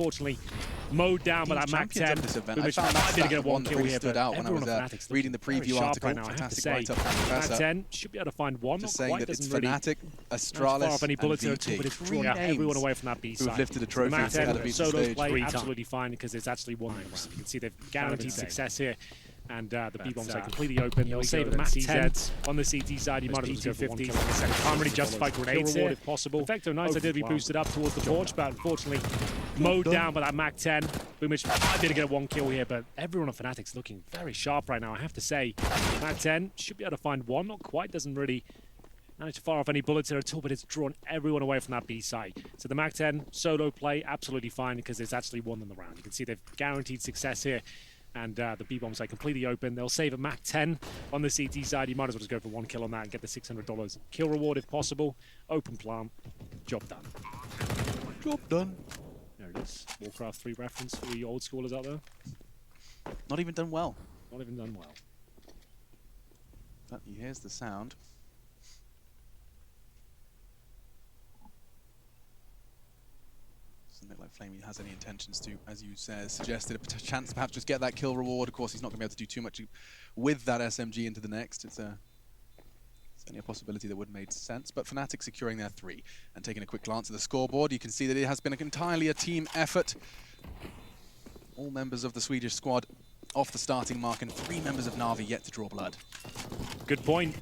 unfortunately mowed down by that Mac 10. This event. I found that didn't get a one kill really here, stood out when I was reading the preview article. Right now, Fantastic write-up from the Mac professor. 10 should be able to find one. Just Not saying quite, that it's really Fnatic, Astralis, far off any and bullets at VT. all, but it's Three drawn names everyone away from that B who side. have lifted a So trophy Mac at the 10 VT solo stage. play absolutely fine because it's actually won the round. You can see they've guaranteed success here. And the B-bombs are completely open. They'll save a Mac 10 on the CT side. You might as well go for 150. Can't really justify grenades here if possible. Perfecto, nice idea to be boosted up towards the porch, but unfortunately mowed down by that Mac 10. Boomich might be able to get one kill here, but everyone on Fnatic's looking very sharp right now, I have to say. Mac 10 should be able to find one, not quite, doesn't really manage to fire off any bullets here at all, but it's drawn everyone away from that B side. So the Mac 10 solo play, absolutely fine because it's actually won them the round. You can see they've guaranteed success here. And the B-bombs are completely open. They'll save a Mac 10 on the CT side. You might as well just go for one kill on that and get the $600 kill reward if possible. Open plant. Job done. Job done. There it is. Warcraft 3 reference for you old schoolers out there. Not even done well. Not even done well. But here's the sound. Doesn't look like Flamey has any intentions to, as you suggested, a chance to perhaps just get that kill reward. Of course, he's not going to be able to do too much with that SMG into the next. It's only a possibility that would have made sense. But Fnatic securing their 3. And taking a quick glance at the scoreboard, you can see that it has been entirely a team effort. All members of the Swedish squad off the starting mark, and 3 members of Na'Vi yet to draw blood. Good point.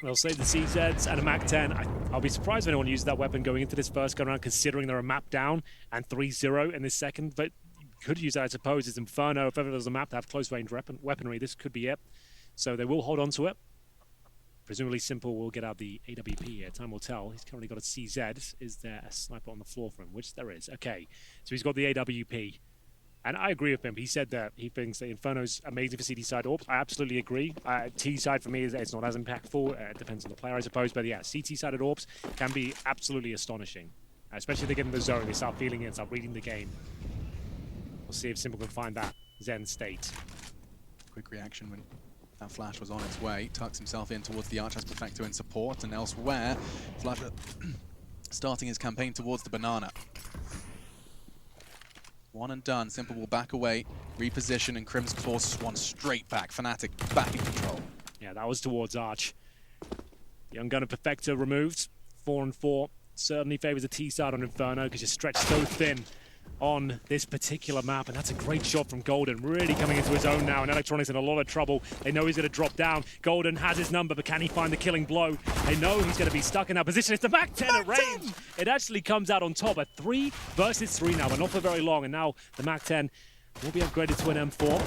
They'll save the CZs and a Mac 10. I'll be surprised if anyone uses that weapon going into this first go round, considering they're a map down and 3-0 in this second. But you could use that, I suppose, as Inferno. If ever there's a map to have close-range weaponry, this could be it. So they will hold on to it. Presumably Simple will get out the AWP here. Time will tell. He's currently got a CZ. Is there a sniper on the floor for him? Which there is. Okay. So he's got the AWP. And I agree with him. He said that he thinks that Inferno's amazing for CT side orbs. I absolutely agree. T side for me, it's not as impactful. It depends on the player, I suppose. But yeah, CT sided orbs can be absolutely astonishing. Especially if they get in the zone, they start feeling it, start reading the game. We'll see if Simple can find that Zen state. Quick reaction when that flash was on its way. Tucks himself in towards the Arch, has Perfecto in support, and elsewhere, Flasher starting his campaign towards the banana. One and done. Simple will back away, reposition, and Crim's forces one straight back. Fnatic back in control. Yeah, that was towards Arch. Young Gunner Perfecto removed. 4 and 4. Certainly favors the T side on Inferno because you're stretched so thin on this particular map, and that's a great shot from Golden, really coming into his own now, and Electronics in a lot of trouble. They know he's going to drop down. Golden has his number, but can he find the killing blow? They know he's going to be stuck in that position. It's the Mac 10 at range. It actually comes out on top at 3 versus 3 now, but not for very long, and now the Mac 10 will be upgraded to an M4,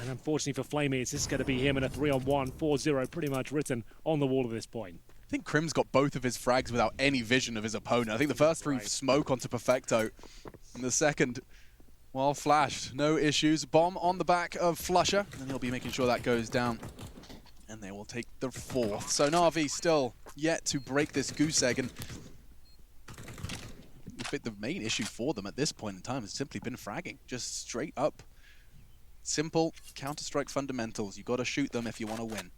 and unfortunately for Flamey, it's just going to be him in a 3-on-1, 4-0, pretty much written on the wall at this point. I think Crim's got both of his frags without any vision of his opponent. I think the first 3 smoke onto Perfecto, and the second, well, flashed. No issues. Bomb on the back of Flusher, and he'll be making sure that goes down. And they will take the 4th. So Na'Vi still yet to break this goose egg, and the main issue for them at this point in time has simply been fragging. Just straight up, simple Counter-Strike fundamentals. You got to shoot them if you want to win.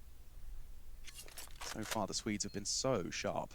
So far, the Swedes have been so sharp.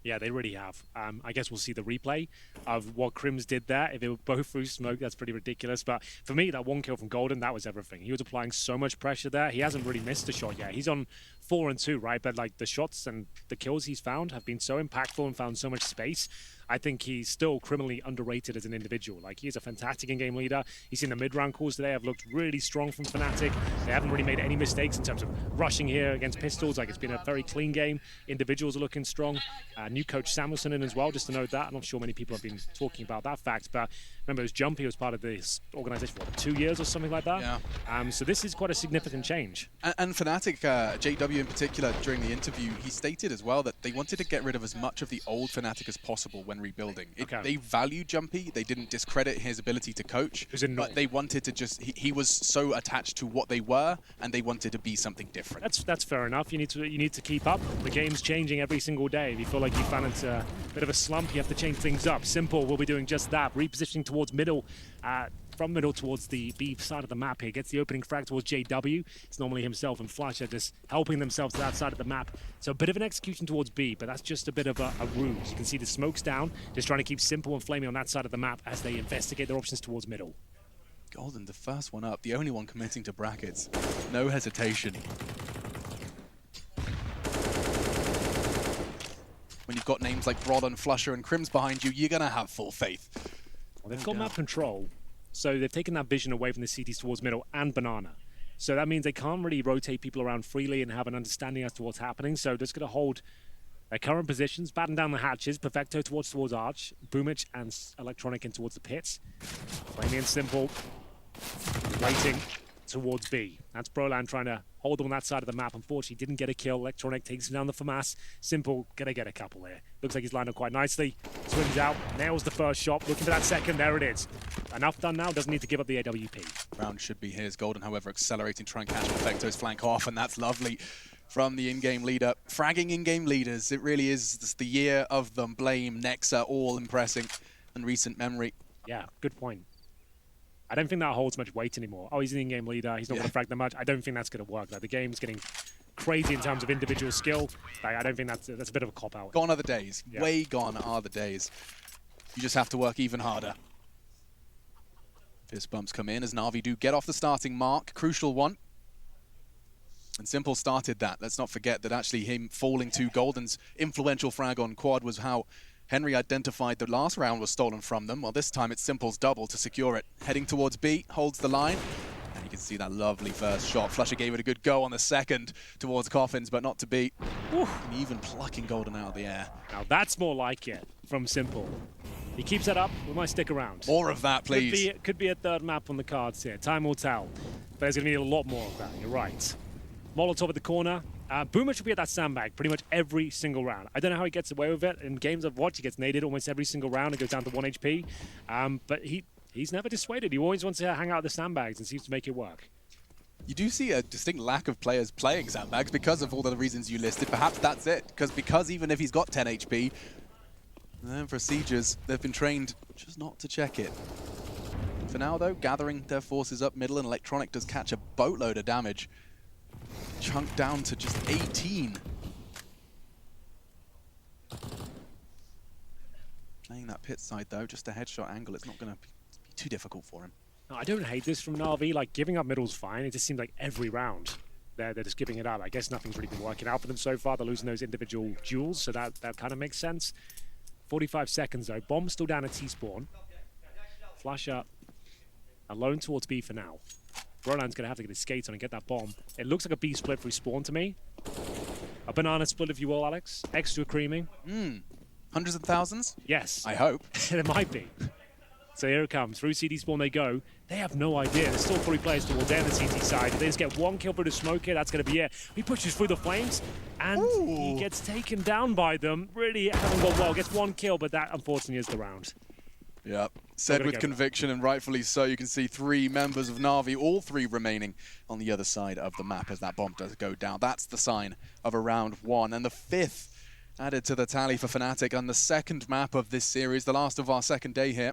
Yeah, they really have. I guess we'll see the replay of what Crims did there. If they were both through smoke, that's pretty ridiculous. But for me, that 1 kill from Golden, that was everything. He was applying so much pressure there. He hasn't really missed a shot yet. He's on 4 and 2, right? But like the shots and the kills he's found have been so impactful and found so much space. I think he's still criminally underrated as an individual. Like, he is a fantastic in-game leader. He's seen the mid-round calls today have looked really strong from Fnatic. They haven't really made any mistakes in terms of rushing here against pistols. Like, it's been a very clean game. Individuals are looking strong. New coach Samuelson in as well, just to note that. I'm not sure many people have been talking about that fact, but remember, it was Jumpy who was part of this organization for, what, 2 years or something like that? Yeah. So this is quite a significant change. And Fnatic, JW in particular, during the interview, he stated as well that they wanted to get rid of as much of the old Fnatic as possible when rebuilding. They valued Jumpy. They didn't discredit his ability to coach, but they wanted to just... He was so attached to what they were, and they wanted to be something different. That's fair enough. You need to keep up. The game's changing every single day. If you feel like you found into a bit of a slump, you have to change things up. Simple will be doing just that, repositioning towards middle. from middle towards the B side of the map here. Gets the opening frag towards JW. It's normally himself and Flasher just helping themselves to that side of the map. So a bit of an execution towards B, but that's just a bit of a ruse. You can see the smoke's down, just trying to keep Simple and Flamey on that side of the map as they investigate their options towards middle. Golden, the first one up, the only one committing to brackets. No hesitation. When you've got names like Brodon, Flusher, and Crims behind you, you're going to have full faith. Well, they've got map control, so they've taken that vision away from the CTs towards middle and Banana. So that means they can't really rotate people around freely and have an understanding as to what's happening. So just going to hold their current positions, batten down the hatches. Perfecto towards Arch, Boomich and Electronic in towards the pits. Flamey and Simple waiting towards B. That's Brolan trying to hold on that side of the map. Unfortunately, didn't get a kill. Electronic takes him down the FAMAS. Simple gonna get a couple there. Looks like he's lined up quite nicely. Swings out, nails the first shot. Looking for that second. There it is. Enough done now. Doesn't need to give up the AWP. Round should be his. Golden, however, accelerating, try and catch Perfecto's flank off, and that's lovely from the in-game leader. Fragging in-game leaders, it really is the year of them. Blame, Nexa, all impressing in recent memory. Yeah, good point. I don't think that holds much weight anymore. Oh, he's an in-game leader. He's not going to frag that much. I don't think that's going to work. Like, the game's getting crazy in terms of individual skill. Like, I don't think that's a bit of a cop-out. Gone are the days. Yeah. Way gone are the days. You just have to work even harder. Fist bumps come in as Na'Vi do get off the starting mark. Crucial one. And Simple started that. Let's not forget that actually him falling to Golden's influential frag on quad was how Henry identified the last round was stolen from them. Well, this time it's Simple's double to secure it. Heading towards B, holds the line. And you can see that lovely first shot. Flusher gave it a good go on the second towards Coffins, but not to beat. And even plucking Golden out of the air. Now that's more like it from Simple. He keeps that up, we might stick around. More of that, please. Could be a third map on the cards here. Time will tell. But there's going to be a lot more of that, you're right. Molotov at the corner. Boomer should be at that sandbag pretty much every single round. I don't know how he gets away with it. In games I've watched, he gets naded almost every single round and goes down to 1 HP. But he's never dissuaded. He always wants to hang out the sandbags and seems to make it work. You do see a distinct lack of players playing sandbags because of all the reasons you listed. Perhaps that's it. Because even if he's got 10 HP, then procedures, they've been trained just not to check it. For now, though, gathering their forces up middle, and Electronic does catch a boatload of damage. Chunked down to just 18. Playing that pit side, though, just a headshot angle, it's not going to be too difficult for him. No, I don't hate this from Na'Vi. Like, giving up middle's fine. It just seems like every round they're just giving it up. I guess nothing's really been working out for them so far. They're losing those individual duels, so that kind of makes sense. 45 seconds, though. Bomb still down at T-spawn. Flash up. Alone towards B for now. Roland's going to have to get his skates on and get that bomb. It looks like a B split for spawn to me. A banana split, if you will, Alex. Extra creamy. Hundreds of thousands? Yes. I hope. There might be. So here it comes. Through CD spawn they go. They have no idea. There's still 3 players towards the CT side. If they just get 1 kill through the smoke here, that's going to be it. He pushes through the flames, and he gets taken down by them. Really haven't gone well. Gets 1 kill, but that, unfortunately, is the round. Yeah, said with conviction, and rightfully so. You can see 3 members of Na'Vi, all 3 remaining on the other side of the map as that bomb does go down. That's the sign of a round 1. And the 5th added to the tally for Fnatic on the 2nd map of this series, the last of our 2nd day here.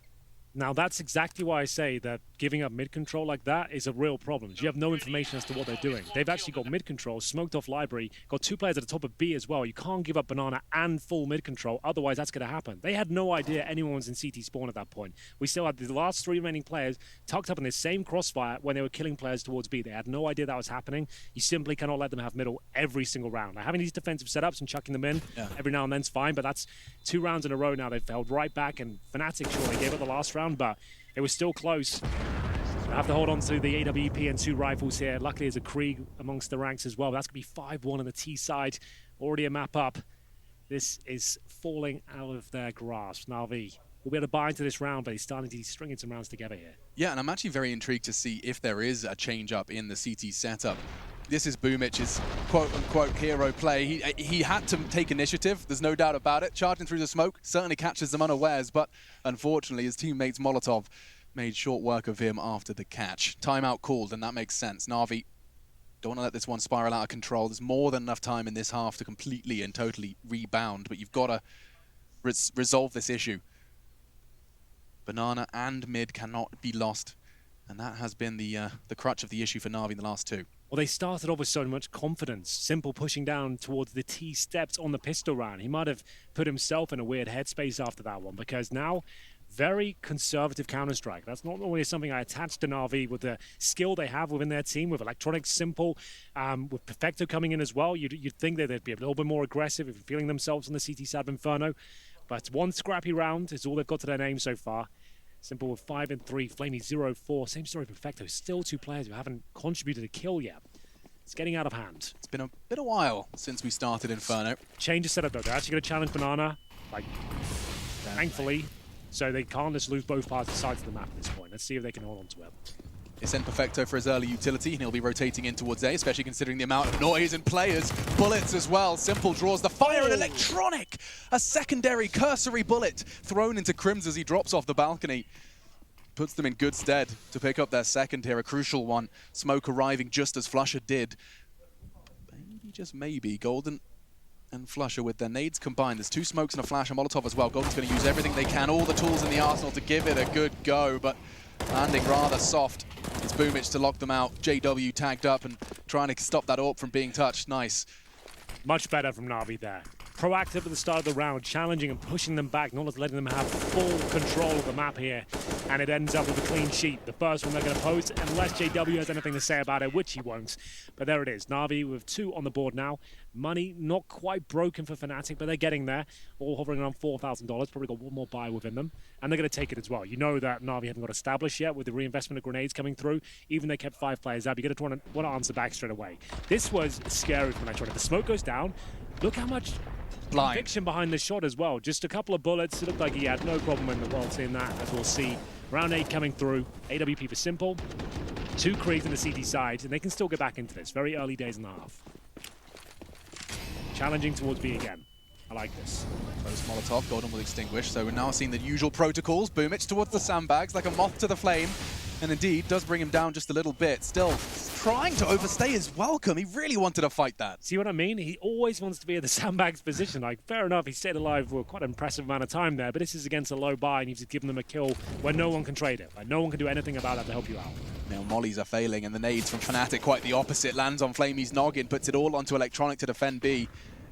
Now, that's exactly why I say that giving up mid-control like that is a real problem. You have no information as to what they're doing. They've actually got mid-control, smoked off library, got 2 players at the top of B as well. You can't give up banana and full mid-control, otherwise that's going to happen. They had no idea anyone was in CT spawn at that point. We still had the last 3 remaining players tucked up in the same crossfire when they were killing players towards B. They had no idea that was happening. You simply cannot let them have middle every single round. Now, having these defensive setups and chucking them in every now and then is fine, but that's 2 rounds in a row now. They've held right back, and Fnatic sure they gave it the last round, but it was still close. I have to hold on to the AWP and 2 rifles here. Luckily, there's a Krieg amongst the ranks as well. That's going to be 5-1 on the T side. Already a map up. This is falling out of their grasp. Na'Vi will be able to buy into this round, but he's starting to string some rounds together here. Yeah, and I'm actually very intrigued to see if there is a change up in the CT setup. This is Boomich's quote-unquote hero play. He had to take initiative, there's no doubt about it. Charging through the smoke certainly catches them unawares, but unfortunately his teammates Molotov made short work of him after the catch. Timeout called, and that makes sense. Na'Vi don't want to let this one spiral out of control. There's more than enough time in this half to completely and totally rebound, but you've got to resolve this issue. Banana and mid cannot be lost And that has been the crutch of the issue for Na'Vi in the last two. Well, they started off with so much confidence. Simple pushing down towards the T steps on the pistol round. He might have put himself in a weird headspace after that one, because now, very conservative Counter-Strike. That's not always something I attach to Na'Vi with the skill they have within their team, with Electronic Simple, with Perfecto coming in as well. You'd think that they'd be a little bit more aggressive if feeling themselves on the CT side of Inferno. But one scrappy round is all they've got to their name so far. Simple with 5 and 3, Flamey 0-4. Same story for Perfecto. Still two players who haven't contributed a kill yet. It's getting out of hand. It's been a bit a while since we started Inferno. Change of setup though. They're actually going to challenge Banana, like, thankfully. So they can't just lose both sides of the map at this point. Let's see if they can hold on to it. They send Perfecto for his early utility, and he'll be rotating in towards A, especially considering the amount of noise and players. Bullets as well. Simple draws the fire, and Electronic! A secondary cursory bullet thrown into Crims as he drops off the balcony. Puts them in good stead to pick up their second here, a crucial one. Smoke arriving just as Flusher did. Maybe, just maybe, Golden and Flusher with their nades combined. There's two smokes and a flash and Molotov as well. Golden's going to use everything they can, all the tools in the arsenal to give it a good go, but landing rather soft. It's Boomich to lock them out. JW tagged up and trying to stop that AWP from being touched. Nice. Much better from Na'Vi there. Proactive at the start of the round, challenging and pushing them back, not just letting them have full control of the map here. And it ends up with a clean sheet. The first one they're going to pose, unless JW has anything to say about it, which he won't. But there it is. Na'Vi with 2 on the board now. Money not quite broken for Fnatic, but they're getting there. All hovering around $4,000. Probably got one more buy within them. And they're going to take it as well. You know that Na'Vi haven't got established yet with the reinvestment of grenades coming through. Even they kept 5 players up. You're going to want to answer back straight away. This was scary for Fnatic. The smoke goes down. Look how much conviction behind the shot as well. Just a couple of bullets. It looked like he had no problem in the world seeing that, as we'll see. Round 8 coming through. AWP for Simple. 2 Kriegs on the CT side, and they can still get back into this. Very early days in the half. Challenging towards B again. I like this. Close Molotov, Golden will extinguish. So we're now seeing the usual protocols. Boomich towards the sandbags like a moth to the flame. And indeed, does bring him down just a little bit. Still trying to overstay his welcome. He really wanted to fight that. See what I mean? He always wants to be at the sandbags position. Like, fair enough, he stayed alive for quite an impressive amount of time there, but this is against a low buy, and you've given them a kill where no one can trade it. Like, no one can do anything about that to help you out. Now, mollies are failing, and the nades from Fnatic quite the opposite. Lands on Flamey's noggin, puts it all onto Electronic to defend B.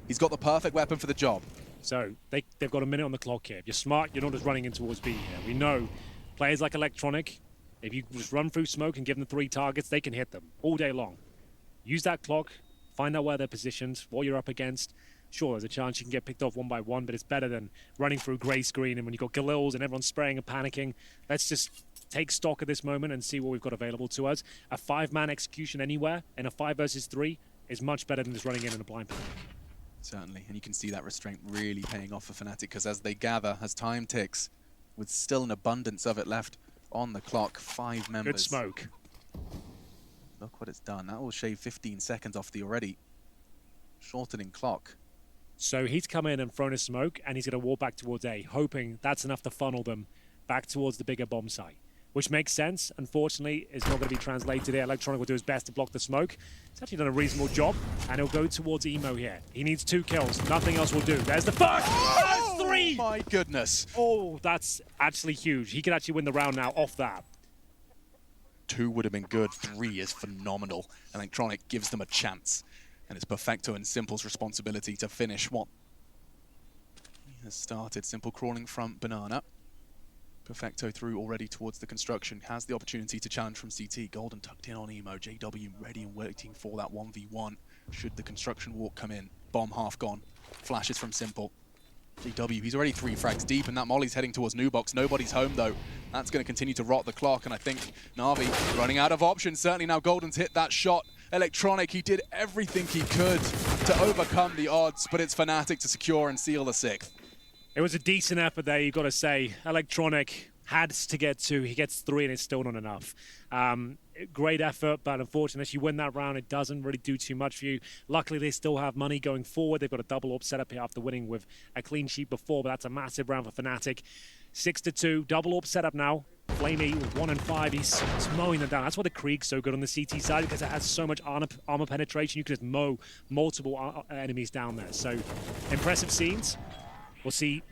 He's got the perfect weapon for the job. So, they've got a minute on the clock here. If you're smart, you're not just running in towards B here. We know players like Electronic, if you just run through smoke and give them 3 targets, they can hit them all day long. Use that clock, find out where they're positioned, what you're up against. Sure, there's a chance you can get picked off one by one, but it's better than running through grey screen and when you've got Galils and everyone's spraying and panicking. Let's just take stock at this moment and see what we've got available to us. A 5-man execution anywhere and a 5 versus 3 is much better than just running in a blind panic. Certainly, and you can see that restraint really paying off for Fnatic, because as they gather, as time ticks, with still an abundance of it left on the clock, 5 members. Good smoke. Look what it's done. That will shave 15 seconds off the already shortening clock. So he's come in and thrown a smoke, and he's going to walk back towards A, hoping that's enough to funnel them back towards the bigger bomb site, which makes sense. Unfortunately, it's not going to be translated here. Electronic will do his best to block the smoke. He's actually done a reasonable job, and he'll go towards Emo here. He needs 2 kills. Nothing else will do. There's the first! Oh, 3! My goodness. Oh, that's actually huge. He could actually win the round now off that. 2 would have been good. 3 is phenomenal. Electronic gives them a chance. And it's Perfecto and Simple's responsibility to finish what he has started. Simple crawling from Banana. Perfecto through already towards the construction. Has the opportunity to challenge from CT. Golden tucked in on Emo. JW ready and waiting for that 1v1. Should the construction walk come in. Bomb half gone. Flashes from Simple. JW, he's already 3 frags deep, and that molly's heading towards Nubox. Nobody's home, though. That's going to continue to rot the clock, and I think Na'Vi running out of options. Certainly now Golden's hit that shot. Electronic, he did everything he could to overcome the odds, but it's Fnatic to secure and seal the 6th. It was a decent effort there, you've got to say. Electronic had to get 2. He gets 3, and it's still not enough. Great effort, but unfortunately, if you win that round, it doesn't really do too much for you. Luckily, they still have money going forward. They've got a double AWP setup here after winning with a clean sheet before, but that's a massive round for Fnatic. 6-2, double AWP setup now. Flamey with 1 and 5, he's mowing them down. That's why the Krieg's so good on the CT side, because it has so much armor penetration. You can just mow multiple enemies down there. So, impressive scenes. We'll see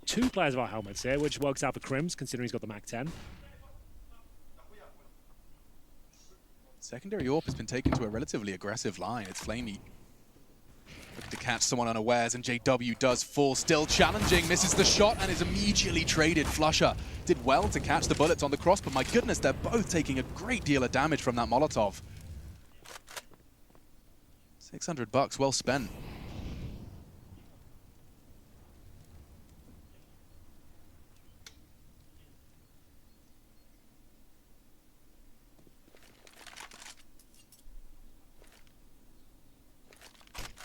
2 players of our helmets here, which works out for Crims, considering he's got the MAC-10. Secondary AWP has been taken to a relatively aggressive line. It's Flamey looking to catch someone unawares, and JW does fall. Still challenging, misses the shot, and is immediately traded. Flusher did well to catch the bullets on the cross, but my goodness, they're both taking a great deal of damage from that Molotov. $600 well spent.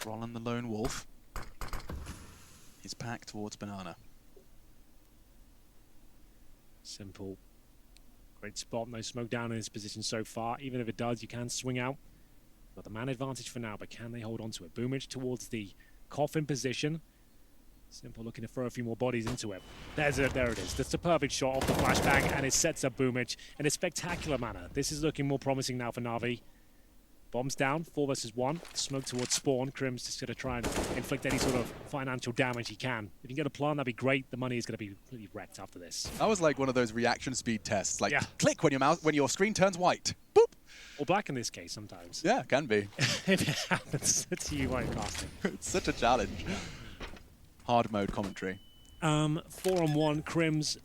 Roland the Lone Wolf is packed towards Banana. Simple. Great spot, no smoke down in his position so far. Even if it does, you can swing out. Got the man advantage for now, but can they hold on to it? Boomage towards the coffin position. Simple looking to throw a few more bodies into it. There it is. That's the perfect shot off the flashbang, and it sets up Boomage in a spectacular manner. This is looking more promising now for Na'Vi. Bombs down, 4 versus 1. Smoke towards spawn. Crim's just going to try and inflict any sort of financial damage he can. If you can get a plant, that'd be great. The money is going to be completely wrecked after this. That was like one of those reaction speed tests. Like, yeah. Click when your screen turns white. Boop! Or black in this case, sometimes. Yeah, can be. If it happens to you while you're casting. It's such a challenge. Hard mode commentary. 4-on-1, Crims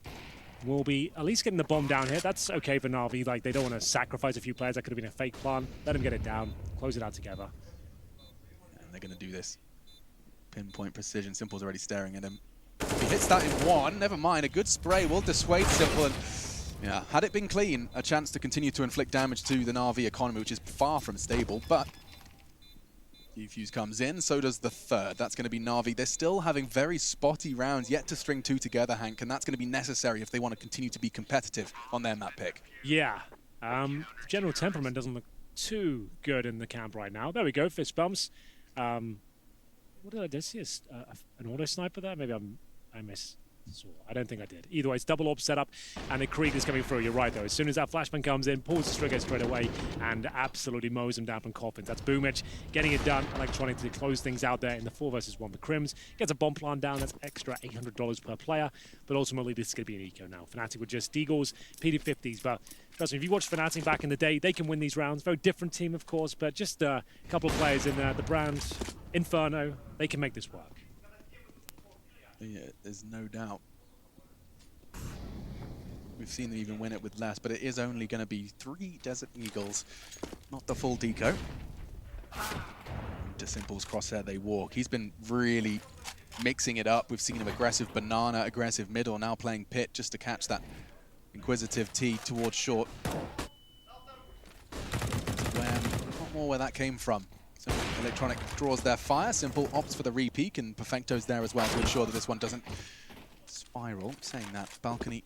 will be at least getting the bomb down here. That's okay for Na'Vi. Like, they don't want to sacrifice a few players. That could have been a fake plan. Let them get it down. Close it out together. And they're going to do this. Pinpoint precision. Simple's already staring at him. If he hits that in one, never mind. A good spray will dissuade Simple. And yeah, had it been clean, a chance to continue to inflict damage to the Na'Vi economy, which is far from stable. But defuse comes in, so does the third. That's going to be Na'Vi. They're still having very spotty rounds yet to string 2 together, Hank, and that's going to be necessary if they want to continue to be competitive on their map pick. Yeah. General temperament doesn't look too good in the camp right now. There we go, fist bumps. What did I see? An auto sniper there? Maybe I missed. I don't think I did. Either way, it's double AWP setup, and the Creed is coming through. You're right, though. As soon as that flashbang comes in, pulls the trigger straight away, and absolutely mows him down from coffins. That's Boomage getting it done. Electronic to close things out there in the 4 versus 1 for Crims. Gets a bomb plant down. That's extra $800 per player. But ultimately, this is going to be an eco now. Fnatic with just Deagles, PD50s. But trust me, if you watched Fnatic back in the day, they can win these rounds. Very different team, of course, but just a couple of players in the brand Inferno. They can make this work. Yeah, there's no doubt. We've seen them even win it with less, but it is only going to be 3 Desert Eagles, not the full deco. To Simple's crosshair they walk. He's been really mixing it up. We've seen him aggressive banana, aggressive middle, now playing pit just to catch that inquisitive T towards short. Not more where that came from. So Electronic draws their fire. Simple opts for the re-peek, and Perfecto's there as well to ensure that this one doesn't spiral. Saying that, Balcony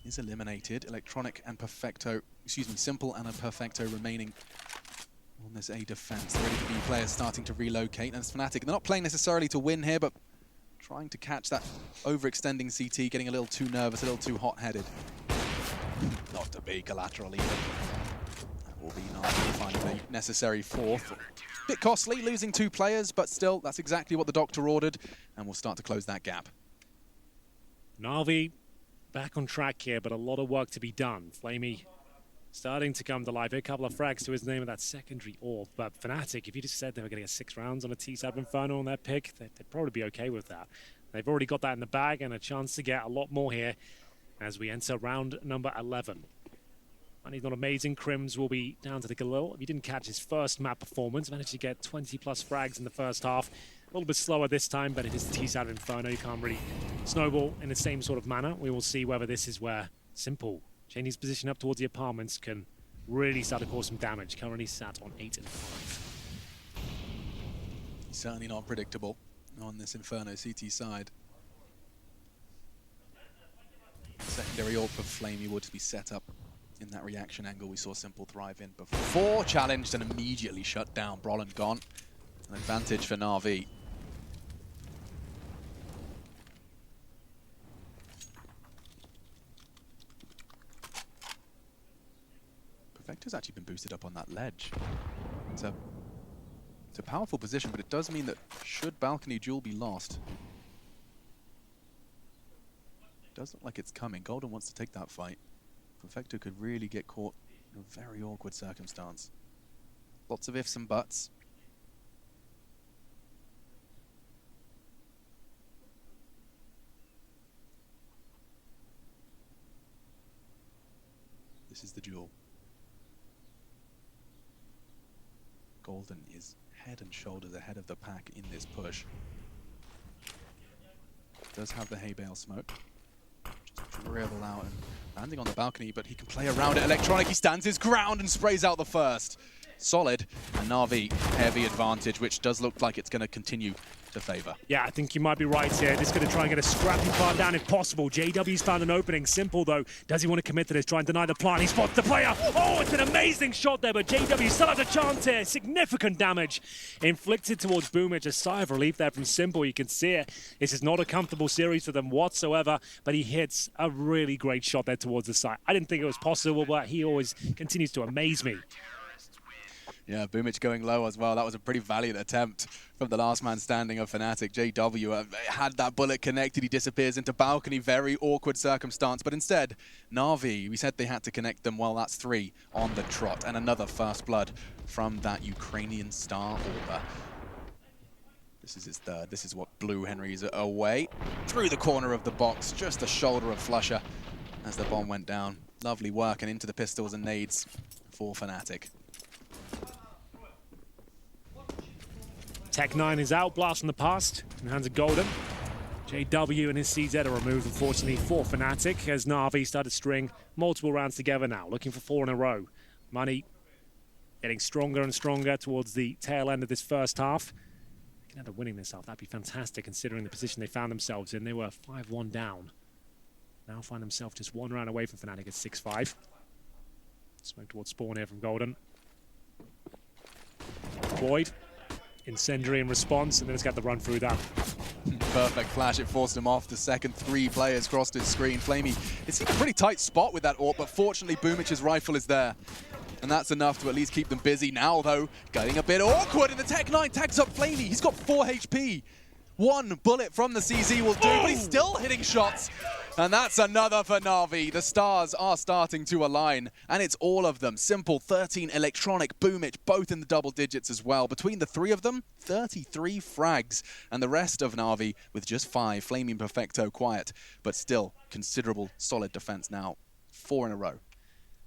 is eliminated. Electronic and Perfecto, excuse me, Simple and a Perfecto remaining on this A defense. The ready to be players starting to relocate, and it's Fnatic. They're not playing necessarily to win here, but trying to catch that overextending CT, getting a little too nervous, a little too hot-headed. Not to be collateral either. That will be Na'Vi finding the necessary 4th. Bit costly, losing 2 players, but still, that's exactly what the doctor ordered, and we'll start to close that gap. Na'Vi back on track here, but a lot of work to be done. Flamey starting to come to life. A couple of frags to his name of that secondary AWP. But Fnatic, if you just said they were going to get 6 rounds on a T-Side Inferno on their pick, they'd probably be okay with that. They've already got that in the bag and a chance to get a lot more here as we enter round number 11. Money's not amazing. Crims will be down to the Galil. If he didn't catch his first map performance, managed to get 20+ frags in the first half. A little bit slower this time, but it is the T-Side Inferno. You can't really snowball in the same sort of manner. We will see whether this is where Simple, changing his position up towards the apartments, can really start to cause some damage. Currently sat on 8 and 5. Certainly not predictable on this Inferno CT side. Secondary AWP of Flamey would be set up in that reaction angle we saw Simple thrive in before. Challenged and immediately shut down. Brolin gone. An advantage for Na'Vi. Perfecto's actually been boosted up on that ledge. It's a powerful position, but it does mean that should Balcony Duel be lost, it does look like it's coming. Golden wants to take that fight. Perfecto could really get caught In a very awkward circumstance. Lots of ifs and buts. This is the duel. Golden is head and shoulders ahead of the pack in this push. Does have the hay bale smoke. Just dribble out and landing on the balcony, but he can play around it. Electronic, he stands his ground and sprays out the first. Solid, and Na'Vi, heavy advantage, which does look like it's going to continue to favor. Yeah, I think you might be right here. Just going to try and get a scrappy far down if possible. JW's found an opening. Simple, though. Does he want to commit to this? Try and deny the plant. He spots the player. Oh, it's an amazing shot there, but JW still has a chance here. Significant damage inflicted towards Boomich. A sigh of relief there from Simple. You can see it. This is not a comfortable series for them whatsoever, but he hits a really great shot there towards the side. I didn't think it was possible, but he always continues to amaze me. Yeah, Boomich going low as well. That was a pretty valiant attempt from the last man standing of Fnatic. JW had that bullet connected. He disappears into balcony. Very awkward circumstance. But instead, Na'Vi, we said they had to connect them. Well, that's 3 on the trot. And another first blood from that Ukrainian star Orber. This is his third. This is what blew Henry's away. Through the corner of the box. Just the shoulder of Flusher as the bomb went down. Lovely work and into the pistols and nades for Fnatic. Tech9 is out, blast from the past, in the hands of Golden. JW and his CZ are removed, unfortunately, for Fnatic, as Na'Vi started to string multiple rounds together now, looking for 4 in a row. Money getting stronger and stronger towards the tail end of this first half. They can end up winning this half. That'd be fantastic, considering the position they found themselves in. They were 5-1 down. Now find themselves just 1 round away from Fnatic at 6-5. Smoke towards spawn here from Golden. Void. Incendiary in response, and then it's got the run through that. Perfect flash, it forced him off. The second 3 players crossed his screen. Flamey, it's in a pretty tight spot with that AWP, but fortunately Boomich's rifle is there. And that's enough to at least keep them busy. Now though, getting a bit awkward, and the Tech9 tags up Flamey. He's got 4 HP. 1 bullet from the CZ will do, but he's still hitting shots. And that's another for Na'Vi. The stars are starting to align, and it's all of them. Simple, 13, Electronic, Boomich, both in the double digits as well. Between the 3 of them, 33 frags. And the rest of Na'Vi with just 5. Flaming Perfecto quiet, but still considerable solid defense now. 4 in a row.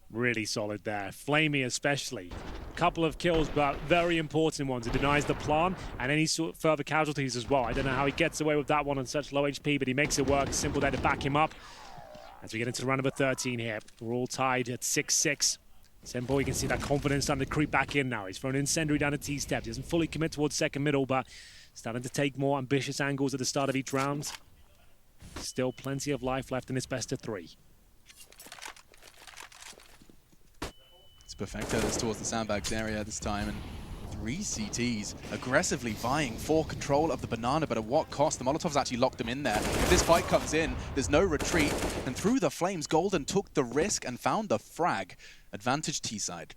Really solid there. Flamey especially. Couple of kills, but very important ones. It denies the plant and any sort of further casualties as well. I don't know how he gets away with that one on such low HP, but he makes it work. Simple there to back him up. As we get into round number 13 here, we're all tied at 6-6. Simple, you can see that confidence starting to creep back in now. He's thrown an incendiary down a T-step. He doesn't fully commit towards second middle, but starting to take more ambitious angles at the start of each round. Still plenty of life left in this best of 3. Perfecto that's towards the sandbags area this time, and 3 CTs aggressively vying for control of the banana, but at what cost? The Molotovs actually locked them in there. If this fight comes in, there's no retreat, and through the flames, Golden took the risk and found the frag. Advantage T-side.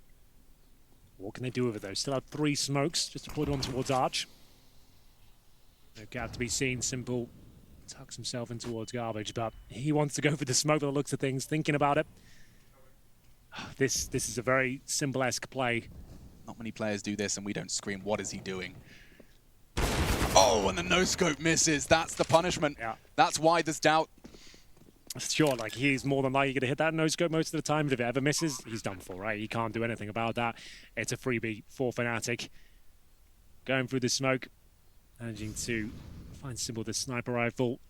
What can they do with it though? Still have 3 smokes just to put on towards Arch. No gap to be seen. Simple tucks himself in towards garbage, but he wants to go for the smoke by the looks of things, thinking about it. This is a very Simple-esque play. Not many players do this and we don't scream, what is he doing? Oh, and the no-scope misses. That's the punishment. Yeah. That's why there's doubt. Sure, like he's more than likely going to hit that no-scope most of the time, but if it ever misses, he's done for, right? He can't do anything about that. It's a freebie for Fnatic. Going through the smoke, managing to find Simple the sniper rifle.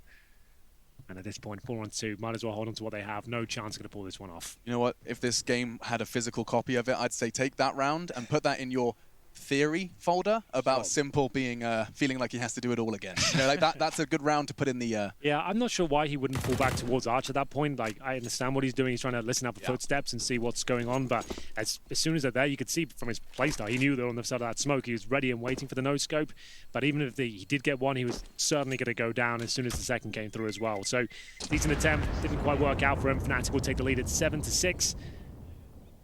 And at this point, 4-on-2, might as well hold on to what they have. No chance going to pull this one off. You know what? If this game had a physical copy of it, I'd say take that round and put that in your theory folder about Simple being feeling like he has to do it all again. You know, like that's a good round to put in the... Yeah, I'm not sure why he wouldn't fall back towards Arch at that point. Like, I understand what he's doing. He's trying to listen up the footsteps and see what's going on. But as soon as they're there, you could see from his playstyle, he knew they were on the side of that smoke. He was ready and waiting for the no-scope. But even if he did get one, he was certainly going to go down as soon as the second came through as well. So, decent attempt. Didn't quite work out for him. Fnatic will take the lead at 7-6.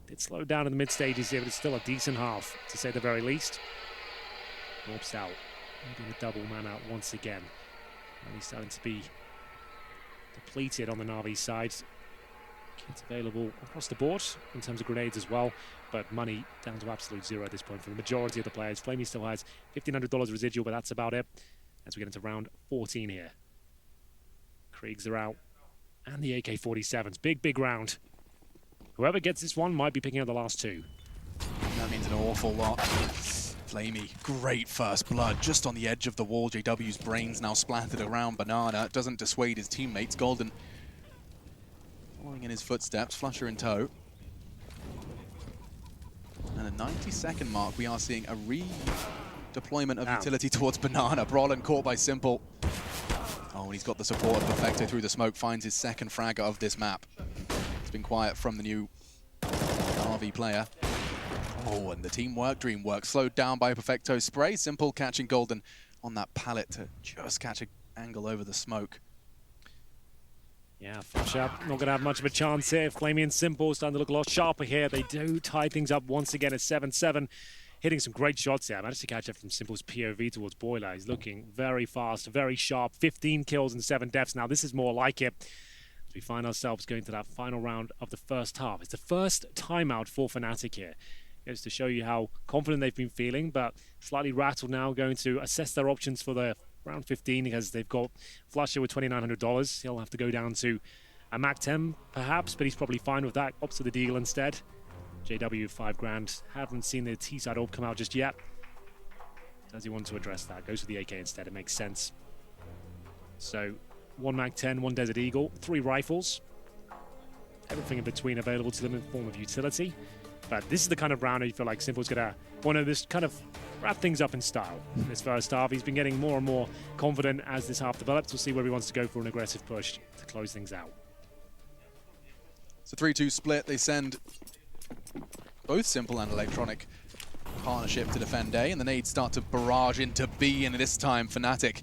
Did slow down in the mid stages here, but it's still a decent half, to say the very least. Warps out. Maybe a double man out once again. And he's starting to be depleted on the Na'Vi side. Kits available across the board in terms of grenades as well, but money down to absolute zero at this point for the majority of the players. Flamey still has $1,500 residual, but that's about it as we get into round 14 here. Kriegs are out, and the AK-47s. Big round. Whoever gets this one might be picking up the last two. That means an awful lot. Flamey, great first blood, just on the edge of the wall. JW's brains now splattered around Banana. It doesn't dissuade his teammates. Golden following in his footsteps, Flusher in tow. And at the 90-second mark, we are seeing a redeployment of utility towards Banana. Brolin caught by Simple. Oh, and he's got the support of Perfecto through the smoke, finds his second frag of this map. It's been quiet from the new RV player. Oh, and the teamwork, dream work, slowed down by Perfecto's spray. Simple catching Golden on that pallet to just catch an angle over the smoke. Yeah, Flusher not going to have much of a chance here. Flamey and Simple starting to look a lot sharper here. They do tie things up once again at 7-7. Hitting some great shots here. I managed to catch up from Simple's POV towards Boiler. He's looking very fast, very sharp. 15 kills and 7 deaths. Now this is more like it. As we find ourselves going to that final round of the first half. It's the first timeout for Fnatic here. Goes to show you how confident they've been feeling, but slightly rattled now, going to assess their options for the round 15 because they've got Flusher with $2,900. He'll have to go down to a Mac 10 perhaps, but he's probably fine with that. Opts to the deal instead. JW 5 grand. Haven't seen the T-side orb come out just yet. Does he want to address that? Goes for the AK instead. It makes sense. So 1 Mac 10, 1 Desert Eagle, 3 rifles. Everything in between available to them in the form of utility. But this is the kind of round I feel like Simple's going to want to just kind of wrap things up in style. In this first half, he's been getting more and more confident as this half develops. We'll see where he wants to go for an aggressive push to close things out. It's a 3-2 split. They send both Simple and Electronic partnership to defend A, and the nades start to barrage into B, and this time Fnatic,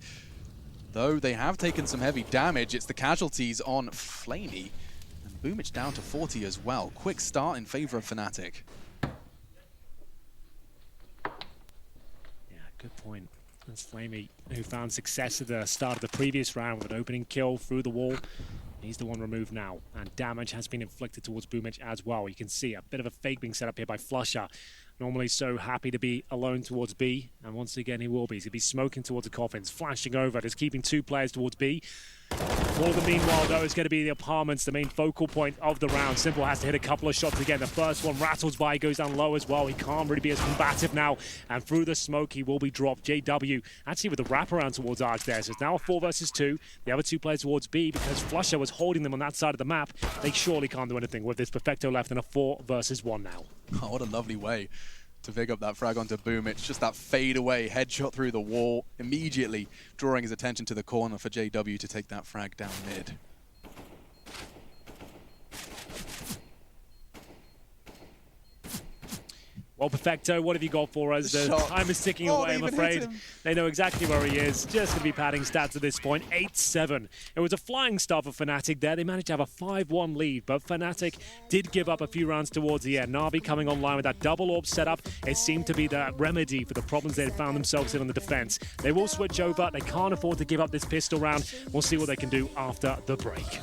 though they have taken some heavy damage, it's the casualties on Flamey. Boomich down to 40 as well. Quick start in favor of Fnatic. Yeah, good point. That's Flamey, who found success at the start of the previous round with an opening kill through the wall. He's the one removed now, and damage has been inflicted towards Boomich as well. You can see a bit of a fake being set up here by Flusher. Normally so happy to be alone towards B, and once again he will be. He's going to be smoking towards the coffins, flashing over, just keeping 2 players towards B. For the meanwhile, though, it's going to be the apartments, the main focal point of the round. Simple has to hit a couple of shots again. The first one rattles by, goes down low as well. He can't really be as combative now. And through the smoke, he will be dropped. JW actually with a wraparound towards Arch there. So it's now a 4 versus 2. The other 2 players towards B because Flusher was holding them on that side of the map. They surely can't do anything with this. Perfecto left in a 4 versus 1 now. Oh, what a lovely way to pick up that frag onto Boomich. Just that fade away headshot through the wall, immediately drawing his attention to the corner for JW to take that frag down mid. Well, Perfecto, what have you got for us? The time is ticking away, I'm afraid. They know exactly where he is. Just going to be padding stats at this point. 8-7. It was a flying start for Fnatic there. They managed to have a 5-1 lead, but Fnatic did give up a few rounds towards the end. Na'Vi coming online with that double orb setup. It seemed to be the remedy for the problems they had found themselves in on the defense. They will switch over. They can't afford to give up this pistol round. We'll see what they can do after the break.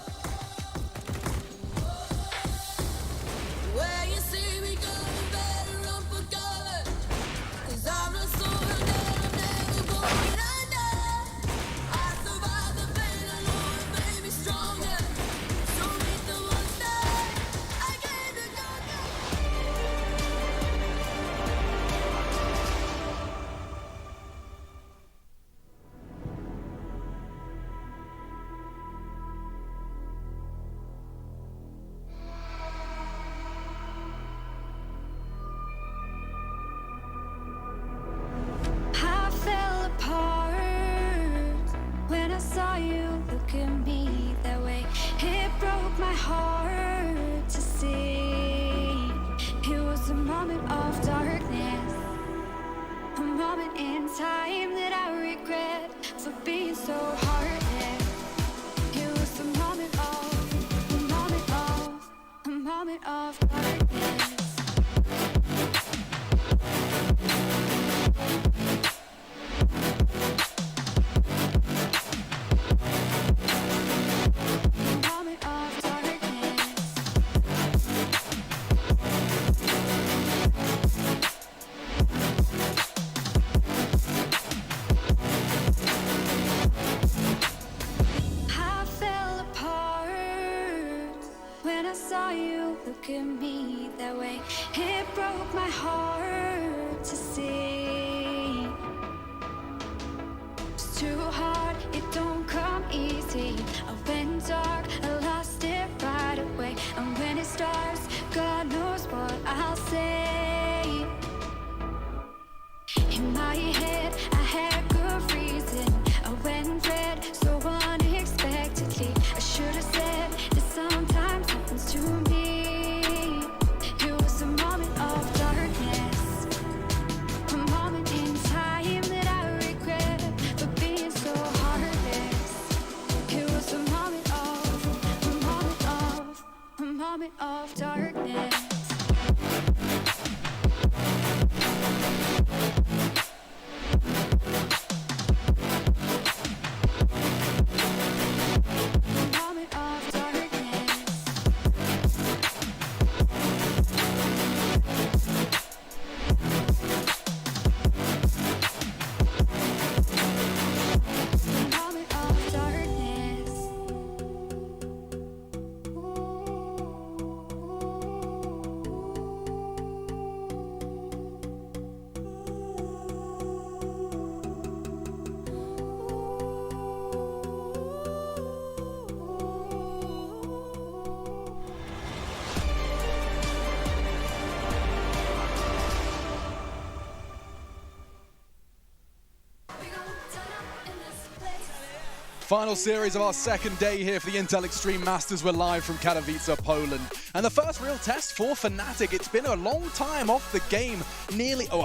Time that I regret for being so heartless. It was the moment of darkness. Moment of darkness. that way. It broke my heart to see. It's too hard, it don't come easy. I went dark, I lost it right away. And when it starts, God knows what I'll say. In my head, I had good reason. I went red so unexpectedly. I should have said that sometimes happens to me. It was a moment of darkness, a moment in time that I regret for being so heartless. It was a moment of darkness. Final series of our second day here for the Intel Extreme Masters. We're live from Katowice, Poland. And the first real test for Fnatic. It's been a long time off the game,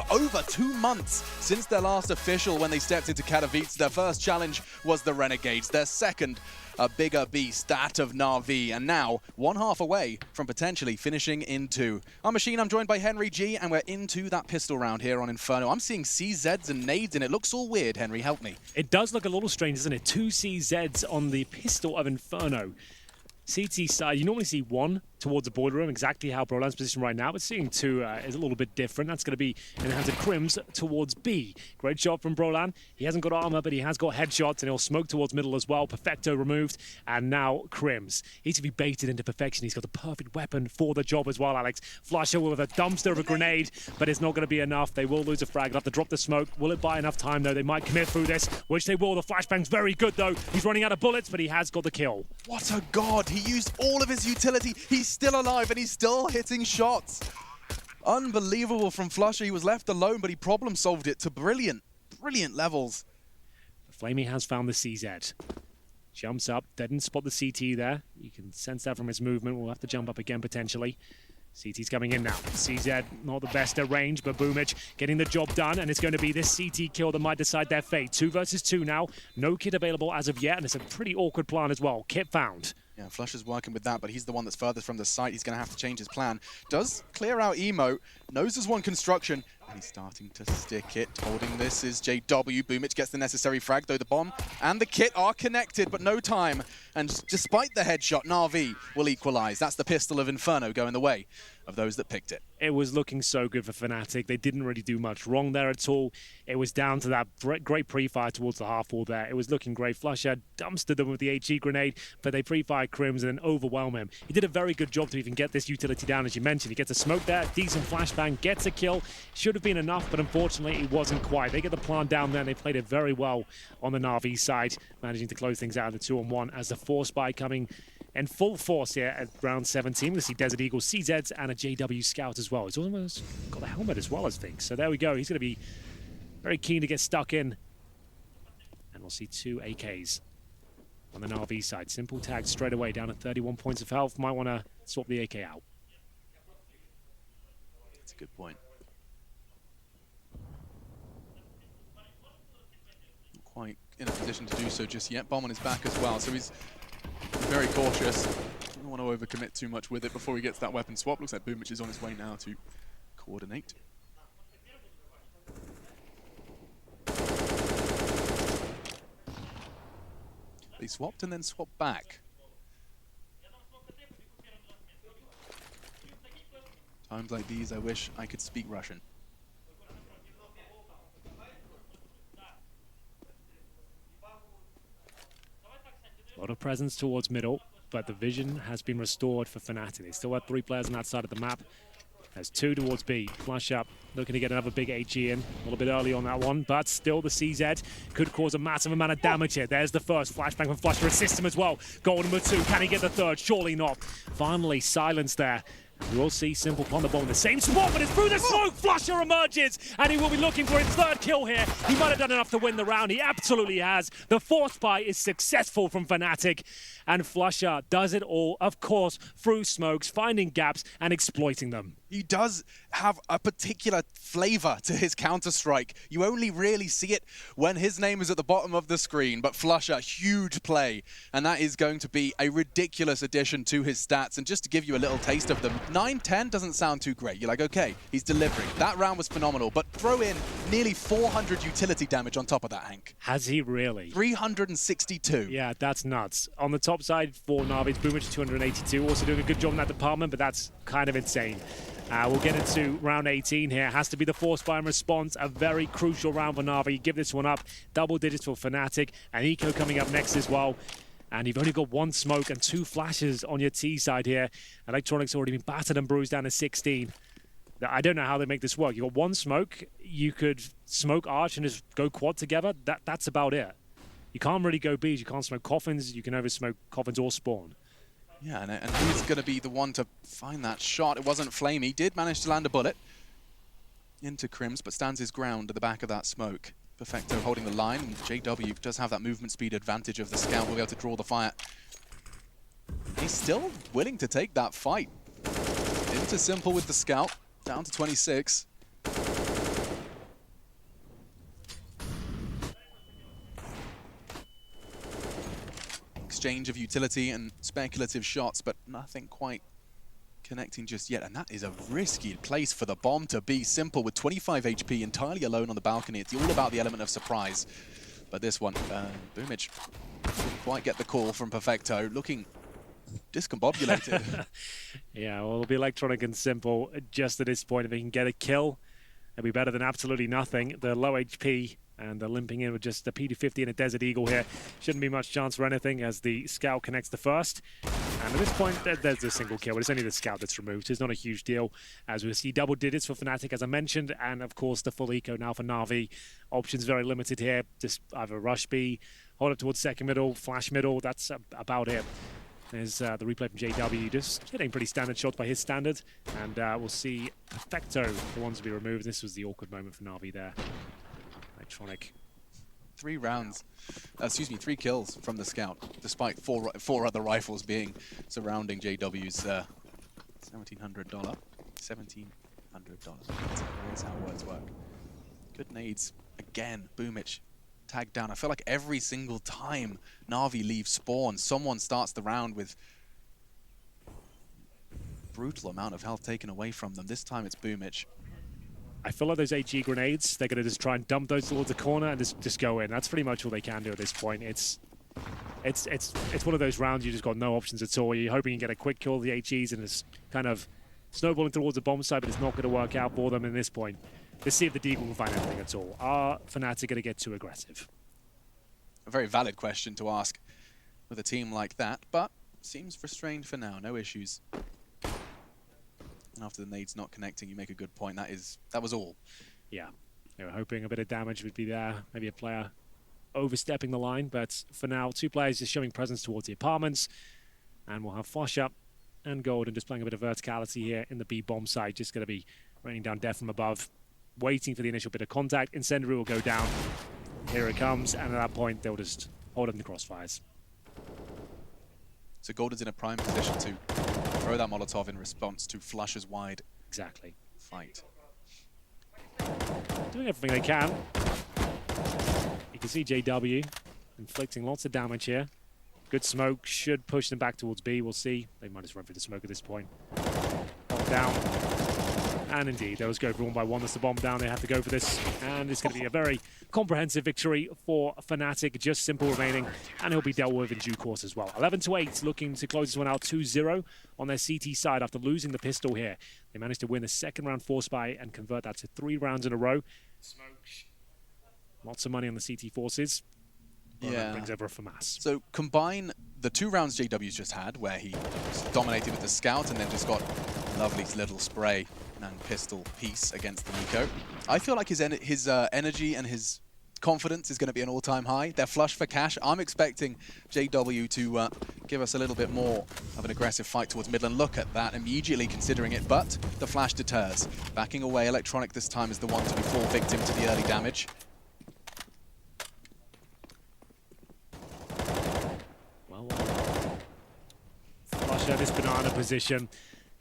over 2 months since their last official when they stepped into Katowice. Their first challenge was the Renegades. Their second, a bigger beast, that of Na'Vi. And now, 1/2 away from potentially finishing in 2. I'm Machine, I'm joined by Henry G, and we're into that pistol round here on Inferno. I'm seeing CZs and nades, and it looks all weird. Henry, help me. It does look a little strange, doesn't it? 2 CZs on the pistol of Inferno. CT side, you normally see 1 towards the border room, exactly how Brolan's positioned right now, but seeing 2 is a little bit different. That's going to be in the hands of Crims towards B. Great shot from Brolan. He hasn't got armor, but he has got headshots, and he'll smoke towards middle as well. Perfecto removed, and now Crims. He's to be baited into perfection. He's got the perfect weapon for the job as well, Alex. Flusher with a dumpster of a grenade, but it's not going to be enough. They will lose a frag. They'll have to drop the smoke. Will it buy enough time, though? They might commit through this, which they will. The flashbang's very good, though. He's running out of bullets, but he has got the kill. What a god. He used all of his utility. He's still alive, and he's still hitting shots. Unbelievable from Flusher. He was left alone, but he problem solved it to brilliant levels. Flamey has found the CZ. Jumps up, didn't spot the CT there. You can sense that from his movement. We'll have to jump up again potentially. CT's coming in now. CZ not the best at range, but Boomich getting the job done, and it's going to be this CT kill that might decide their fate. 2 versus 2 now. No kit available as of yet, and it's a pretty awkward plan as well. Kit found. Yeah, Flusher's working with that, but he's the one that's furthest from the site. He's going to have to change his plan. Does clear out Emo, knows there's one construction, and he's starting to stick it. Holding this is JW. Boomich gets the necessary frag, though the bomb and the kit are connected, but no time. And despite the headshot, Na'Vi will equalize. That's the pistol of Inferno going the way of those that picked it. It was looking so good for Fnatic. They didn't really do much wrong there at all. It was down to that great pre-fire towards the half wall there. It was looking great. Flusher dumpstered them with the HE grenade, but they pre-fired Crims and then overwhelm him. He did a very good job to even get this utility down, as you mentioned. He gets a smoke there, decent flashbang, gets a kill. Should have been enough, but unfortunately it wasn't quite. They get the plan down there, and they played it very well on the Na'Vi side, managing to close things out in the 2-on-1 as the 4-spy coming in full force here at round 17. We see Desert Eagle, CZs, and a JW Scout as well. He's almost got the helmet as well, I think. So there we go. He's going to be very keen to get stuck in. And we'll see 2 AKs on the Na'Vi side. Simple tag straight away, down at 31 points of health. Might want to swap the AK out. That's a good point. Not quite in a position to do so just yet. Bomb on his back as well, so he's very cautious. Don't want to overcommit too much with it before he gets that weapon swap. Looks like Boomich is on his way now to coordinate. They swapped and then swapped back. Times like these, I wish I could speak Russian. A lot of presence towards middle. but the vision has been restored for Fnatic. They still have 3 players on that side of the map. There's 2 towards B. Flush up, looking to get another big HE in. A little bit early on that one, but still the CZ could cause a massive amount of damage here. There's the first flashbang from Flush to assist him as well. Golden with 2, can he get the third? Surely not. Finally, silence there. We will see Simple upon the ball in the same spot, but it's through the smoke. Flusher emerges, and he will be looking for his 3rd kill here. He might have done enough to win the round. He absolutely has. The force buy is successful from Fnatic, and Flusher does it all, of course, through smokes, finding gaps and exploiting them. He does have a particular flavor to his Counter-Strike. You only really see it when his name is at the bottom of the screen, but Flusher, huge play, and that is going to be a ridiculous addition to his stats. And just to give you a little taste of them, 9-10 doesn't sound too great. You're like, okay, he's delivering. That round was phenomenal, but throw in nearly 400 utility damage on top of that, Hank. Has he really? 362. Yeah, that's nuts. On the top side for Na'Vi, it's Boomich 282, also doing a good job in that department, but that's kind of insane. We'll get into round 18 here. Has to be the force buy and response. A very crucial round for Na'Vi. Give this one up. Double digits for Fnatic. And Eco coming up next as well. And you've only got 1 smoke and 2 flashes on your T side here. Electronics already been battered and bruised down to 16. I don't know how they make this work. You've got 1 smoke. You could smoke Arch and just go quad together. That's about it. You can't really go Bs. You can't smoke Coffins. You can over smoke Coffins or Spawn. Yeah, and who's going to be the one to find that shot? It wasn't Flame. He did manage to land a bullet into Crims, but stands his ground at the back of that smoke. Perfecto holding the line, and JW does have that movement speed advantage of the scout. Will be able to draw the fire. He's still willing to take that fight. Into Simple with the scout, down to 26. Exchange of utility and speculative shots, but nothing quite connecting just yet. And that is a risky place for the bomb to be. Simple with 25 HP, entirely alone on the balcony. It's all about the element of surprise. But this one, Boomich didn't quite get the call from Perfecto, looking discombobulated. Yeah, well, it'll be Electronic and Simple just at this point. If he can get a kill, it'll be better than absolutely nothing. The low HP and the limping in with just a P250 and a Desert Eagle here. Shouldn't be much chance for anything as the Scout connects the first. And at this point, there's a single kill, but it's only the Scout that's removed. It's not a huge deal, as we see double digits for Fnatic, as I mentioned, and of course the full eco now for Na'Vi. Options very limited here. Just either rush B, hold up towards second middle, flash middle. That's about it. There's the replay from JW, just hitting pretty standard shots by his standard. And we'll see Perfecto, the ones to be removed. This was the awkward moment for Na'Vi there. Electronic. 3 kills from the Scout, despite four other rifles being surrounding JW's $1,700. $1,700. That's how words work. Good nades. Again, Boomich tagged down. I feel like every single time Na'Vi leaves spawn, someone starts the round with brutal amount of health taken away from them. This time it's Boomich. I feel like those HE grenades, they're going to just try and dump those towards the corner and just go in. That's pretty much all they can do at this point. It's one of those rounds you just got no options at all. You're hoping you get a quick kill of the HEs and it's kind of snowballing towards the bomb side, but it's not going to work out for them in this point. Let's see if the Deagle can find anything at all. Are Fnatic going to get too aggressive? A very valid question to ask with a team like that, but seems restrained for now. No issues. And after the nades not connecting, you make a good point. That was all. Yeah, they were hoping a bit of damage would be there. Maybe a player overstepping the line, but for now, 2 players just showing presence towards the apartments. And we'll have Flush up and Golden displaying a bit of verticality here in the B bomb side. Just going to be raining down death from above, waiting for the initial bit of contact. Incendiary will go down. Here it comes, and at that point, they'll just hold up in the crossfires. So Golden's in a prime position to throw that Molotov in response to Flush's wide fight. Doing everything they can. You can see JW inflicting lots of damage here. Good smoke should push them back towards B. We'll see. They might just run through the smoke at this point. Bomb down. And indeed, those go for one by one. That's the bomb down. They have to go for this. And it's going to be a very comprehensive victory for Fnatic. Just Simple remaining. And he'll be dealt with in due course as well. 11-8, looking to close this one out 2-0 on their CT side after losing the pistol here. They managed to win the second round force buy and convert that to 3 rounds in a row. Lots of money on the CT forces. Berlin brings over a FAMAS. So combine the 2 rounds JW's just had, where he dominated with the scout and then just got a lovely little spray and pistol piece against the Nico. I feel like his energy and his confidence is going to be an all-time high. They're flush for cash. I'm expecting JW to give us a little bit more of an aggressive fight towards mid, and look at that, immediately considering it, but the flash deters. Backing away, Electronic this time is the one to fall victim to the early damage. Well, Flush at this banana position.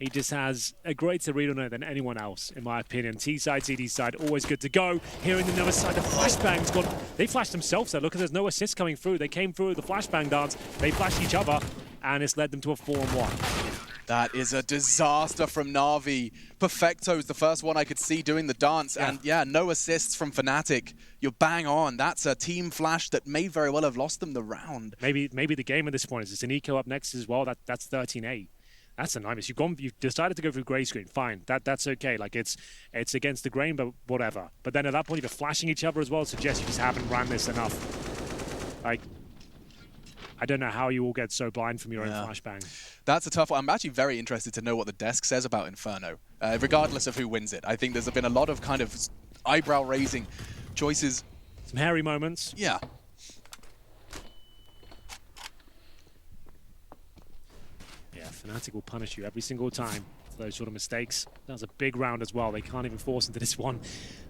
He just has a greater read on it than anyone else, in my opinion. T-side, CD side, always good to go. Here in the other side, the flashbang's gone. They flashed themselves there. Look, there's no assist coming through. They came through the flashbang dance. They flashed each other, and it's led them to a 4-on-1. That is a disaster from Na'Vi. Perfecto's the first one I could see doing the dance, and yeah, no assists from Fnatic. You're bang on. That's a team flash that may very well have lost them the round. Maybe the game at this point is it's an eco up next as well. That's 13-8. That's a nightmare. You've decided to go through grey screen. Fine, that's okay. Like it's against the grain, but whatever. But then at that point, you're flashing each other as well. Suggests you just haven't ran this enough. Like, I don't know how you all get so blind from your own flashbang. That's a tough one. I'm actually very interested to know what the desk says about Inferno, regardless of who wins it. I think there's been a lot of kind of eyebrow-raising choices. Some hairy moments. Yeah. Fnatic will punish you every single time for those sort of mistakes. That was a big round as well. They can't even force into this one.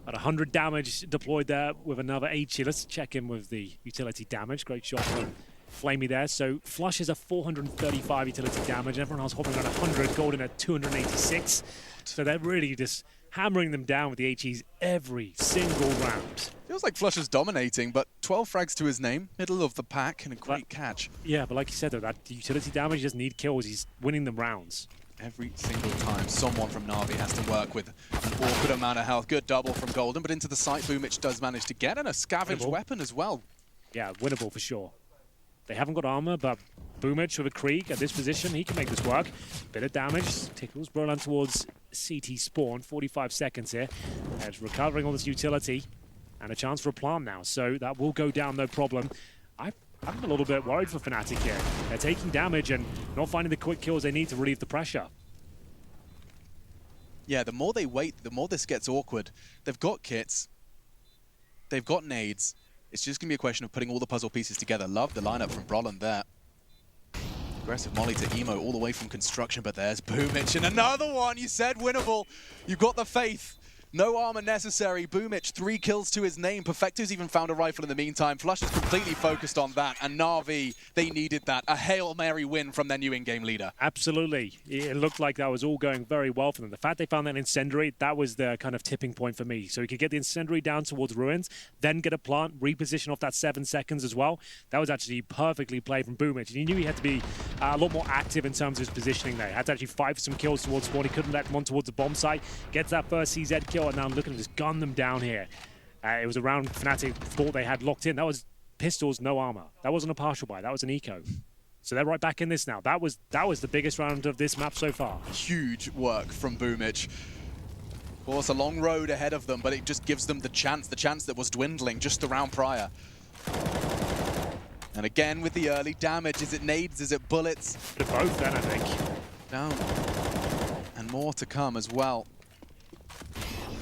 About 100 damage deployed there with another HE. Let's check in with the utility damage. Great shot from Flamey there. So Flush is a 435 utility damage. Everyone else hovering around 100. Golden at 286. So they're really just hammering them down with the HEs every single round. Feels like Flush is dominating, but 12 frags to his name, middle of the pack, and a great catch. Yeah, but like you said, though, that utility damage doesn't need kills. He's winning them rounds. Every single time, someone from Na'Vi has to work with an awkward amount of health. Good double from Golden, but into the site, Boomich does manage to get, and a scavenged weapon as well. Yeah, winnable for sure. They haven't got armor, but Boomich with a Krieg at this position, he can make this work. Bit of damage, tickles Brolan towards CT spawn, 45 seconds here. Edge recovering all this utility, and a chance for a plant now, so that will go down, no problem. I'm a little bit worried for Fnatic here. They're taking damage and not finding the quick kills they need to relieve the pressure. Yeah, the more they wait, the more this gets awkward. They've got kits, they've got nades. It's just going to be a question of putting all the puzzle pieces together. Love the lineup from Brolan there. Aggressive molly to Emo all the way from construction, but there's Boomich, and another one. You said winnable. You've got the faith. No armor necessary. Boomich, 3 kills to his name. Perfecto's even found a rifle in the meantime. Flush is completely focused on that, and Na'Vi, they needed that. A Hail Mary win from their new in-game leader. Absolutely. It looked like that was all going very well for them. The fact they found that incendiary, that was the kind of tipping point for me. So he could get the incendiary down towards ruins, then get a plant, reposition off that 7 seconds as well. That was actually perfectly played from Boomich. And he knew he had to be a lot more active in terms of his positioning there. He had to actually fight for some kills towards spawn. He couldn't let them on towards the bomb site. Gets that first CZ kill, and now look at him just gun them down here. It was a round Fnatic thought they had locked in. That was pistols, no armor. That wasn't a partial buy. That was an eco. So they're right back in this now. That was the biggest round of this map so far. Huge work from Boomich. Of course, a long road ahead of them, but it just gives them the chance that was dwindling just the round prior. And again with the early damage, is it nades, is it bullets? Bit of both then, I think. Down. And more to come as well.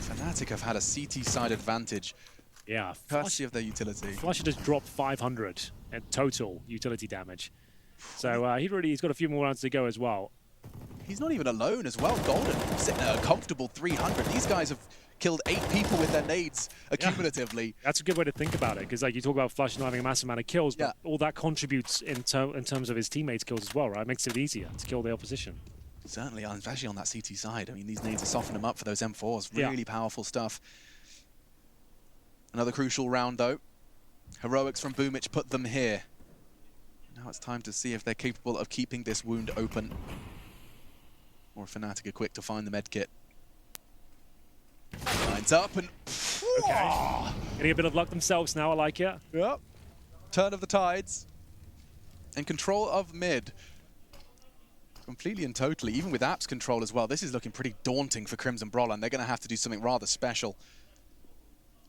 Fnatic have had a CT side advantage. Yeah. Courtesy of their utility. Flush just dropped 500 in total utility damage. So he's got a few more rounds to go as well. He's not even alone as well. Golden sitting at a comfortable 300. These guys have killed 8 people with their nades accumulatively. Yeah. That's a good way to think about it, because like you talk about Flush not having a massive amount of kills, but all that contributes in terms of his teammates' kills as well, right? It makes it easier to kill the opposition. Certainly, especially on that CT side. I mean, these nades are softening them up for those M4s. Really powerful stuff. Another crucial round, though. Heroics from Boomich put them here. Now it's time to see if they're capable of keeping this wound open. Or if Fnatic are quick to find the medkit. Lines up and... Okay. Getting a bit of luck themselves now, I like it. Yep. Turn of the tides. And control of mid. Completely and totally, even with apps control as well. This is looking pretty daunting for Crimson Brolan. They're going to have to do something rather special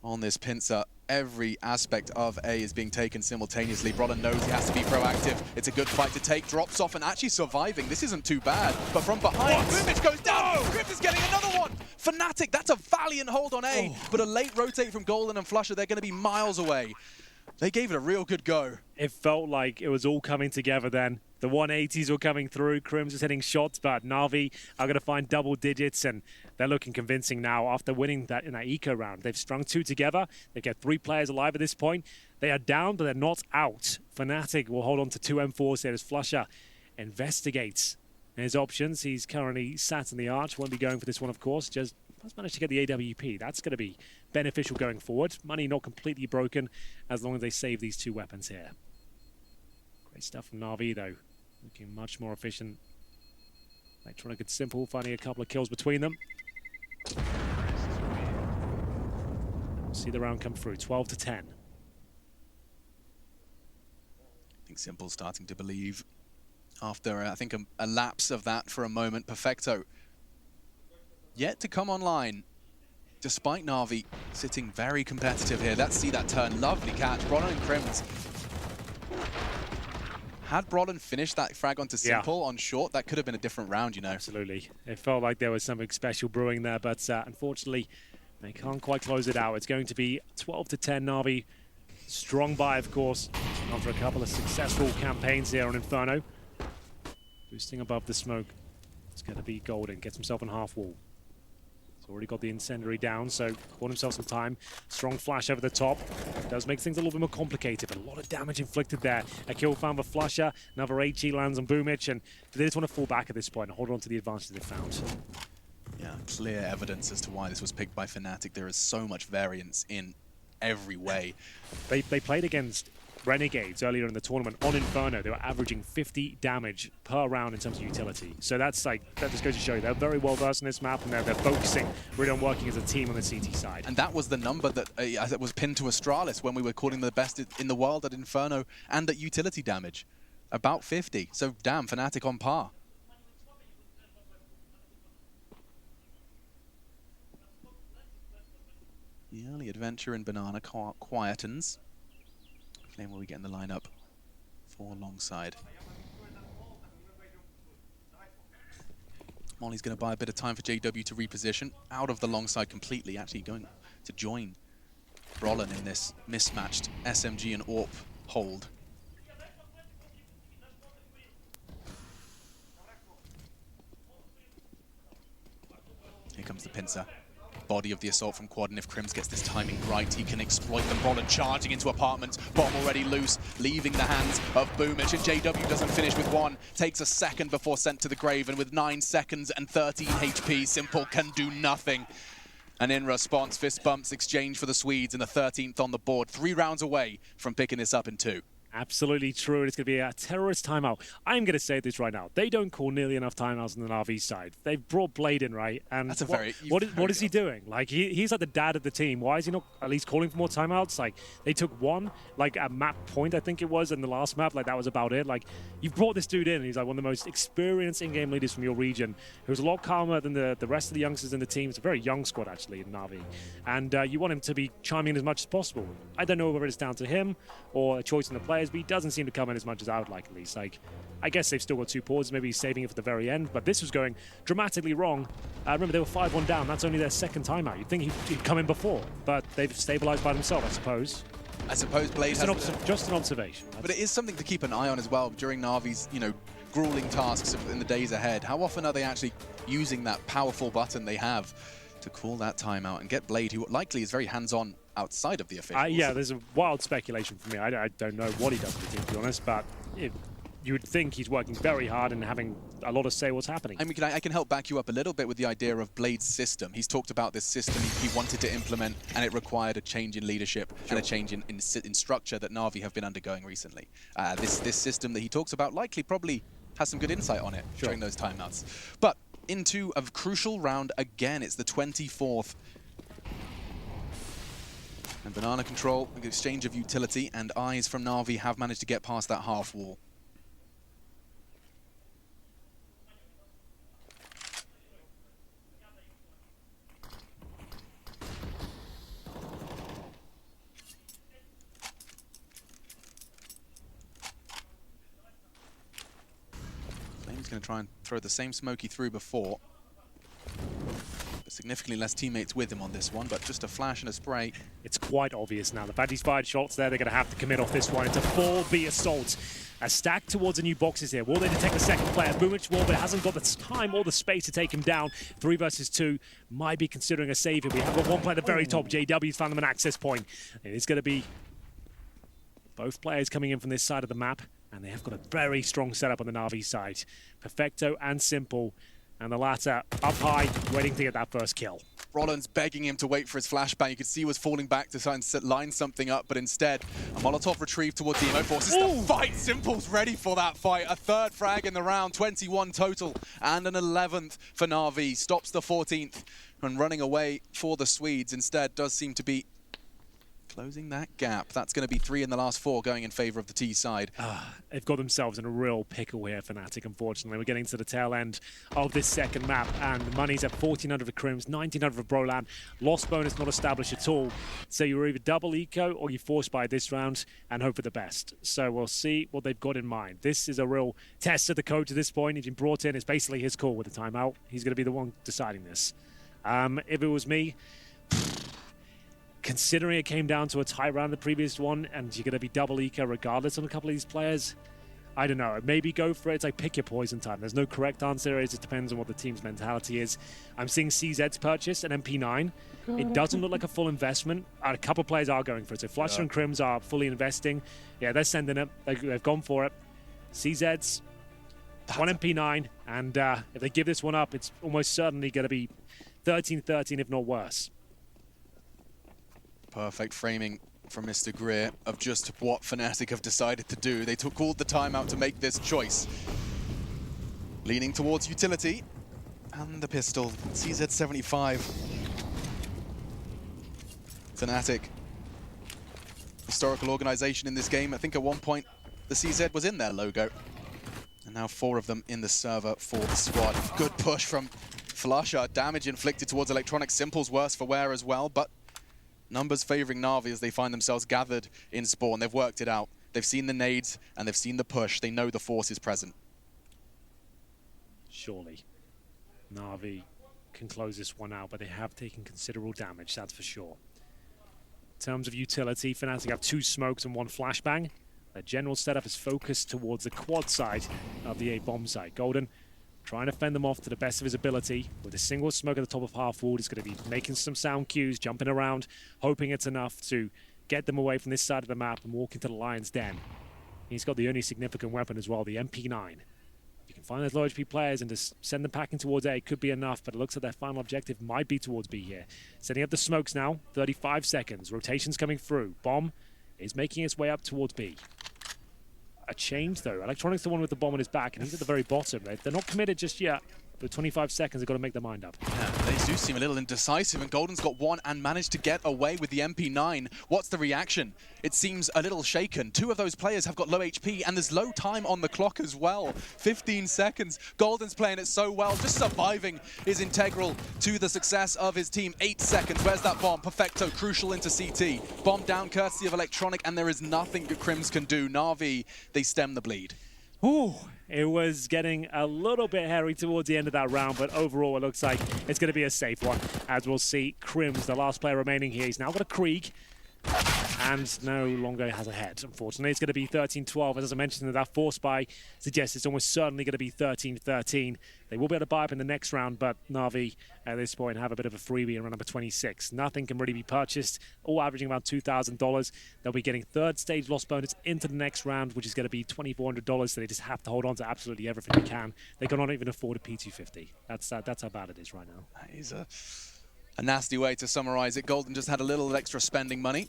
on this pincer. every aspect of A is being taken simultaneously. Brolin knows he has to be proactive. It's a good fight to take. Drops off and actually surviving. This isn't too bad. But from behind, Boomich goes down. Crypt is getting another one. Fnatic, that's a valiant hold on A. But a late rotate from Golden and Flusher, they're going to be miles away. They gave it a real good go. It felt like it was all coming together then. The 180s were coming through. Crims is hitting shots, but Na'Vi are going to find double digits, and they're looking convincing now after winning that in that eco round. They've strung 2 together. They've got 3 players alive at this point. They are down, but they're not out. Fnatic will hold on to 2 M4s here as Flusher investigates his options. He's currently sat in the arch. Won't be going for this one, of course. Just has managed to get the AWP. That's going to be beneficial going forward. Money not completely broken as long as they save these 2 weapons here. Great stuff from Na'Vi, though. Looking much more efficient. Electronic and Simple finding a couple of kills between them. See the round come through, 12-10. I think Simple's starting to believe after, I think, a lapse of that for a moment. Perfecto yet to come online, despite Na'Vi sitting very competitive here. Let's see that turn. Lovely catch. Brolin and Crims. Had Brolin finished that frag onto Simple on short, that could have been a different round, you know. Absolutely. It felt like there was something special brewing there, but unfortunately, they can't quite close it out. It's going to be 12-10 Na'Vi. Strong buy, of course, after a couple of successful campaigns here on Inferno. Boosting above the smoke. It's going to be Golden. Gets himself on half wall. He's already got the incendiary down, so bought himself some time. Strong flash over the top. Does make things a little bit more complicated, but a lot of damage inflicted there. A kill found for Flusher. Another HE lands on Boomich, and they just want to fall back at this point and hold on to the advantage they found. Yeah, clear evidence as to why this was picked by Fnatic. There is so much variance in every way. They played against Renegades earlier in the tournament on Inferno. They were averaging 50 damage per round in terms of utility. So that's like, that just goes to show you they're very well versed in this map, and they're focusing really on working as a team on the CT side. And that was the number that was pinned to Astralis when we were calling them the best in the world at Inferno and at utility damage. About 50. So damn, Fnatic on par. The early adventure in Banana quietens. Flame will we get in the lineup for Longside. Molly's going to buy a bit of time for JW to reposition out of the Longside completely, actually going to join Brolin in this mismatched SMG and AWP hold. Here comes the pincer. Body of the assault from Quad, and if Crims gets this timing right, he can exploit them. Brolin charging into apartment, bomb already loose, leaving the hands of Boomich, and JW doesn't finish with 1, takes a second before sent to the grave, and with 9 seconds and 13 HP, Simple can do nothing. And in response, fist bumps exchange for the Swedes, and the 13th on the board, 3 rounds away from picking this up in 2. Absolutely true. It's going to be a terrorist timeout. I'm going to say this right now. They don't call nearly enough timeouts on the Na'Vi side. They've brought Blade in, right? And that's a what is he doing? Like, he's like the dad of the team. Why is he not at least calling for more timeouts? Like, they took 1, like, at map point, I think it was, in the last map. Like, that was about it. Like, you've brought this dude in, and he's like one of the most experienced in-game leaders from your region, who's a lot calmer than the rest of the youngsters in the team. It's a very young squad, actually, in Na'Vi. And you want him to be chiming in as much as possible. I don't know whether it's down to him or a choice in the players, but he doesn't seem to come in as much as I would like, at least. Like, I guess they've still got 2 pauses, maybe he's saving it for the very end, but this was going dramatically wrong. Remember, they were 5-1 down. That's only their second timeout. You'd think he'd come in before, but they've stabilized by themselves, I suppose. I suppose Blade has... just an observation. But it is something to keep an eye on as well during Na'Vi's, you know, grueling tasks in the days ahead. How often are they actually using that powerful button they have to call that timeout and get Blade, who likely is very hands-on outside of the officials? Yeah, there's a wild speculation for me. I don't know what he does with the team, to be honest, but you would think he's working very hard and having a lot of say what's happening. I mean, I can help back you up a little bit with the idea of Blade's system. He's talked about this system he wanted to implement, and it required a change in leadership and a change in structure that Na'Vi have been undergoing recently. This system that he talks about likely probably has some good insight on it during those timeouts. But into a crucial round again. It's the 24th. And Banana control, an exchange of utility, and eyes from Na'Vi have managed to get past that half wall. going to try and throw the same smoke he threw before. But significantly less teammates with him on this one, but just a flash and a spray. It's quite obvious now. The fact he's fired shots there, they're going to have to commit off this one. It's a 4B assault. A stack towards the new boxes here. Will they detect the second player? Boomich will, but it hasn't got the time or the space to take him down. 3 versus 2. Might be considering a save here. We have got one player at the very top. JW's found them an access point. It's going to be both players coming in from this side of the map, and they have got a very strong setup on the Na'Vi side. Perfecto and Simple, and the latter up high, waiting to get that first kill. Rollins begging him to wait for his flashbang. You could see he was falling back to try and line something up, but instead, a Molotov retrieved towards the Emo forces. The fight! Simple's ready for that fight. A 3rd frag in the round, 21 total, and an 11th for Na'Vi. Stops the 14th, and running away for the Swedes instead does seem to be closing that gap. That's going to be 3 in the last 4 going in favor of the T side. They've got themselves in a real pickle here, Fnatic, unfortunately. We're getting to the tail end of this second map, and the money's at 1,400 for Crims, 1,900 for Brolan. Lost bonus not established at all. So you're either double eco or you force buy this round and hope for the best. So we'll see what they've got in mind. This is a real test of the coach at this point. He's been brought in. It's basically his call with the timeout. He's going to be the one deciding this. If it was me, considering it came down to a tie round the previous one, and you're going to be double eco regardless on a couple of these players, I don't know. Maybe go for it. It's like pick your poison time. There's no correct answer. It just depends on what the team's mentality is. I'm seeing CZ's purchase an MP9. It doesn't look like a full investment. A couple of players are going for it. So Flusher and Crims are fully investing. Yeah, they're sending it. They've gone for it. CZ's one MP9, and if they give this one up, it's almost certainly going to be 13-13, if not worse. Perfect framing from Mr. Greer of just what Fnatic have decided to do. They called the timeout to make this choice. Leaning towards utility. And the pistol. CZ75. Fnatic. Historical organization in this game. I think at one point the CZ was in their logo. And now 4 of them in the server for the squad. Good push from Flusher. Damage inflicted towards Electronic. Simple's worse for wear as well, but numbers favoring Na'Vi as they find themselves gathered in spawn. They've worked it out. They've seen the nades and they've seen the push. They know the force is present. Surely Na'Vi can close this one out, but they have taken considerable damage, that's for sure. In terms of utility, Fnatic have 2 smokes and 1 flashbang. Their general setup is focused towards the quad side of the A-bomb site. Golden trying to fend them off to the best of his ability. With a single smoke at the top of half wall, he's going to be making some sound cues, jumping around, hoping it's enough to get them away from this side of the map and walk into the Lion's Den. He's got the only significant weapon as well, the MP9. If you can find those low HP players and just send them packing towards A, it could be enough, but it looks like their final objective might be towards B here. Setting up the smokes now, 35 seconds, rotations coming through. Bomb is making its way up towards B. A change though. Electronic's the one with the bomb on his back, and he's at the very bottom. They're not committed just yet. The 25 seconds, they've got to make their mind up. Yeah, they do seem a little indecisive, and Golden's got 1 and managed to get away with the MP9. What's the reaction? It seems a little shaken. 2 of those players have got low HP, and there's low time on the clock as well. 15 seconds. Golden's playing it so well. Just surviving is integral to the success of his team. 8 seconds. Where's that bomb? Perfecto. Crucial into CT. Bomb down courtesy of Electronic, and there is nothing that Crims can do. Na'Vi, they stem the bleed. Ooh, it was getting a little bit hairy towards the end of that round, but overall it looks like it's going to be a safe one. As we'll see, Crims, the last player remaining here, he's now got a Krieg, and no longer has a head. Unfortunately, it's going to be 13-12. As I mentioned, that force buy suggests it's almost certainly going to be 13-13. They will be able to buy up in the next round, but Na'Vi at this point have a bit of a freebie in round number 26. Nothing can really be purchased, all averaging about $2,000. They'll be getting 3rd stage loss bonus into the next round, which is going to be $2,400, so they just have to hold on to absolutely everything they can. They cannot even afford a P250. That's how bad it is right now. That is a nasty way to summarize it. Golden just had a little extra spending money.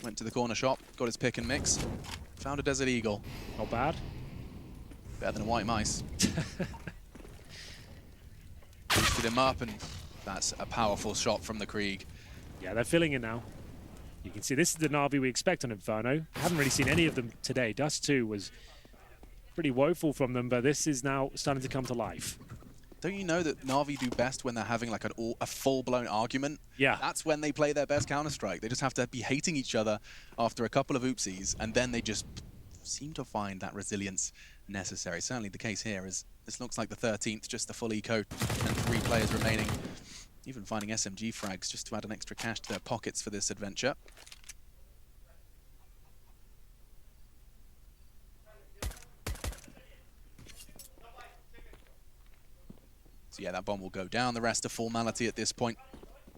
Went to the corner shop, got his pick and mix, found a Desert Eagle. Not bad. Better than a white mice. Boosted him up, and that's a powerful shot from the Krieg. Yeah, they're filling it now. You can see this is the Na'Vi we expect on Inferno. I haven't really seen any of them today. Dust 2 was pretty woeful from them, but this is now starting to come to life. Don't you know that Na'Vi do best when they're having like a full-blown argument? Yeah. That's when they play their best Counter-Strike. They just have to be hating each other after a couple of oopsies, and then they just seem to find that resilience necessary. Certainly the case here is this looks like the 13th, just the full eco and 3 players remaining. Even finding SMG frags just to add an extra cash to their pockets for this adventure. So yeah, that bomb will go down. The rest are formality at this point.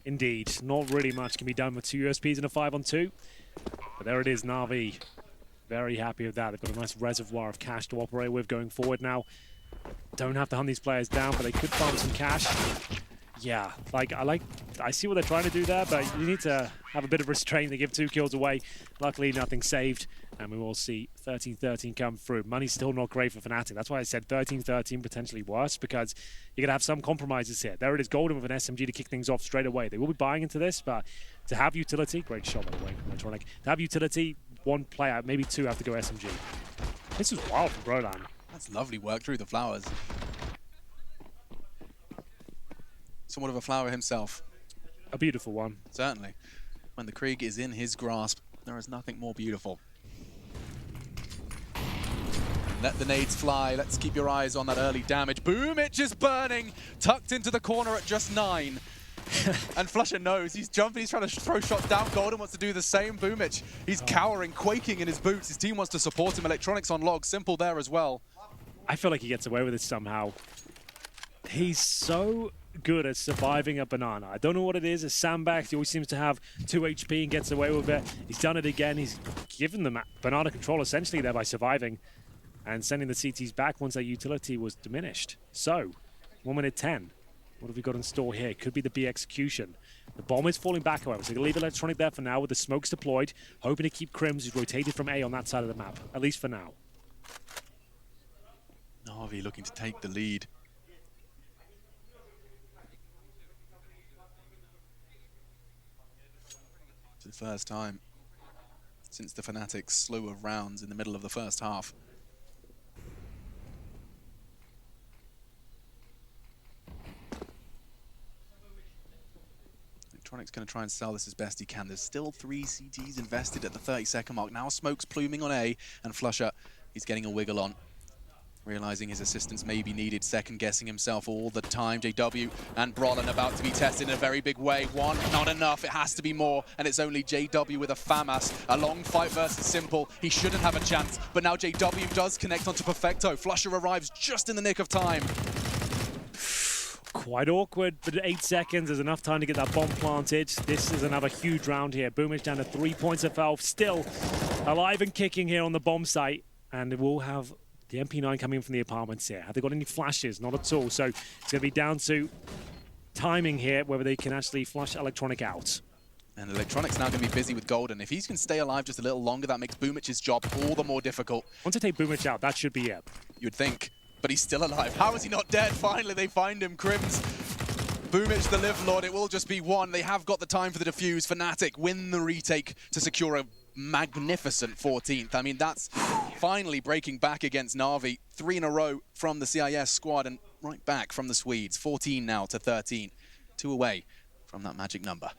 Indeed, not really much can be done with 2 USPs and a 5-on-2. But there it is, Na'Vi. Very happy with that. They've got a nice reservoir of cash to operate with going forward now. Don't have to hunt these players down, but they could farm some cash. Yeah, I see what they're trying to do there, but you need to have a bit of restraint. They give 2 kills away. Luckily, nothing saved. And we will see 13-13 come through. Money's still not great for Fnatic. That's why I said 13-13, potentially worse, because you're going to have some compromises here. There it is, Golden with an SMG to kick things off straight away. They will be buying into this, but to have utility, great shot by the way from Electronic. To have utility, 1 player, maybe 2 have to go SMG. This is wild from Brolan. That's lovely work through the flowers. Somewhat of a flower himself. A beautiful one. Certainly. When the Krieg is in his grasp, there is nothing more beautiful. Let the nades fly. Let's keep your eyes on that early damage. Boomich is burning, tucked into the corner at just 9. And Flusher knows. He's jumping, he's trying to throw shots down. Golden wants to do the same. Boomich, he's cowering, quaking in his boots. His team wants to support him. Electronics on log. Simple there as well. I feel like he gets away with it somehow. He's so good at surviving a banana. I don't know what it is. A sandbag, he always seems to have 2 HP and gets away with it. He's done it again. He's given them banana control essentially there by surviving and sending the CTs back once their utility was diminished. So, 1 minute 10. What have we got in store here? Could be the B execution. The bomb is falling back, however, so they'll leave Electronic there for now with the smokes deployed, hoping to keep Crims, who's rotated from A on that side of the map, at least for now. Na'Vi looking to take the lead. For the first time since the Fnatic slew of rounds in the middle of the first half. Electronic's going to try and sell this as best he can. There's still 3 CTs invested at the 30-second mark. Now Smoke's pluming on A, and Flusher, he's getting a wiggle on. Realizing his assistance may be needed, second-guessing himself all the time. JW and Brolin about to be tested in a very big way. 1, not enough, it has to be more, and it's only JW with a FAMAS. A long fight versus Simple, he shouldn't have a chance, but now JW does connect onto Perfecto. Flusher arrives just in the nick of time. Quite awkward, but 8 seconds is enough time to get that bomb planted. This is another huge round here. Boomich down to 3 points of health, still alive and kicking here on the bomb site, and we'll have the MP9 coming in from the apartments here. Have they got any flashes? Not at all. So it's going to be down to timing here, whether they can actually flush Electronic out. And Electronic's now going to be busy with Golden. If he can stay alive just a little longer, that makes Boomich's job all the more difficult. Once they take Boomich out, that should be it. You'd think, but he's still alive. How is he not dead? Finally, they find him. Crims, Boomich, the Live Lord. It will just be 1. They have got the time for the defuse. Fnatic win the retake to secure a magnificent 14th. I mean, that's finally breaking back against Na'Vi. 3 in a row from the CIS squad and right back from the Swedes. 14 now to 13. 2 away from that magic number.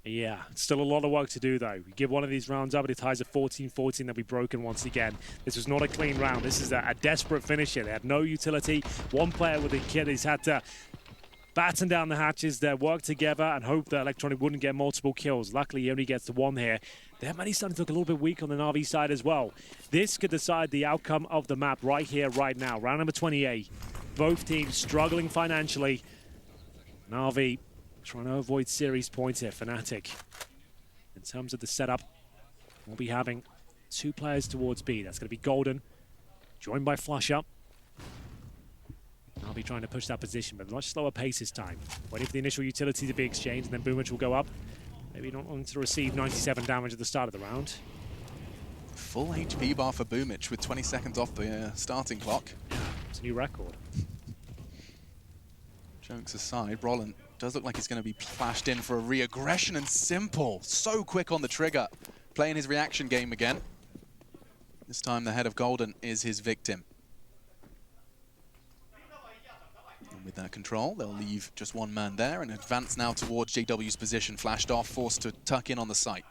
Yeah, still a lot of work to do though. We give one of these rounds up, but it ties at 14-14, they'll be broken once again. This was not a clean round. This is a desperate finish here. They had no utility. One player with a kid, he's had to batten down the hatches there, work together, and hope that Electronic wouldn't get multiple kills. Luckily, he only gets the 1 here. Their money starting to look a little bit weak on the Na'Vi side as well. This could decide the outcome of the map right here, right now. Round number 28. Both teams struggling financially. Na'Vi trying to avoid series points here. Fnatic, in terms of the setup, we'll be having 2 players towards B. That's going to be Golden, joined by Flusher. I'll be trying to push that position, but much slower pace this time. Waiting for the initial utility to be exchanged, and then Boomich will go up. Maybe not wanting to receive 97 damage at the start of the round. Full HP bar for Boomich with 20 seconds off the starting clock. It's a new record. Jokes aside, Brolin does look like he's going to be flashed in for a re-aggression, and Simple, so quick on the trigger, playing his reaction game again. This time the head of Golden is his victim. And with that control, they'll leave just 1 man there and advance now towards JW's position, flashed off, forced to tuck in on the site.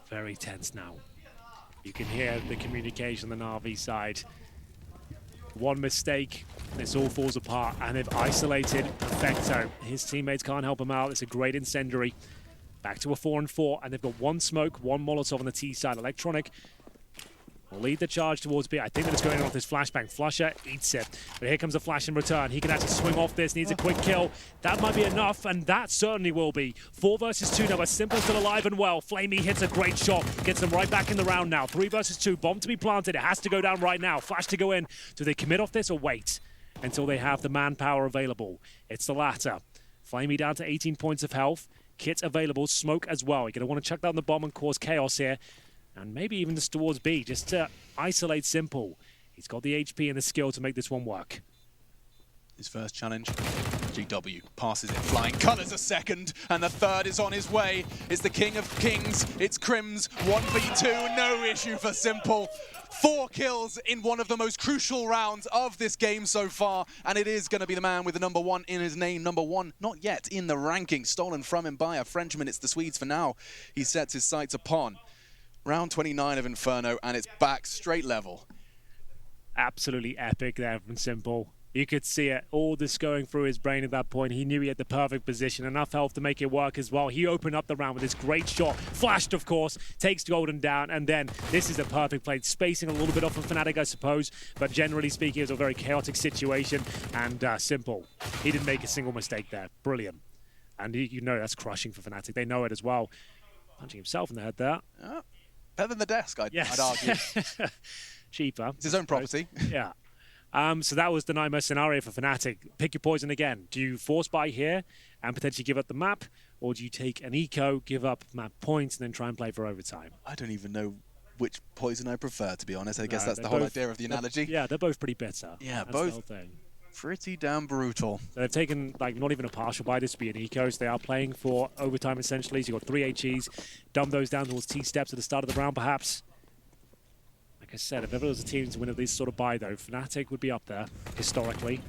Very tense now. You can hear the communication on the Na'Vi side. One mistake, this all falls apart, and they've isolated Perfecto. His teammates can't help him out. It's a great incendiary. Back to a 4-4, and they've got one smoke, one Molotov on the T side. Electronic will lead the charge towards B. I think that it's going off this flashbang. Flusher eats it, but here comes a flash in return. He can actually swing off this, needs a quick kill. That might be enough, and that certainly will be. 4 versus 2 now, but Simple's still alive and well. Flamey hits a great shot, gets them right back in the round now. 3 versus 2, bomb to be planted. It has to go down right now. Flash to go in. Do they commit off this or wait until they have the manpower available? It's the latter. Flamey down to 18 points of health. Kit available, smoke as well. You're going to want to chuck down the bomb and cause chaos here. And maybe even just towards B, just to isolate Simple. He's got the HP and the skill to make this one work. His first challenge, GW passes it, flying colours a second, and the third is on his way. It's the King of Kings, it's Crims, 1v2, no issue for Simple. 4 kills in one of the most crucial rounds of this game so far, and it is going to be the man with the number 1 in his name. Number 1, not yet in the ranking, stolen from him by a Frenchman. It's the Swedes for now. He sets his sights upon round 29 of Inferno, and it's back straight level. Absolutely epic there from Simple. You could see it, all this going through his brain at that point. He knew he had the perfect position, enough health to make it work as well. He opened up the round with this great shot. Flashed, of course, takes Golden down, and then this is a perfect play. Spacing a little bit off of Fnatic, I suppose, but generally speaking, it was a very chaotic situation, and Simple, he didn't make a single mistake there. Brilliant. And you know that's crushing for Fnatic. They know it as well. Punching himself in the head there. Better than the desk, I'd argue. Cheaper. It's his own property. Yeah. So that was the nightmare scenario for Fnatic. Pick your poison again. Do you force buy here and potentially give up the map, or do you take an eco, give up map points, and then try and play for overtime? I don't even know which poison I prefer, to be honest. I guess that's the whole idea of the analogy. Yeah, they're both pretty bitter. Yeah, that's both pretty damn brutal. So they've taken, like, not even a partial buy. This to be an eco, so they are playing for overtime, essentially. So you've got 3 HEs. Dumb those down towards T-steps at the start of the round, perhaps. Like I said, if ever there was a team to win at this sort of buy, though, Fnatic would be up there, historically.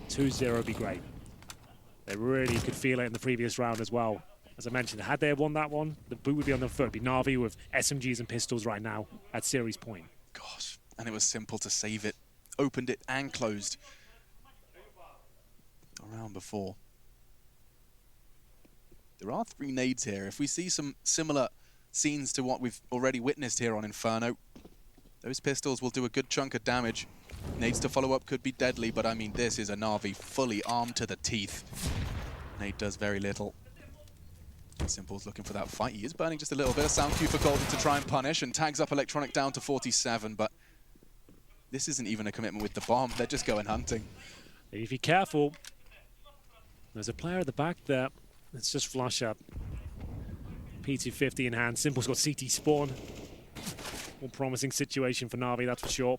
2-0 would be great. They really could feel it in the previous round as well. As I mentioned, had they won that one, the boot would be on their foot. It'd be Na'Vi with SMGs and pistols right now at series point. Gosh, and it was Simple to save it. Opened it and closed. A round before. There are 3 nades here. If we see some similar scenes to what we've already witnessed here on Inferno, those pistols will do a good chunk of damage. Nades to follow up could be deadly, but I mean, this is a Na'Vi fully armed to the teeth. Nade does very little. Simple's looking for that fight. He is burning just a little bit. A sound cue for Golden to try and punish, and tags up Electronic down to 47, but this isn't even a commitment with the bomb. They're just going hunting. If you're careful, there's a player at the back there. Let's just flush up. P250 in hand. Simple's got CT spawn. More promising situation for Na'Vi, that's for sure.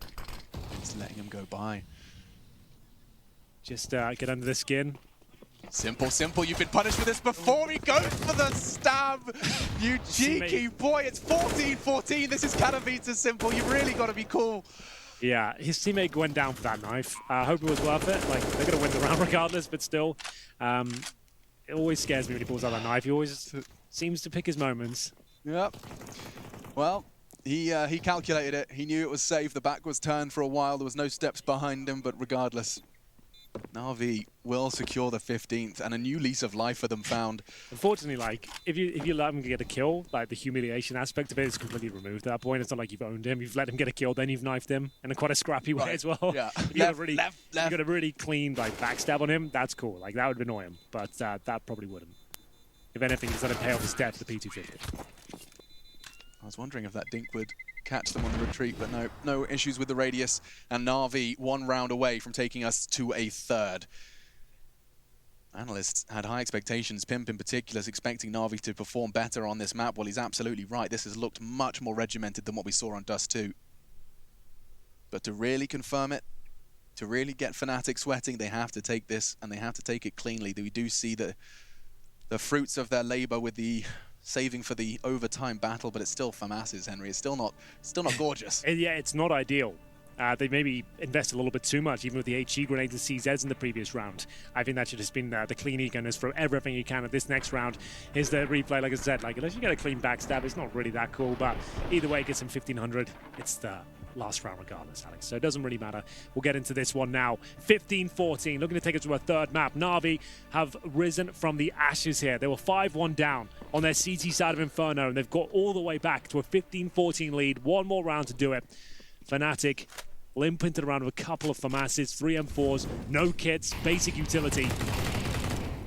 Just letting him go by. Just get under the skin. Simple, you've been punished for this before. He goes for the stab. You cheeky boy, it's 14-14. This is Katowice Simple. You've really got to be cool. Yeah, his teammate went down for that knife. I hope it was worth it. Like, they're going to win the round regardless, but still. It always scares me when he pulls out that knife. He always seems to pick his moments. Yep. Well, he calculated it. He knew it was safe. The back was turned for a while. There was no steps behind him, but regardless, Na'Vi will secure the 15th and a new lease of life for them found. Unfortunately, like, if you let him get a kill, like, the humiliation aspect of it is completely removed at that point. It's not like you've owned him. You've let him get a kill, then you've knifed him in a quite a scrappy way as well. Yeah. If you got a really clean, like, backstab on him, that's cool. Like, that would annoy him, but that probably wouldn't. If anything, he's going to pay off his debt to the P250. I was wondering if that dink would catch them on the retreat, but no issues with the radius, and Na'Vi 1 round away from taking us to a 3rd. Analysts had high expectations, Pimp in particular is expecting Na'Vi to perform better on this map. Well, he's absolutely right. This has looked much more regimented than what we saw on Dust 2. But to really confirm it, to really get Fnatic sweating, they have to take this, and they have to take it cleanly. We do see the fruits of their labor with the saving for the overtime battle, but it's still for masses, Henry. It's still not gorgeous. Yeah, it's not ideal. They maybe invested a little bit too much, even with the HE grenades and CZs in the previous round. I think that should have been the clean eagerness for everything you can at this next round. Is the replay, like I said, like unless you get a clean backstab, it's not really that cool, but either way, it gets him 1500. It's the last round regardless, Alex, so it doesn't really matter. We'll get into this one now. 15-14, looking to take us to a third map. Na'Vi have risen from the ashes here. They were 5-1 down on their CT side of Inferno, and they've got all the way back to a 15-14 lead. One more round to do it. Fnatic limp into the round with a couple of FAMASs, 3 M4s, no kits, basic utility.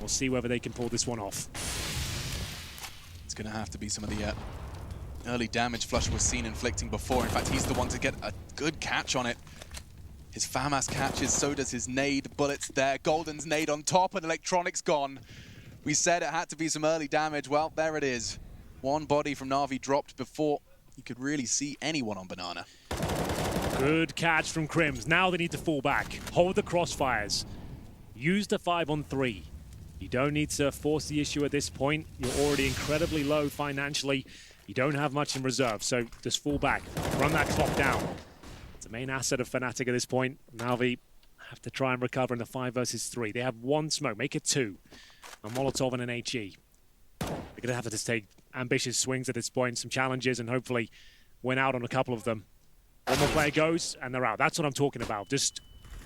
We'll see whether they can pull this one off. It's going to have to be some of the early damage Flush was seen inflicting before. In fact, he's the one to get a good catch on it. His FAMAS catches, so does his nade. Bullets there. Golden's nade on top, and Electronic's gone. We said it had to be some early damage. Well, there it is. One body from Na'Vi dropped before you could really see anyone on Banana. Good catch from Crims. Now they need to fall back. Hold the crossfires. Use the 5-on-3. You don't need to force the issue at this point. You're already incredibly low financially. You don't have much in reserve, so just fall back. Run that clock down. It's the main asset of Fnatic at this point. Na'Vi have to try and recover in the 5 versus 3. They have one smoke, make it 2. A Molotov and an HE. They're going to have to just take ambitious swings at this point, some challenges, and hopefully win out on a couple of them. One more player goes, and they're out. That's what I'm talking about. Just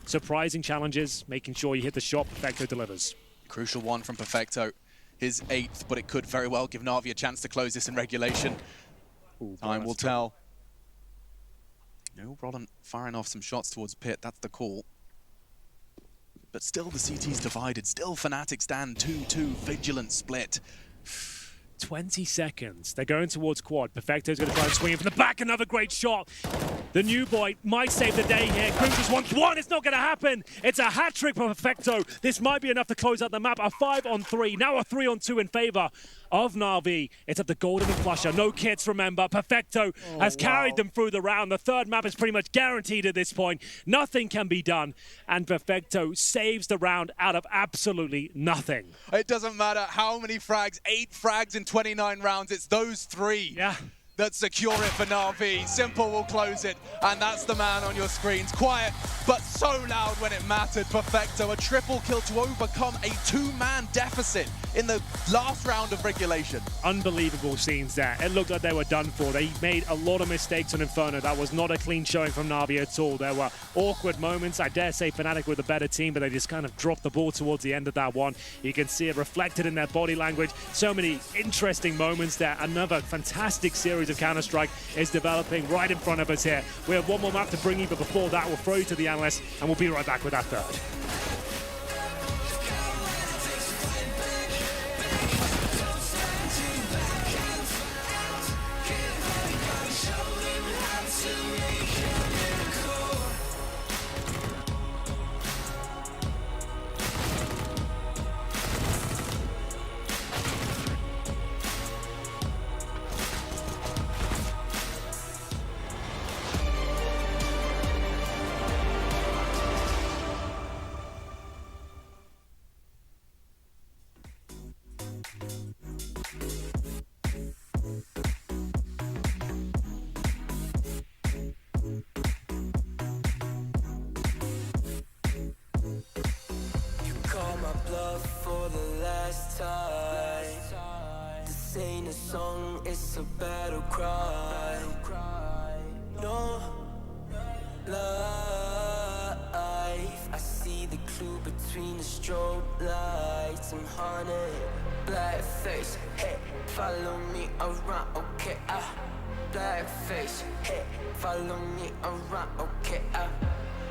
surprising challenges, making sure you hit the shot. Perfecto delivers. Crucial one from Perfecto. His 8th, but it could very well give Na'Vi a chance to close this in regulation. Ooh, time will tell. No problem firing off some shots towards Pit. That's the call. But still the CT's divided. Still Fnatic stand 2-2. Vigilant split. 20 seconds. They're going towards quad. Perfecto's going to try and swing in from the back. Another great shot. The new boy might save the day here. Crims just wants one. It's not going to happen. It's a hat trick for Perfecto. This might be enough to close out the map. A 5-on-3. Now a 3-on-2 in favor of Na'Vi. It's up to Golden and Flusher. No kits, remember. Perfecto has carried them through the round. The third map is pretty much guaranteed at this point. Nothing can be done. And Perfecto saves the round out of absolutely nothing. It doesn't matter how many frags. 8 frags in 29 rounds. It's those 3. Yeah. That secure it for Na'Vi. Simple will close it, and that's the man on your screens. Quiet, but so loud when it mattered. Perfecto, a triple kill to overcome a 2-man deficit in the last round of regulation. Unbelievable scenes there. It looked like they were done for. They made a lot of mistakes on Inferno. That was not a clean showing from Na'Vi at all. There were awkward moments. I dare say Fnatic were the better team, but they just kind of dropped the ball towards the end of that one. You can see it reflected in their body language. So many interesting moments there. Another fantastic series of Counter-Strike is developing right in front of us here. We have one more map to bring you, but before that, we'll throw you to the analyst, and we'll be right back with that third. For the last time, this ain't a song, it's a battle cry. No life, I see the clue between the strobe lights. I'm haunted, black face, hey, follow me around, okay, black face, hey, follow me around, okay,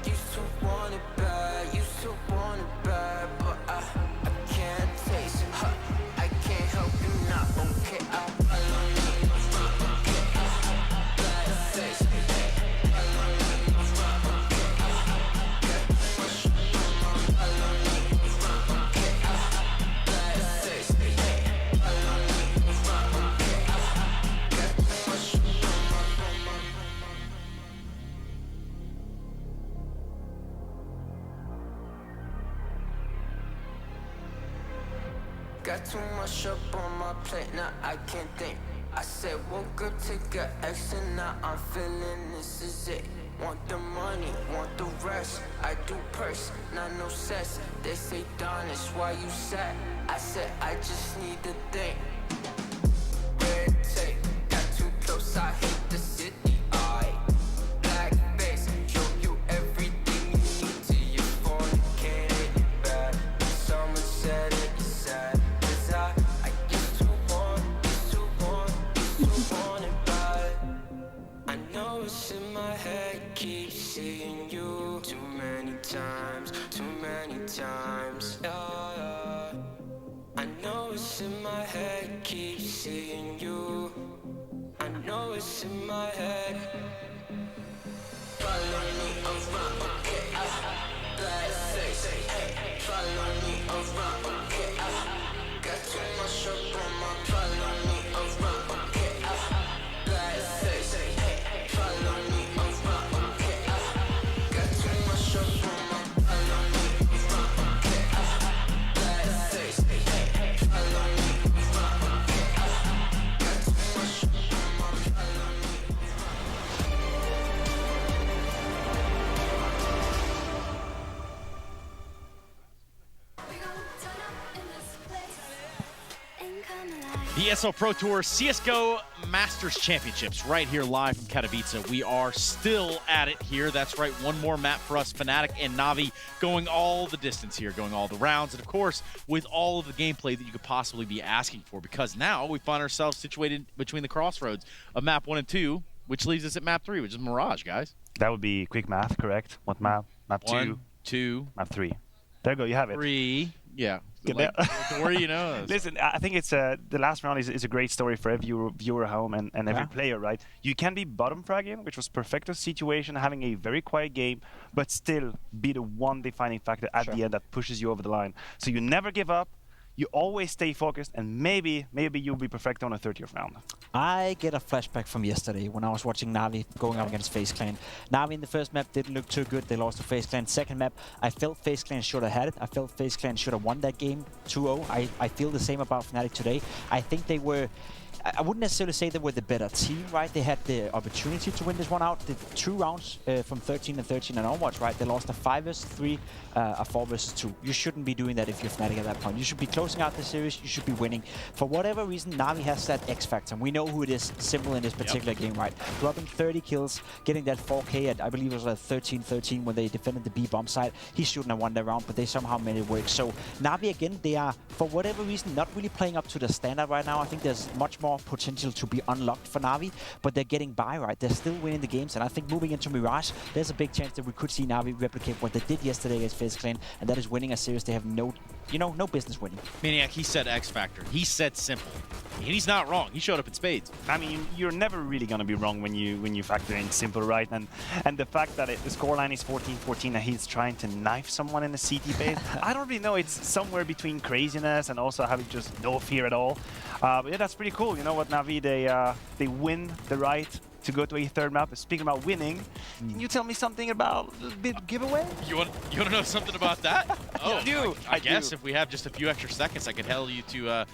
used to want it bad, used to want it bad, but I can't taste it, I can't help you now, okay, follow me around, okay, black face, hey, follow me around, okay, follow me around, okay, black face, hey, follow me around, okay, got too much up on my plate, now I can't think. I said woke up to get X and now I'm feeling this is it. Want the money. money, want the rest. I do purse, not no cess. They say, Darnish, why you sad? I said, I just need to think. Red tape, got too close, I hate the city. Black face, show you everything you need to your phone. Can't hate it bad. Someone said it's sad. Cause I used to want it bad. I know it's in my head, keep seeing you too many times. Yeah. I know it's in my head, keep seeing you. I know it's in my head. Follow me around, okay, black face, hey. Follow me around, okay, got too much up on my. Follow me around, okay, black face, hey. Follow me around, okay, got too much up on my. Follow me around, okay, black face, hey. Follow me around, okay, got too much up on my. Follow me. The ESL Pro Tour CSGO Masters Championships right here live from Katowice. We are still at it here. That's right, one more map for us, Fnatic and Navi, going all the distance here, going all the rounds, and of course, with all of the gameplay that you could possibly be asking for, because now we find ourselves situated between the crossroads of map 1 and 2, which leaves us at map 3, which is Mirage, guys. That would be quick math, correct? What map? Map 1, 2, map 3. There you go, you have it. 3. Yeah. Like, where you know. Listen, I think it's the last round is a great story for every viewer at home and every player, right? You can be bottom fragging, which was perfecto situation, having a very quiet game, but still be the one defining factor at the end that pushes you over the line. So you never give up. You always stay focused, and maybe you'll be perfect on a 30th round. I get a flashback from yesterday when I was watching Navi going up against FaZe Clan. Navi in the first map didn't look too good. They lost to FaZe Clan. Second map, I felt FaZe Clan should have had it. I felt FaZe Clan should have won that game 2-0. I feel the same about Fnatic today. I think they were... I wouldn't necessarily say they were the better team, right? They had the opportunity to win this one out. The 2 rounds from 13 and 13 and onwards, right? They lost a 5 vs 3, a 4 vs 2. You shouldn't be doing that if you're Fnatic at that point. You should be closing out the series. You should be winning. For whatever reason, Navi has that X factor. We know who it is, Simple in this particular game, right? Dropping 30 kills, getting that 4K at, I believe it was 13-13 when they defended the B bomb side. He shouldn't have won that round, but they somehow made it work. So Navi, again, they are, for whatever reason, not really playing up to the standard right now. I think there's much more potential to be unlocked for Navi, but they're getting by, right? They're still winning the games, and I think moving into Mirage, there's a big chance that we could see Navi replicate what they did yesterday against FaZe Clan, and that is winning a series they have no business winning. Maniac, he said X Factor. He said Simple. And he's not wrong. He showed up in spades. I mean, you're never really going to be wrong when you factor in Simple, right? And the fact that the scoreline is 14-14 and he's trying to knife someone in the CT base, I don't really know. It's somewhere between craziness and also having just no fear at all. But yeah, that's pretty cool. You know what, Navi, they win the right to go to a third map. Speaking about winning, can you tell me something about a bit giveaway? You want to know something about that? Oh, I do. I guess if we have just a few extra seconds, I can tell you to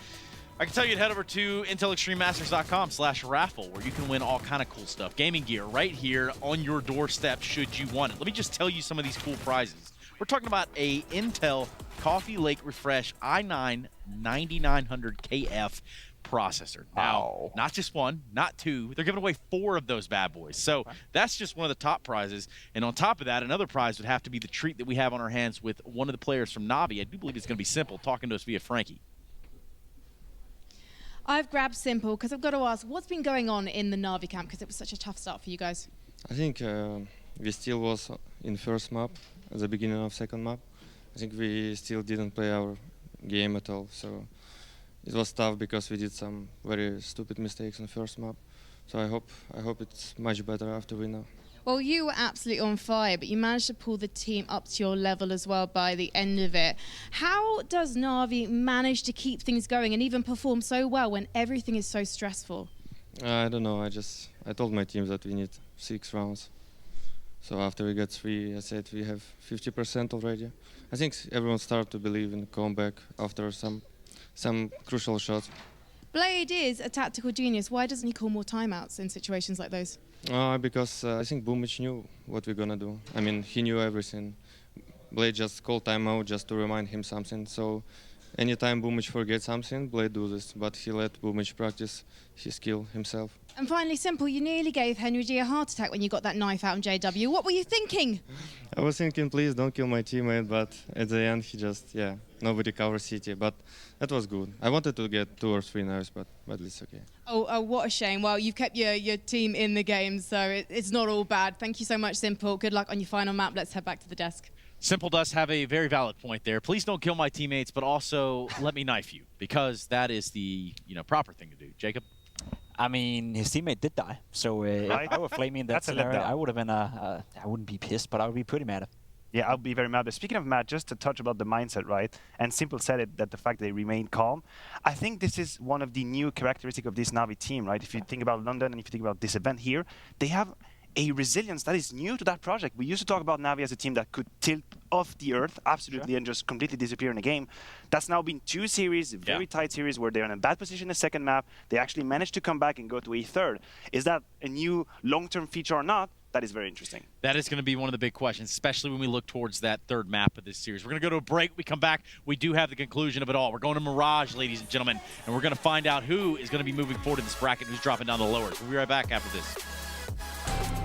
head over to intelextrememasters.com/raffle, where you can win all kind of cool stuff. Gaming gear right here on your doorstep should you want it. Let me just tell you some of these cool prizes. We're talking about a Intel Coffee Lake Refresh i9 9900KF processor. Now, not just one, not two. They're giving away 4 of those bad boys. So that's just one of the top prizes. And on top of that, another prize would have to be the treat that we have on our hands with one of the players from Navi. I do believe it's going to be Simple, talking to us via Frankie. I've grabbed Simple because I've got to ask, what's been going on in the Navi camp? Because it was such a tough start for you guys. I think we still was in first map, at the beginning of second map. I think we still didn't play our game at all. So it was tough because we did some very stupid mistakes on first map. So I hope it's much better after we know. Well, you were absolutely on fire, but you managed to pull the team up to your level as well by the end of it. How does Navi manage to keep things going and even perform so well when everything is so stressful? I don't know. I told my team that we need 6 rounds. So after we got 3, I said we have 50% already. I think everyone started to believe in the comeback after some crucial shots. Blade is a tactical genius. Why doesn't he call more timeouts in situations like those? Because I think Boomich knew what we're gonna do. I mean, he knew everything. Blade just called timeout just to remind him something. So anytime Boomich forgets something, Blade do this. But he let Boomich practice his skill himself. And finally, Simple, you nearly gave Henry G a heart attack when you got that knife out on JW. What were you thinking? I was thinking, please don't kill my teammate, but at the end he just, nobody covers City. But that was good. I wanted to get 2 or 3 knives, but it's okay. Oh, what a shame. Well, you've kept your team in the game, so it's not all bad. Thank you so much, Simple. Good luck on your final map. Let's head back to the desk. Simple does have a very valid point there. Please don't kill my teammates, but also let me knife you, because that is the proper thing to do. Jacob? I mean, his teammate did die, so if I were flaming in that scenario, I would have been I wouldn't be pissed, but I would be pretty mad. Yeah, I'll be very mad. But speaking of mad, just to touch about the mindset, right? And Simple said it, that the fact they remain calm. I think this is one of the new characteristics of this Navi team, right? If you think about London and if you think about this event here, they have a resilience that is new to that project. We used to talk about Navi as a team that could tilt off the earth, absolutely, and just completely disappear in a game. That's now been 2 series, very tight series, where they're in a bad position in the second map. They actually managed to come back and go to a third. Is that a new long-term feature or not? That is very interesting. That is going to be one of the big questions, especially when we look towards that third map of this series. We're going to go to a break. We come back. We do have the conclusion of it all. We're going to Mirage, ladies and gentlemen, and we're going to find out who is going to be moving forward in this bracket, who's dropping down the lowers. We'll be right back after this.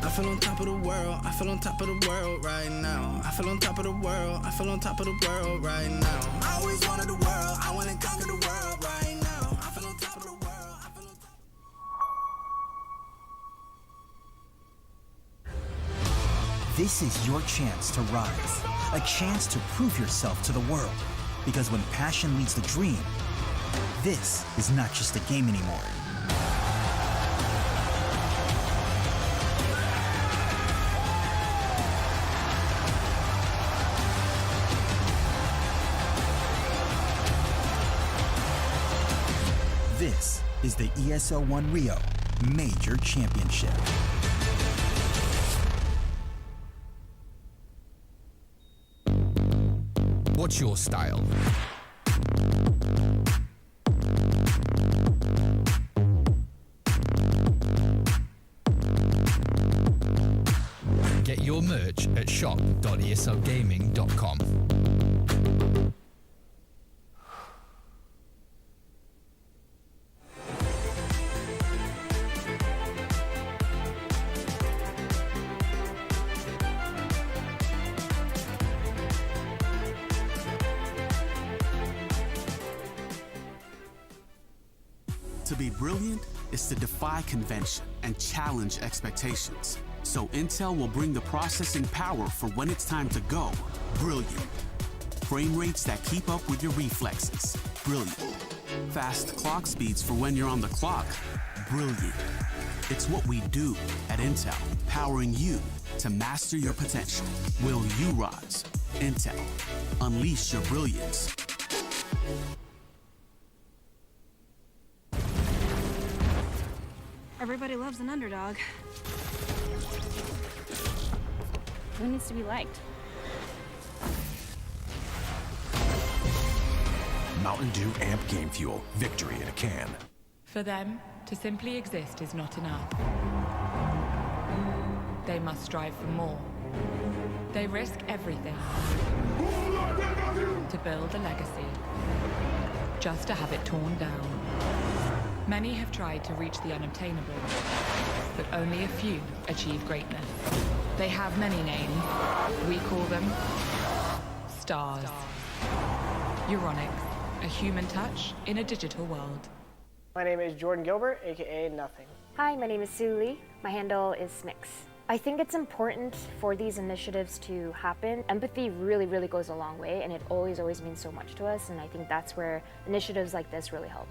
I feel on top of the world, I feel on top of the world right now. I feel on top of the world, I feel on top of the world right now. I always wanted the world, I want to conquer the world right now. I feel on top of the world, I feel on top. This is your chance to rise, a chance to prove yourself to the world. Because when passion leads the dream, this is not just a game anymore. This is the ESL One Rio Major Championship. What's your style? Get your merch at shop.eslgaming.com. To be brilliant is to defy convention and challenge expectations. So Intel will bring the processing power for when it's time to go. Brilliant. Frame rates that keep up with your reflexes. Brilliant. Fast clock speeds for when you're on the clock. Brilliant. It's what we do at Intel, powering you to master your potential. Will you rise? Intel. Unleash your brilliance. Everybody loves an underdog. Who needs to be liked? Mountain Dew Amp Game Fuel. Victory in a can. For them, to simply exist is not enough. They must strive for more. They risk everything to build a legacy, just to have it torn down. Many have tried to reach the unobtainable, but only a few achieve greatness. They have many names. We call them stars. Euronics, a human touch in a digital world. My name is Jordan Gilbert, aka Nothing. Hi, my name is Sue Lee. My handle is Snix. I think it's important for these initiatives to happen. Empathy really, really goes a long way, and it always means so much to us, and I think that's where initiatives like this really help.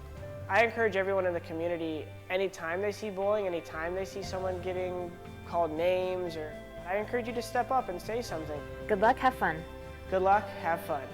I encourage everyone in the community, anytime they see bullying, anytime they see someone getting called names, I encourage you to step up and say something. Good luck, have fun. Good luck, have fun.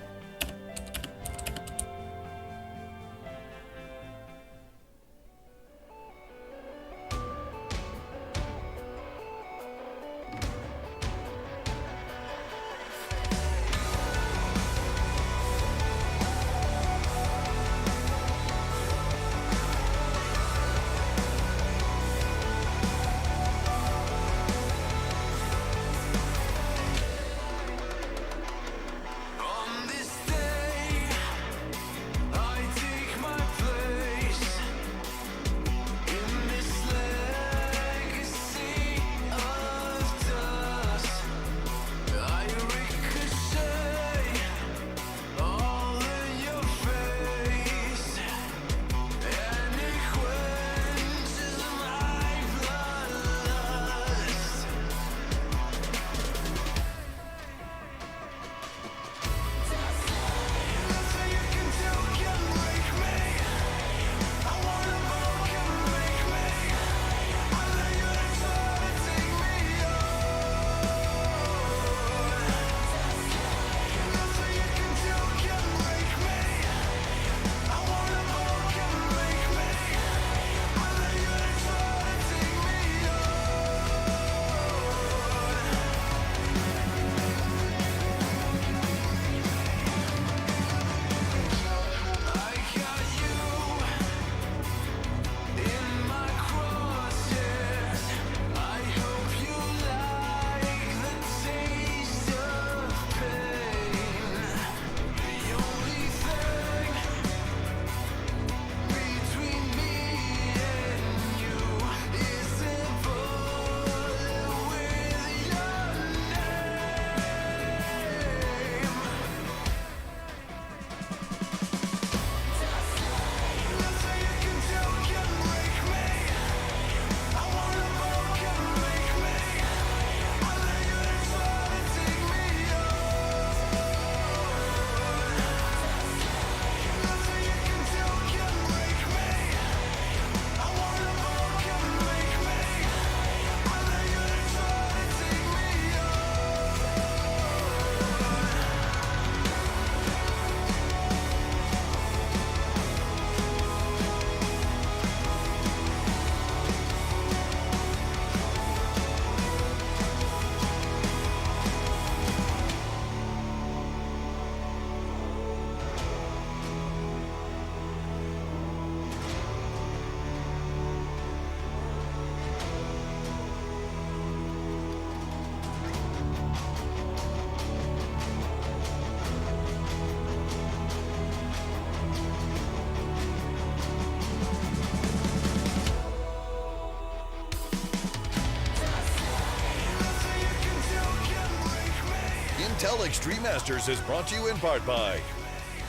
Intel Extreme Masters is brought to you in part by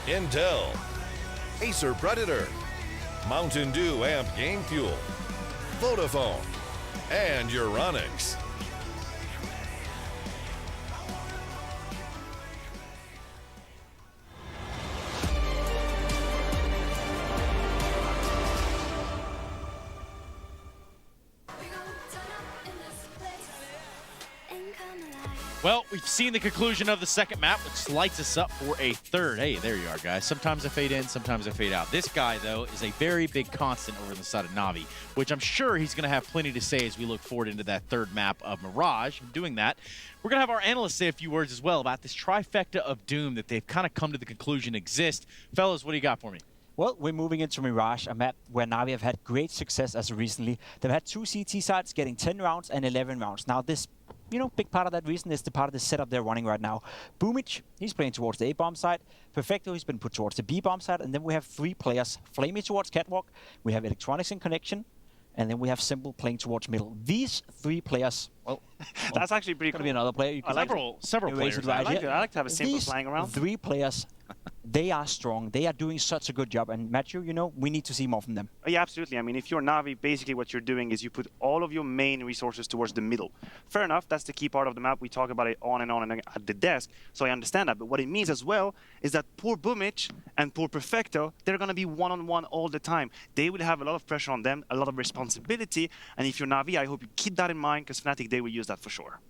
Intel, Acer Predator, Mountain Dew Amp Game Fuel, Vodafone, and Euronics. Well, we've seen the conclusion of the second map, which lights us up for a third. Hey, there you are, guys. Sometimes I fade in, sometimes I fade out. This guy, though, is a very big constant over on the side of Na'Vi, which I'm sure he's going to have plenty to say as we look forward into that third map of Mirage. And doing that, we're going to have our analysts say a few words as well about this trifecta of doom that they've kind of come to the conclusion exists. Fellas, what do you got for me? Well, we're moving into Mirage, a map where Na'Vi have had great success as of recently. They've had 2 CT sites getting 10 rounds and 11 rounds. Now this, big part of that reason is the part of the setup they're running right now. Boomich, he's playing towards the A-bomb side. Perfecto, he's been put towards the B-bomb side. And then we have 3 players, Flamey towards Catwalk. We have Electronics in Connection. And then we have Simple playing towards middle. These 3 players, well, that's actually pretty cool. Gonna be another player. You I like several players. I like to have a Simple flying around. 3 players, they are strong. They are doing such a good job. And Matthew, we need to see more from them. Yeah, absolutely. I mean, if you're Na'Vi, basically what you're doing is you put all of your main resources towards the middle. Fair enough, that's the key part of the map. We talk about it on and at the desk, so I understand that. But what it means as well is that poor Boomich and poor Perfecto, they're going to be one-on-one all the time. They will have a lot of pressure on them, a lot of responsibility. And if you're Na'Vi, I hope you keep that in mind, because Fnatic, they will use that for sure.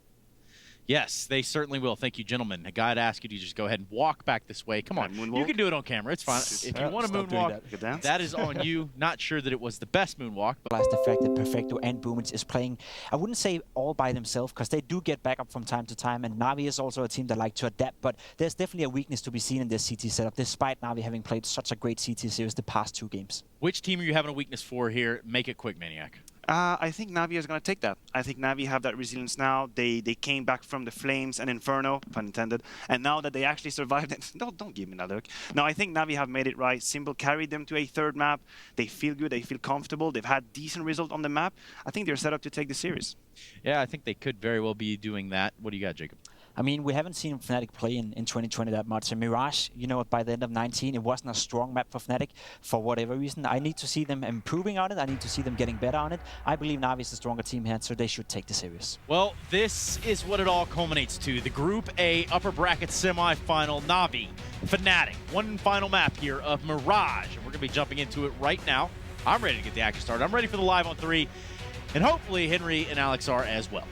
Yes, they certainly will. Thank you, gentlemen. A guy had asked you to just go ahead and walk back this way. Come on, you can do it on camera. It's fine. If you want to moonwalk, that is on you. Not sure that it was the best moonwalk. But the fact that Perfecto and Boomich is playing, I wouldn't say all by themselves, because they do get back up from time to time, and Na'Vi is also a team that like to adapt, but there's definitely a weakness to be seen in this CT setup, despite Na'Vi having played such a great CT series the past 2 games. Which team are you having a weakness for here? Make it quick, Maniac. I think Na'Vi is going to take that. I think Na'Vi have that resilience now. They came back from the Flames and Inferno, pun intended, and now that they actually survived it, don't give me that look. No, I think Na'Vi have made it right. Simple carried them to a third map. They feel good. They feel comfortable. They've had decent result on the map. I think they're set up to take the series. Yeah, I think they could very well be doing that. What do you got, Jacob? I mean, we haven't seen Fnatic play in 2020 that much. And Mirage, by the end of 19, it wasn't a strong map for Fnatic for whatever reason. I need to see them improving on it. I need to see them getting better on it. I believe Na'Vi is the stronger team here, so they should take the series. Well, this is what it all culminates to. The Group A upper bracket semifinal, Na'Vi, Fnatic. One final map here of Mirage. And we're going to be jumping into it right now. I'm ready to get the action started. I'm ready for the live on 3. And hopefully Henry and Alex are as well.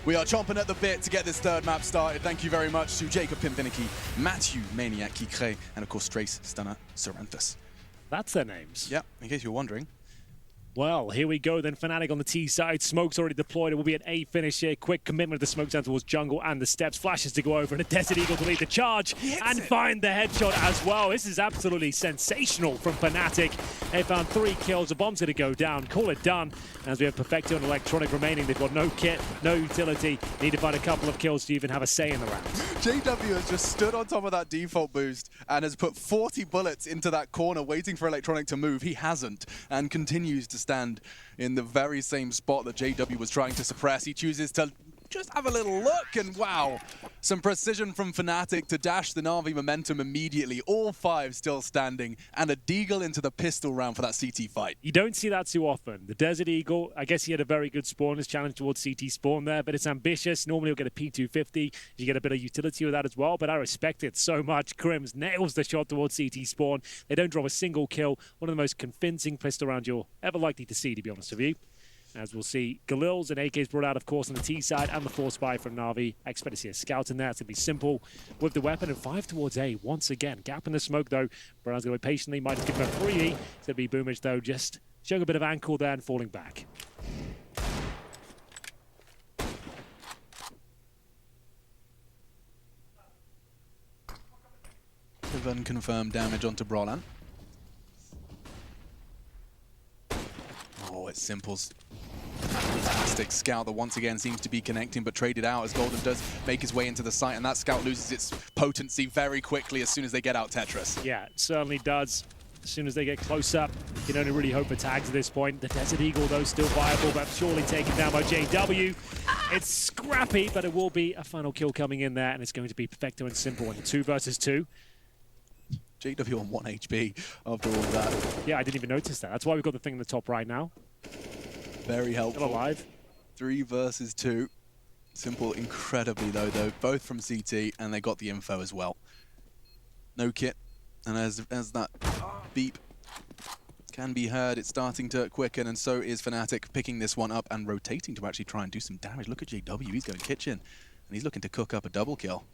We are chomping at the bit to get this third map started. Thank you very much to Jacob Pimpinicky, Matthew Maniac Kikre, and of course Trace Stunner Sorrenthus. That's their names. Yeah, in case you're wondering. Well, here we go then. Fnatic on the T side. Smoke's already deployed. It will be an A finish here. Quick commitment of the smoke down towards jungle and the steps. Flashes to go over, and a Desert Eagle to lead the charge and find the headshot as well. This is absolutely sensational from Fnatic. They found 3 kills. The bomb's going to go down. Call it done. As we have Perfecto and Electronic remaining. They've got no kit, no utility. Need to find a couple of kills to even have a say in the round. JW has just stood on top of that default boost and has put 40 bullets into that corner waiting for Electronic to move. He hasn't, and continues to stand in the very same spot that JW was trying to suppress. He chooses to just have a little look, and wow, some precision from Fnatic to dash the Na'Vi momentum immediately. All 5 still standing, and a deagle into the pistol round for that CT fight. You don't see that too often. The Desert Eagle, I guess he had a very good spawn, his challenge towards CT spawn there, but it's ambitious. Normally you'll get a P250. You get a bit of utility with that as well, but I respect it so much. Crims nails the shot towards CT spawn. They don't drop a single kill. One of the most convincing pistol rounds you're ever likely to see, to be honest with you. As we'll see, Galils and AKs brought out, of course, on the T side, and the Force Spy from Na'Vi. I expect to see a scout in there. It's going to be simple with the weapon, and 5 towards A once again. Gap in the smoke, though. Brown's going to wait patiently. Might just give him a freebie. It's going to be Boomich, though, just showing a bit of ankle there and falling back. With unconfirmed damage onto Brolan. Oh, it's Simple's fantastic scout that once again seems to be connecting, but traded out as Golden does make his way into the site, and that scout loses its potency very quickly as soon as they get out Tetris. Yeah, it certainly does. As soon as they get close up, you can only really hope for tags at this point. The Desert Eagle, though, still viable, but surely taken down by JW. It's scrappy, but it will be a final kill coming in there, and it's going to be Perfecto and Simple in 2 versus 2. JW on 1 HP after all of that. Yeah, I didn't even notice that. That's why we've got the thing in the top right now. Very helpful. Still alive. 3 versus 2. Simple incredibly low, though, both from CT, and they got the info as well. No kit, and as that beep can be heard, it's starting to quicken, and so is Fnatic picking this one up and rotating to actually try and do some damage. Look at JW, he's going kitchen, and he's looking to cook up a double kill.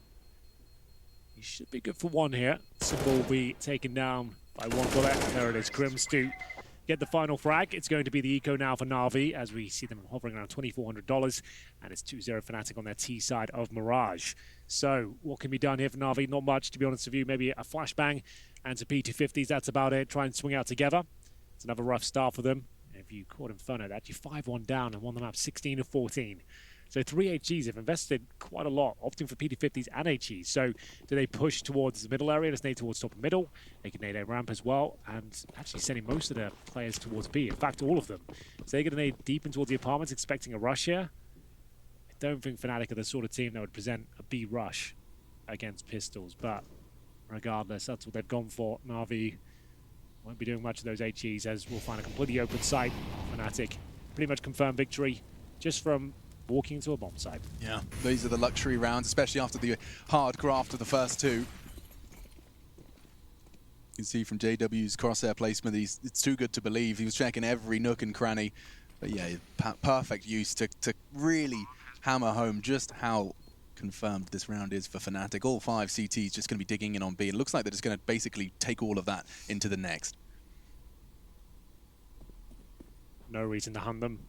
He should be good for 1 here. Simple will be taken down by 1 bullet. There it is, Crims to get the final frag. It's going to be the eco now for Na'Vi, as we see them hovering around $2,400, and it's 2-0 Fnatic on their T side of Mirage. So what can be done here for Na'Vi? Not much, to be honest with you. Maybe a flashbang and some P250s, that's about it. Try and swing out together. It's another rough start for them. If you caught Inferno, they're actually 5-1 down and won the map 16-14. So 3 HGs have invested quite a lot, opting for P250s and HGs. So do they push towards the middle area? Let's nade towards top and middle. They can nade a ramp as well, and actually sending most of their players towards B. In fact, all of them. So they're going to nade deep in towards the apartments, expecting a rush here. I don't think Fnatic are the sort of team that would present a B rush against pistols, but regardless, that's what they've gone for. Na'Vi won't be doing much of those HGs, as we'll find a completely open site. Fnatic pretty much confirmed victory just from walking into a bomb site. Yeah, these are the luxury rounds, especially after the hard graft of the first 2. You can see from JW's crosshair placement, it's too good to believe. He was checking every nook and cranny. But yeah, perfect use to really hammer home just how confirmed this round is for Fnatic. All 5 CTs just going to be digging in on B. It looks like they're just going to basically take all of that into the next. No reason to hunt them.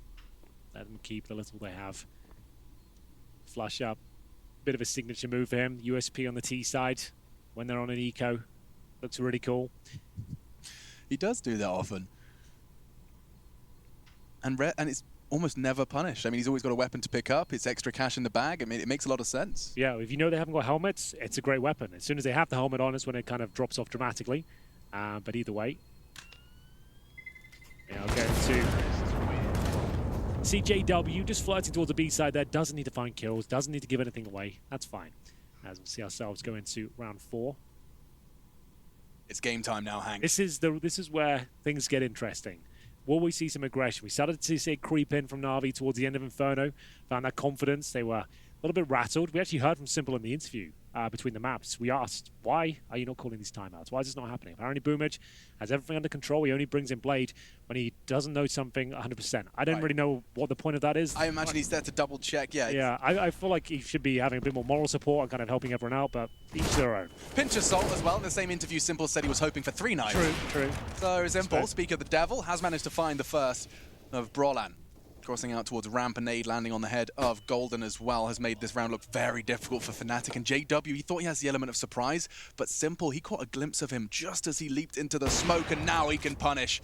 Let them keep the little they have. Flush up. Bit of a signature move for him. USP on the T side when they're on an eco. Looks really cool. He does do that often. And it's almost never punished. I mean, he's always got a weapon to pick up. It's extra cash in the bag. I mean, it makes a lot of sense. Yeah, if you know they haven't got helmets, it's a great weapon. As soon as they have the helmet on, it's when it kind of drops off dramatically. But either way. Yeah, I'll go to CJW, just flirting towards the B side there. Doesn't need to find kills, doesn't need to give anything away. That's fine. As we'll see ourselves go into round 4. It's game time now, Hank. This is where things get interesting. Will we see some aggression? We started to see it creep in from Na'Vi towards the end of Inferno. Found that confidence. They were a little bit rattled. We actually heard from Simple in the interview between the maps. We asked, why are you not calling these timeouts? Why is this not happening? Apparently Boomage has everything under control. He only brings in Blade when he doesn't know something 100%. I don't really know what the point of that is. I imagine he's there to double check, yeah. Yeah, I feel like he should be having a bit more moral support and kind of helping everyone out, but each their own. Pinch of salt as well. In the same interview, Simple said he was hoping for 3 knives. True. So Simple, speak of the devil, has managed to find the first of Brolan. Crossing out towards ramp, and nade landing on the head of Golden as well has made this round look very difficult for Fnatic. And JW, he thought he has the element of surprise, but Simple, he caught a glimpse of him just as he leaped into the smoke, and now he can punish.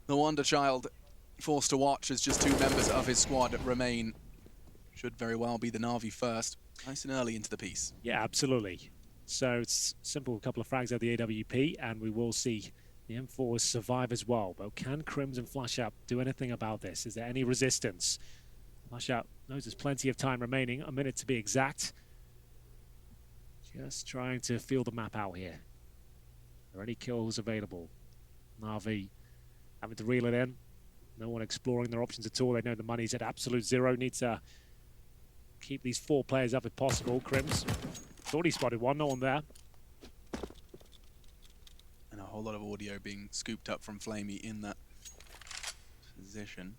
The Wonder Child forced to watch as just 2 members of his squad remain. Should very well be the Na'Vi first. Nice and early into the piece. Yeah, absolutely. So it's Simple, a couple of frags out the AWP, and we will see the M4s survive as well. But can Crims and Flash Up do anything about this? Is there any resistance? Flash Up knows there's plenty of time remaining, a minute to be exact. Just trying to feel the map out here. Are there any kills available? Na'Vi having to reel it in. No one exploring their options at all. They know the money's at absolute 0. Need to keep these 4 players up if possible. Crims thought he spotted one, no one there. And a whole lot of audio being scooped up from Flamey in that position.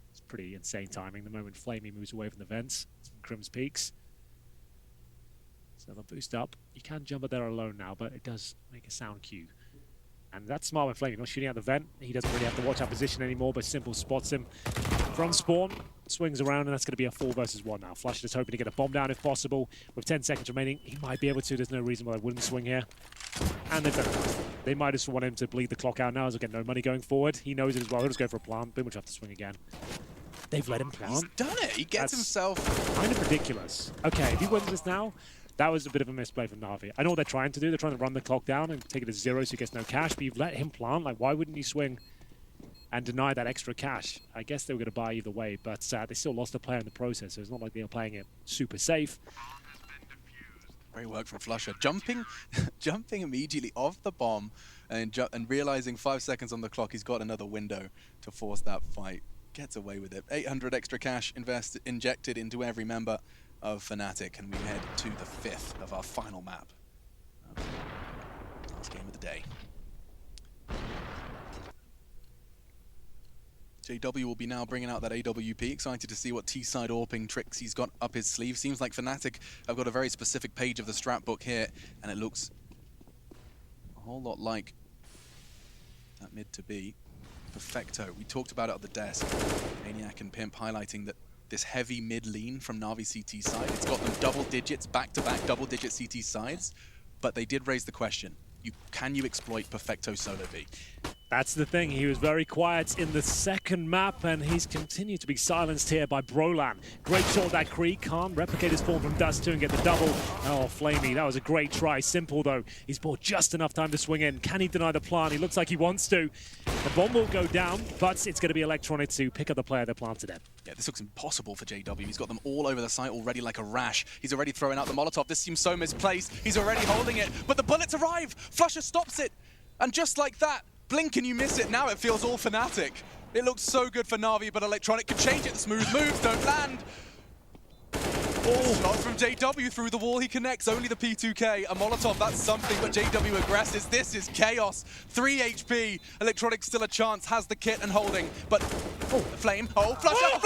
It's pretty insane timing. The moment Flamey moves away from the vents, Crims peaks. So they'll boost up. You can jump it there alone now, but it does make a sound cue. And that's smart with Flamey, not shooting out the vent. He doesn't really have to watch our position anymore, but Simple spots him from spawn, swings around, and that's going to be a 4 versus 1 now. Flash is hoping to get a bomb down if possible. With 10 seconds remaining, he might be able to. There's no reason why they wouldn't swing here. And they've done it. They might just want him to bleed the clock out now, as they'll get no money going forward. He knows it as well. He'll just go for a plant. Boom, which have to swing again. They've let him plant. He's done it. He gets himself... kind of ridiculous. Okay, if he wins this now, that was a bit of a misplay from Na'Vi. I know what they're trying to do. They're trying to run the clock down and take it to 0 so he gets no cash, but you've let him plant. Like, why wouldn't he swing and deny that extra cash. I guess they were going to buy either way, but they still lost a player in the process, so it's not like they were playing it super safe. Great work from flusha. Jumping immediately off the bomb and realizing 5 seconds on the clock, he's got another window to force that fight. Gets away with it. 800 extra cash injected into every member of Fnatic, and we head to the 5th of our final map. Last game of the day. JW will be now bringing out that AWP. Excited to see what T-side AWPing tricks he's got up his sleeve. Seems like Fnatic have got a very specific page of the strat book here, and it looks a whole lot like that mid to be. Perfecto. We talked about it at the desk. Maniac and Pimp highlighting that this heavy mid lean from Na'Vi CT side, it's got them double digits, back-to-back double-digit CT sides, but they did raise the question. Can you exploit Perfecto solo B? That's the thing. He was very quiet in the second map, and he's continued to be silenced here by Brolan. Great shot that Krieg. Can't replicate his form from Dust 2 and get the double. Oh, Flamey, that was a great try. Simple, though. He's bought just enough time to swing in. Can he deny the plant? He looks like he wants to. The bomb will go down, but it's going to be Electronic to pick up the player that planted it. Yeah, this looks impossible for JW. He's got them all over the site already like a rash. He's already throwing out the Molotov. This seems so misplaced. He's already holding it, but the bullets arrive. flusha stops it, and just like that, blink and you miss it. Now it feels all Fnatic. It looks so good for Na'Vi, but Electronic can change it. The smooth moves don't land. Oh, shot from JW through the wall. He connects only the P2K. A Molotov, that's something, but JW aggresses. This is chaos. 3 HP. Electronic still a chance, has the kit and holding, but the flame. Oh, flusha,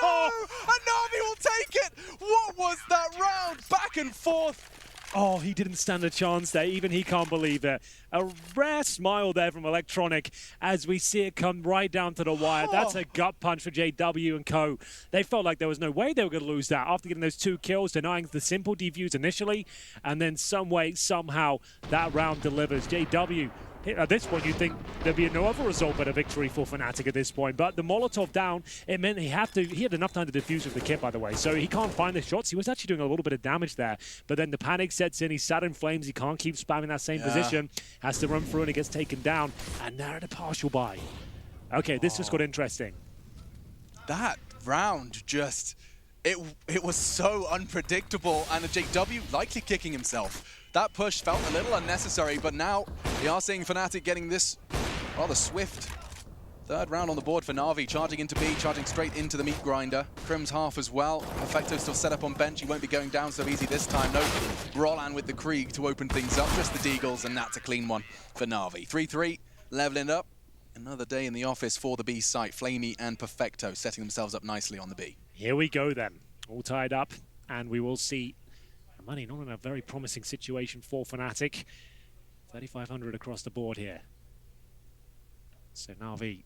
no! And Na'Vi will take it. What was that round? Back and forth. Oh, he didn't stand a chance there. Even he can't believe it. A rare smile there from Electronic as we see it come right down to the wire. That's a gut punch for JW and co. They felt like there was no way they were going to lose that after getting those 2 kills, denying the simple defuse initially, and then some way, somehow, that round delivers. JW, at this point, you'd think there'd be no other result but a victory for Fnatic at this point. But the Molotov down, it meant he had enough time to defuse with the kit, by the way. So he can't find the shots. He was actually doing a little bit of damage there. But then the panic sets in. He's sat in flames. He can't keep spamming that same position. Has to run through and it gets taken down. And now the partial buy. Okay, this just got interesting. That round just... It was so unpredictable. And JW likely kicking himself. That push felt a little unnecessary, but now we are seeing Fnatic getting this rather swift 3rd round on the board for Na'Vi, charging into B, charging straight into the meat grinder. Crim's half as well. Perfecto still set up on bench. He won't be going down so easy this time. No, Brolan with the Krieg to open things up. Just the Deagles, and that's a clean one for Na'Vi. 3-3, leveling up. Another day in the office for the B site. Flamey and Perfecto setting themselves up nicely on the B. Here we go then. All tied up, and we will see money not in a very promising situation for Fnatic. 3,500 across the board here. So Na'Vi,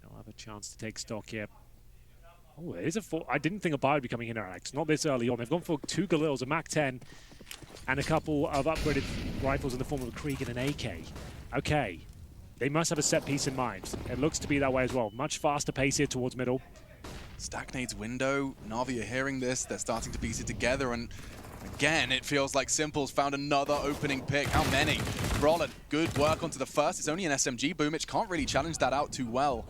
they'll have a chance to take stock here. Oh, it is a four. I didn't think a buy would be coming in, Alex. Not this early on. They've gone for 2 Galils, a MAC-10, and a couple of upgraded rifles in the form of a Krieg and an AK. Okay, they must have a set piece in mind. It looks to be that way as well. Much faster pace here towards middle. Stacknade's window. Na'Vi are hearing this. They're starting to piece it together, and again, it feels like Simple's found another opening pick. How many? Brolan, good work onto the first. It's only an SMG. Boomich can't really challenge that out too well.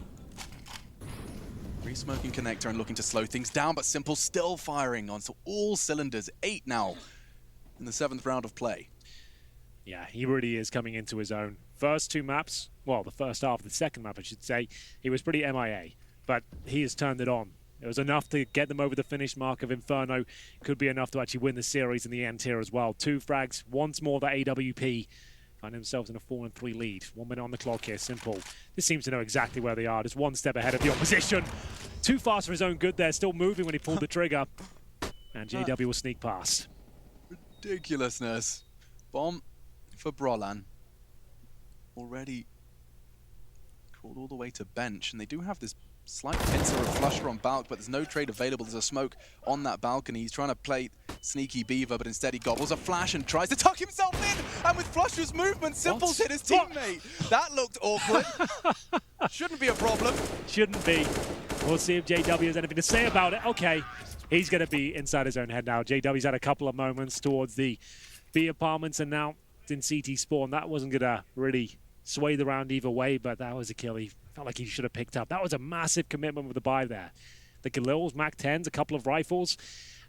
Re-smoking connector and looking to slow things down, but Simple still firing on all cylinders. 8 now in the 7th round of play. Yeah, he really is coming into his own. First 2 maps, well, the first half of the second map, I should say, he was pretty MIA, but he has turned it on. It was enough to get them over the finish mark of Inferno. Could be enough to actually win the series in the end here as well. 2 frags, once more the AWP. Find themselves in a 4-3 lead. 1 minute on the clock here, Simple. This seems to know exactly where they are. Just 1 step ahead of the opposition. Too fast for his own good there. Still moving when he pulled the trigger. And JW will sneak past. Ridiculousness. Bomb for Brolan. Already crawled all the way to bench. And they do have this slight pincer of flusha on Balk, but there's no trade available. There's a smoke on that balcony. He's trying to play sneaky beaver, but instead he gobbles a flash and tries to tuck himself in. And with flusha's movement, Simple's hit his teammate. That looked awkward. Shouldn't be a problem. Shouldn't be. We'll see if JW has anything to say about it. Okay, he's going to be inside his own head now. JW's had a couple of moments towards the B apartments, and now in CT spawn. That wasn't going to really sway the round either way, but that was a kill he felt like he should have picked up. That was a massive commitment with the buy there. The Galils, Mac 10s, a couple of rifles.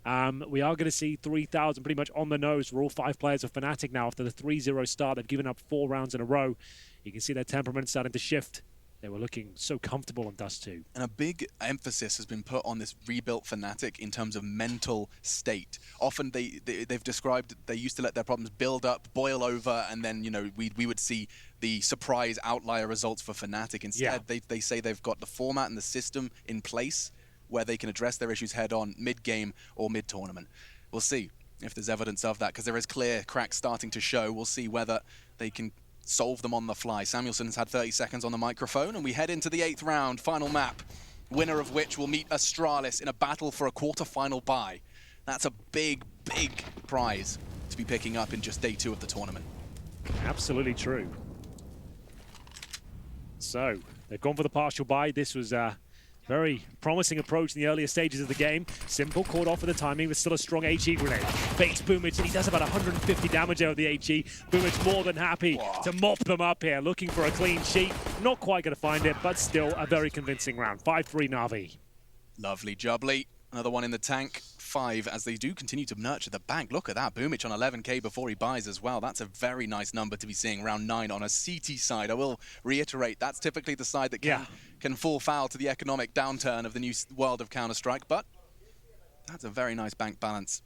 We are going to see 3,000 pretty much on the nose for all 5 players of Fnatic now after the 3-0 start. They've given up 4 rounds in a row. You can see their temperament starting to shift. They were looking so comfortable on Dust 2. And a big emphasis has been put on this rebuilt Fnatic in terms of mental state. Often they've described they used to let their problems build up, boil over, and then, you know, we would see the surprise outlier results for Fnatic. Instead, they say they've got the format and the system in place where they can address their issues head on mid-game or mid-tournament. We'll see if there's evidence of that, because there is clear cracks starting to show. We'll see whether they can solve them on the fly. Samuelson's had 30 seconds on the microphone, and we head into the 8th round, final map, winner of which will meet Astralis in a battle for a quarter-final bye. That's a big, big prize to be picking up in just day 2 of the tournament. Absolutely true. So, they've gone for the partial bye. This was very promising approach in the earlier stages of the game. Simple caught off with the timing, but still a strong HE grenade. Baits Boomich, and he does about 150 damage out of the HE. Boomich more than happy to mop them up here, looking for a clean sheet. Not quite going to find it, but still a very convincing round. 5-3 Na'Vi. Lovely jubbly. Another one in the tank. 5 as they do continue to nurture the bank. Look at that. Boomich on 11k before he buys as well. That's a very nice number to be seeing round 9 on a CT side. I will reiterate, that's typically the side that can fall foul to the economic downturn of the new world of Counter-Strike, but that's a very nice bank balance.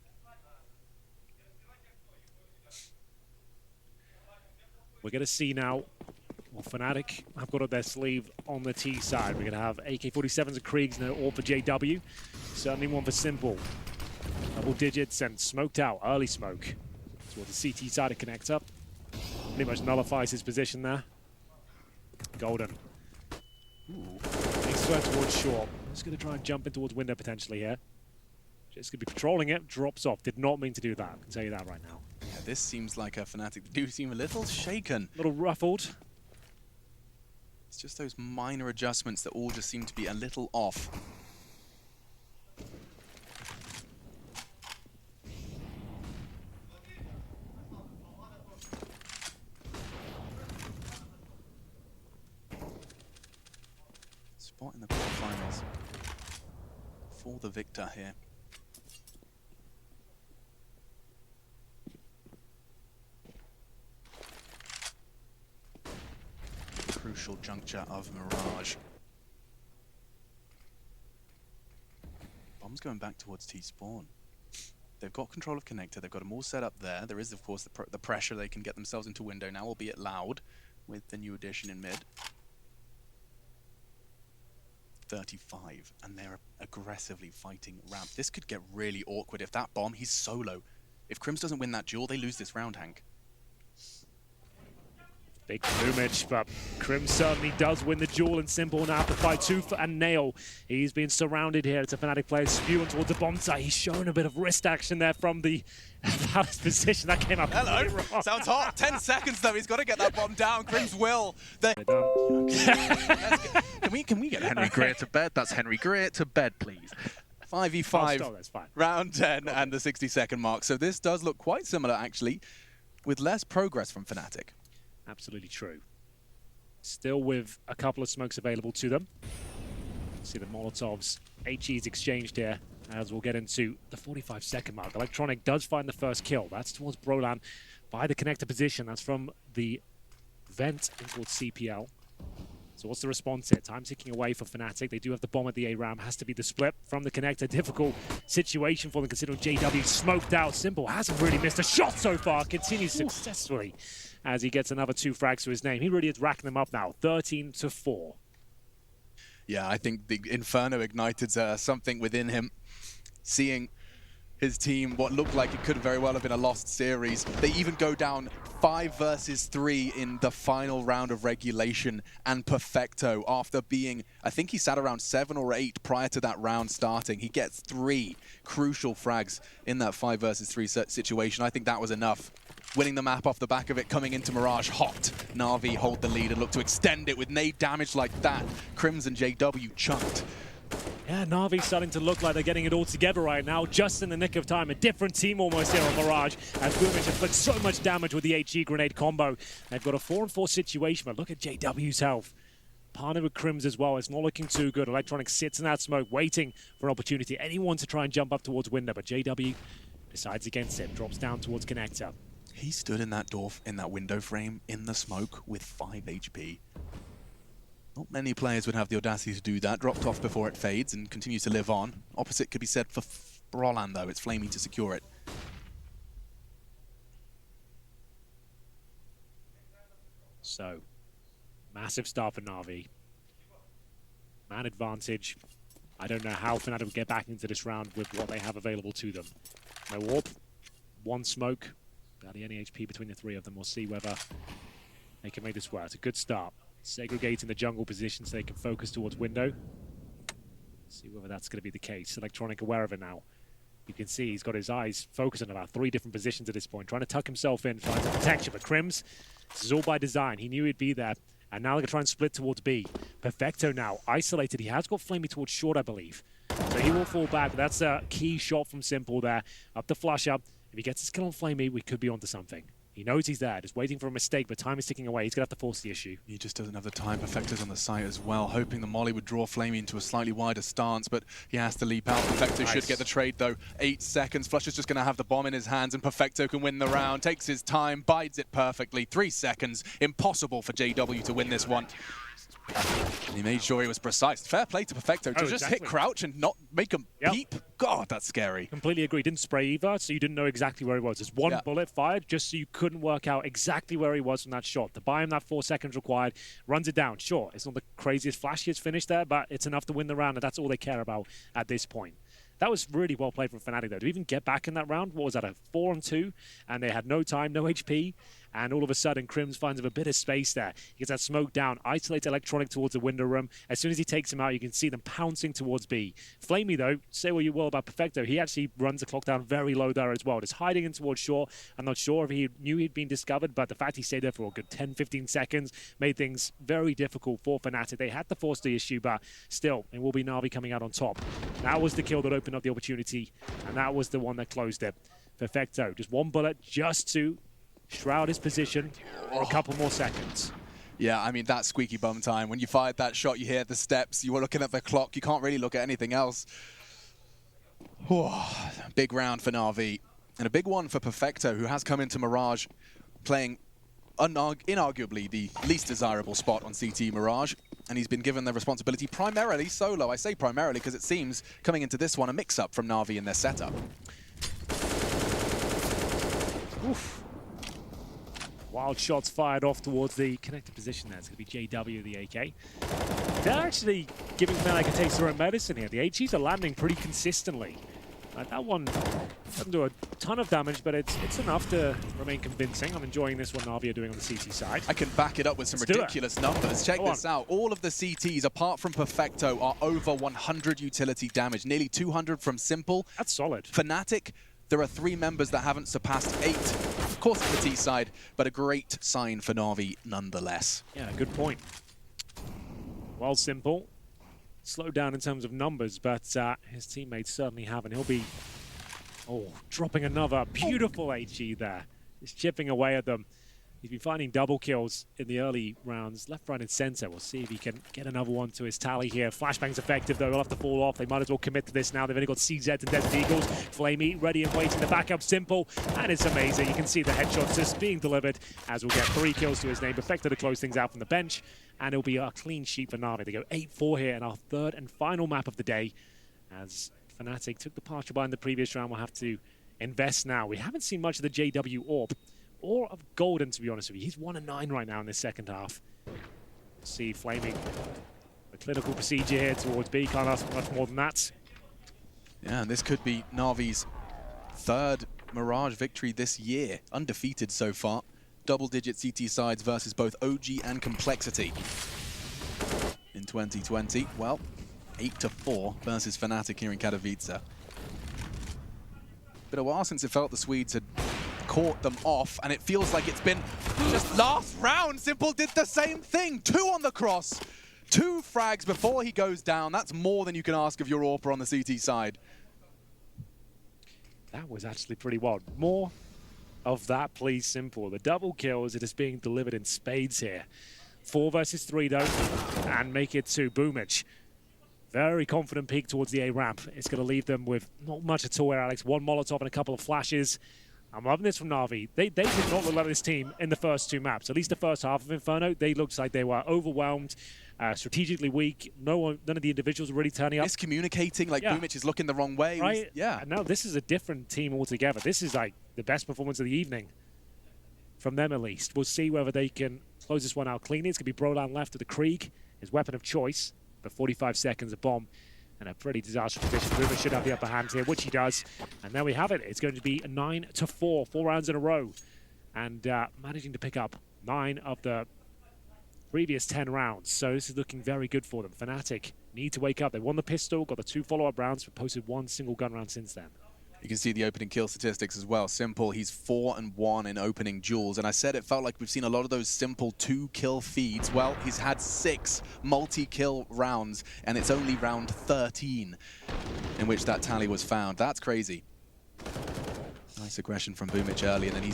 We're going to see now what Fnatic have got up their sleeve on the T side. We're going to have AK-47s and Kriegs, no, all for JW. Certainly one for Simple. Double digits and smoked out, early smoke. Towards the CT side to connect up. Pretty much nullifies his position there. Golden. Ooh. Makes his way towards short. Just going to try and jump in towards window potentially here. Just going to be patrolling it, drops off. Did not mean to do that, I can tell you that right now. Yeah, this seems like a Fnatic that do seem a little shaken. A little ruffled. It's just those minor adjustments that all just seem to be a little off. Spot in the quarterfinals for the victor here. Crucial juncture of Mirage. Bomb's going back towards T-spawn. They've got control of connector. They've got them all set up there. There is, of course, the pressure they can get themselves into window now, albeit loud, with the new addition in mid. 35, and they're aggressively fighting ramp. This could get really awkward if that bomb, he's solo. If Crims doesn't win that duel, they lose this round, Hank. Big Boomich, but Krim certainly does win the duel in Simple now after fight 2 and Nail. He's being surrounded here. It's a Fnatic player spewing towards the bomb site. He's showing a bit of wrist action there from the Palace position. That came out Hello. wrong. Sounds hot. 10 seconds though. He's got to get that bomb down. Crims will. Can we get Henry Greer to bed? That's Henry Greer to bed, please. 5v5, that's fine. round 10 and the 60-second mark. So this does look quite similar, actually, with less progress from Fnatic. Absolutely true. Still with a couple of smokes available to them. See the Molotovs, HE's exchanged here as we'll get into the 45-second mark. Electronic does find the first kill. That's towards Brolan by the connector position. That's from the vent in towards CPL. So what's the response here? Time ticking away for Fnatic. They do have the bomb at the A-Ram. Has to be the split from the connector. Difficult situation for them considering JW smoked out. Simple hasn't really missed a shot so far. Continues successfully as he gets another 2 frags to his name. He really is racking them up now. 13-4. Yeah, I think the Inferno ignited something within him. Seeing his team, what looked like it could very well have been a lost series. They even go down 5 versus 3 in the final round of regulation and perfecto after being, I think he sat around 7 or 8 prior to that round starting. He gets 3 crucial frags in that 5 versus 3 situation. I think that was enough. Winning the map off the back of it, coming into Mirage hot. Na'Vi hold the lead and look to extend it with nade damage like that. Crims and JW chunked. Yeah, Na'Vi's starting to look like they're getting it all together right now, just in the nick of time. A different team almost here on Mirage, as Boomich has put so much damage with the HE grenade combo. They've got a 4-on-4 situation, but look at JW's health. Partnered with Crims as well. It's not looking too good. Electronic sits in that smoke, waiting for an opportunity. Anyone to try and jump up towards window, but JW decides against it. Drops down towards connector. He stood in that door, in that window frame, in the smoke with 5 HP. Not many players would have the audacity to do that. Dropped off before it fades and continues to live on. Opposite could be said for Roland, though. It's Flamey to secure it. So, massive start for Na'Vi. Man advantage. I don't know how Fnatic will get back into this round with what they have available to them. No warp, 1 smoke, barely any HP between the 3 of them. We'll see whether they can make this work. It's a good start. Segregating the jungle position so they can focus towards window. See whether that's going to be the case. Electronic aware of it now. You can see he's got his eyes focused on about 3 different positions at this point, trying to tuck himself in, trying to protection. But Crims, this is all by design. He knew he'd be there. And now they're going to try and split towards B. Perfecto now, isolated. He has got Flamey towards short, I believe. So he will fall back. But that's a key shot from Simple there. Up the flush up. If he gets his kill on Flamey, we could be onto something. He knows he's there, just waiting for a mistake, but time is ticking away. He's going to have to force the issue. He just doesn't have the time. Perfecto's on the site as well, hoping the molly would draw Flamey into a slightly wider stance, but he has to leap out. Perfecto should get the trade, though. 8 seconds. Flush is just going to have the bomb in his hands, and Perfecto can win the round. Takes his time, bides it perfectly. 3 seconds. Impossible for JW to win this one. And he made sure he was precise. Fair play to Perfecto to just hit crouch and not make him peep. God, that's scary. Completely agree. Didn't spray either, so you didn't know exactly where he was. There's 1 bullet fired just so you couldn't work out exactly where he was from that shot. To buy him that 4 seconds required, runs it down. Sure, it's not the craziest, flashiest finish there, but it's enough to win the round, and that's all they care about at this point. That was really well played from Fnatic, though. To even get back in that round, what was that, a 4-on-2? And they had no time, no HP. And all of a sudden, Crims finds a bit of space there. He gets that smoke down, isolates Electronic towards the window room. As soon as he takes him out, you can see them pouncing towards B. Flamey, though, say what you will about Perfecto, he actually runs the clock down very low there as well. Just hiding in towards shore. I'm not sure if he knew he'd been discovered, but the fact he stayed there for a good 10-15 seconds made things very difficult for Fnatic. They had to force the issue, but still, it will be Na'Vi coming out on top. That was the kill that opened up the opportunity, and that was the one that closed it. Perfecto, just 1 bullet just to shroud his position for a couple more seconds. Yeah, I mean, that's squeaky bum time. When you fired that shot, you hear the steps, you were looking at the clock, you can't really look at anything else. Big round for Na'Vi. And a big one for Perfecto, who has come into Mirage playing inarguably the least desirable spot on CT Mirage. And he's been given the responsibility primarily solo. I say primarily because it seems coming into this one a mix-up from Na'Vi in their setup. Oof. Wild shots fired off towards the connected position there. It's going to be JW, the AK. They're actually giving Fnatic a taste of their own medicine here. The HEs are landing pretty consistently. That one doesn't do a ton of damage, but it's enough to remain convincing. I'm enjoying this one Na'Vi are doing on the CT side. I can back it up with some ridiculous numbers. Check this out. All of the CTs, apart from Perfecto, are over 100 utility damage. Nearly 200 from Simple. That's solid. Fnatic, there are 3 members that haven't surpassed 8. Of course, it's the T side, but a great sign for Na'Vi nonetheless. Yeah, good point. Well, Simple slowed down in terms of numbers, but his teammates certainly haven't. He'll be, dropping another beautiful HE there. Just chipping away at them. He's been finding double kills in the early rounds, left, right, and center. We'll see if he can get another one to his tally here. Flashbang's effective, though. He'll have to fall off. They might as well commit to this now. They've only got CZ and Desert Eagles. Flamey ready and waiting. The backup Simple, and it's amazing. You can see the headshots just being delivered as we'll get 3 kills to his name. Perfecto to close things out from the bench, and it'll be a clean sheet for Na'Vi. They go 8-4 here in our 3rd and final map of the day. As Fnatic took the partial buy in the previous round, we'll have to invest now. We haven't seen much of the JW AWP. Or of Golden, to be honest with you. He's 1-9 right now in this second half. See Flaming the clinical procedure here towards B. Can't ask for much more than that. Yeah, and this could be Na'Vi's 3rd Mirage victory this year. Undefeated so far. Double-digit CT sides versus both OG and Complexity. In 2020, well, 8-4 versus Fnatic here in Katowice. Been a while since it felt the Swedes had caught them off, and it feels like it's been just last round. Simple did the same thing. 2 on the cross. 2 frags before he goes down. That's more than you can ask of your AWPer on the CT side. That was actually pretty wild. More of that, please, Simple. The double kills, it is being delivered in spades here. 4 versus 3, though, and make it to Boomich. Very confident peek towards the A ramp. It's going to leave them with not much at all here, Alex. 1 Molotov and a couple of flashes. I'm loving this from Na'Vi. They did not look like this team in the first 2 maps. At least the first half of Inferno, they looked like they were overwhelmed, strategically weak. None of the individuals were really turning up. Miscommunicating, like Boomich is looking the wrong way. Right? Yeah. And now this is a different team altogether. This is like the best performance of the evening. From them, at least. We'll see whether they can close this one out cleanly. It's going to be Brolan left of the Krieg, his weapon of choice. For 45 seconds, a bomb. And a pretty disastrous position. Boomer should have the upper hand here, which he does. And there we have it. It's going to be 9-4, 4 rounds in a row. And managing to pick up 9 of the previous 10 rounds. So this is looking very good for them. Fnatic need to wake up. They won the pistol, got the 2 follow-up rounds, but posted 1 single gun round since then. You can see the opening kill statistics as well. Simple, he's 4-1 in opening duels. And I said it felt like we've seen a lot of those Simple 2-kill feeds. Well, he's had 6 multi-kill rounds, and it's only round 13 in which that tally was found. That's crazy. Nice aggression from Boomich early, and then he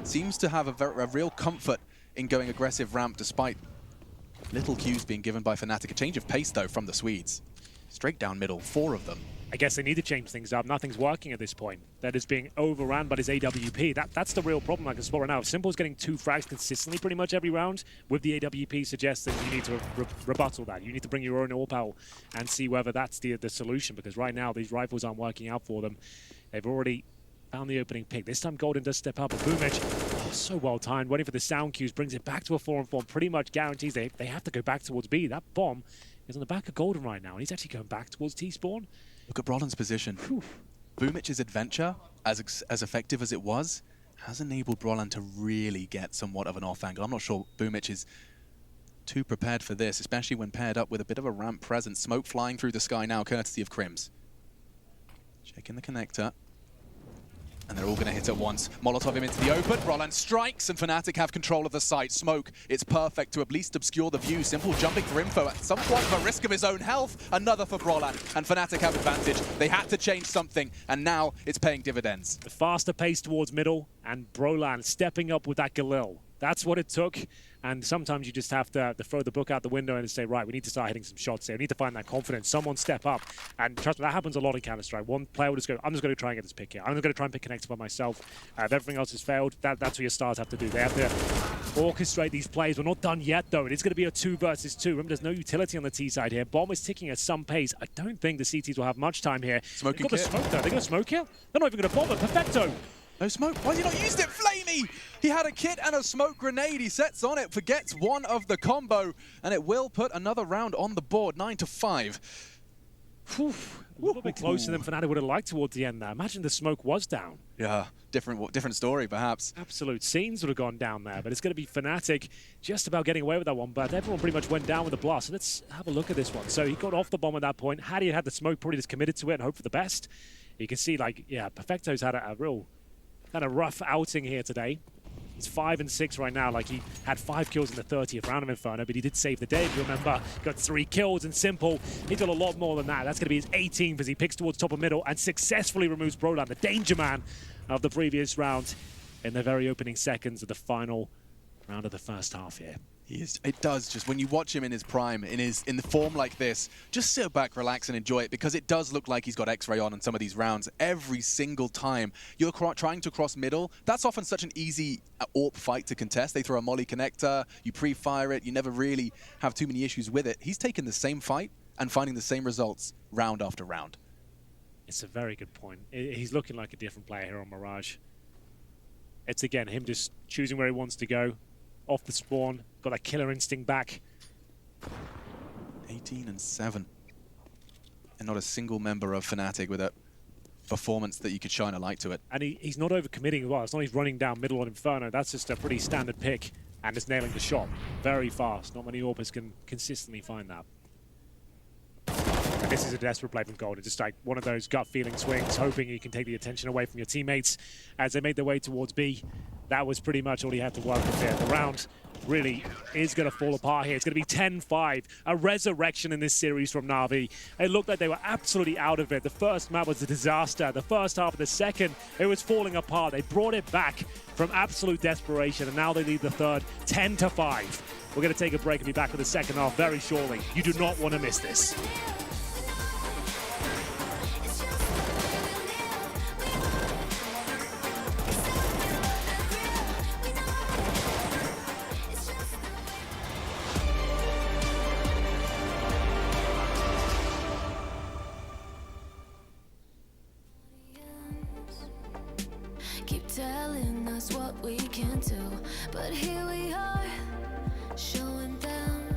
seems to have a real comfort in going aggressive ramp despite little cues being given by Fnatic. A change of pace, though, from the Swedes. Straight down middle, 4 of them. I guess they need to change things up. Nothing's working at this point. That is being overran by his AWP. That's the real problem I can spot right now. If Simple's getting 2 frags consistently pretty much every round, with the AWP suggests that you need to rebuttal that. You need to bring your own AWP and see whether that's the solution, because right now these rifles aren't working out for them. They've already found the opening pick. This time Golden does step up, and Boomich, so well timed, waiting for the sound cues, brings it back to a 4-on-4, pretty much guarantees they have to go back towards B. That bomb is on the back of Golden right now, and he's actually going back towards T-spawn. Look at Brolan's position. Boomich's adventure, as effective as it was, has enabled Brolan to really get somewhat of an off angle. I'm not sure Boomich is too prepared for this, especially when paired up with a bit of a ramp presence. Smoke flying through the sky now, courtesy of Crims. Checking the connector. And they're all going to hit at once. Molotov him into the open. Brolan strikes, and Fnatic have control of the site. Smoke, it's perfect to at least obscure the view. Simple jumping for info at somewhat of a risk of his own health. Another for Brolan, and Fnatic have advantage. They had to change something, and now it's paying dividends. The faster pace towards middle, and Brolan stepping up with that Galil. That's what it took. And sometimes you just have to throw the book out the window and say, right, we need to start hitting some shots here. We need to find that confidence. Someone step up. And trust me, that happens a lot in Counter-Strike. One player will just go, I'm just going to try and get this pick here. I'm just going to try and pick connector by myself. If everything else has failed, that's what your stars have to do. They have to orchestrate these plays. We're not done yet, though. It is going to be a 2 versus 2. Remember, there's no utility on the T side here. Bomb is ticking at some pace. I don't think the CTs will have much time here. Smoking They've got the smoke, though. They're going to smoke here? They're not even going to bomb it. Perfecto. No smoke. Why has he not used it? Flamey! He had a kit and a smoke grenade. He sets on it, forgets one of the combo, and it will put another round on the board. 9-5. A little bit closer than Fnatic would have liked towards the end there. Imagine the smoke was down. Yeah, different story, perhaps. Absolute scenes would have gone down there, but it's going to be Fnatic just about getting away with that one, but everyone pretty much went down with the blast. So let's have a look at this one. So he got off the bomb at that point. Had he had the smoke, probably just committed to it and hoped for the best. You can see, like, yeah, Perfecto's had a real kind of rough outing here today. He's 5-6 right now. Like, he had 5 kills in the 30th round of Inferno, but he did save the day, if you remember. Got 3 kills, and Simple, he's got a lot more than that. That's going to be his 18th as he picks towards top of middle and successfully removes Brolan, the danger man of the previous round, in the very opening seconds of the final round of the first half here. It does, just when you watch him in his prime, in the form like this, just sit back, relax, and enjoy it, because it does look like he's got X-ray on in some of these rounds. Every single time you're trying to cross middle, that's often such an easy AWP fight to contest. They throw a molly connector, you pre-fire it, you never really have too many issues with it. He's taken the same fight and finding the same results round after round. It's a very good point. He's looking like a different player here on Mirage. It's, again, him just choosing where he wants to go. Off the spawn, got that killer instinct back. 18-7. And not a single member of Fnatic with a performance that you could shine a light to it. And he's not overcommitting as well. It's not he's running down middle on Inferno. That's just a pretty standard pick. And just nailing the shot very fast. Not many AWPers can consistently find that. And this is a desperate play from Golden. Just like one of those gut feeling swings, hoping you can take the attention away from your teammates as they make their way towards B. That was pretty much all he had to work with there. The round really is going to fall apart here. It's going to be 10-5, a resurrection in this series from Na'Vi. It looked like they were absolutely out of it. The first map was a disaster. The first half of the second, it was falling apart. They brought it back from absolute desperation, and now they lead the third 10-5. We're going to take a break and be back with the second half very shortly. You do not want to miss this. Keep telling us what we can do, but here we are, showing them,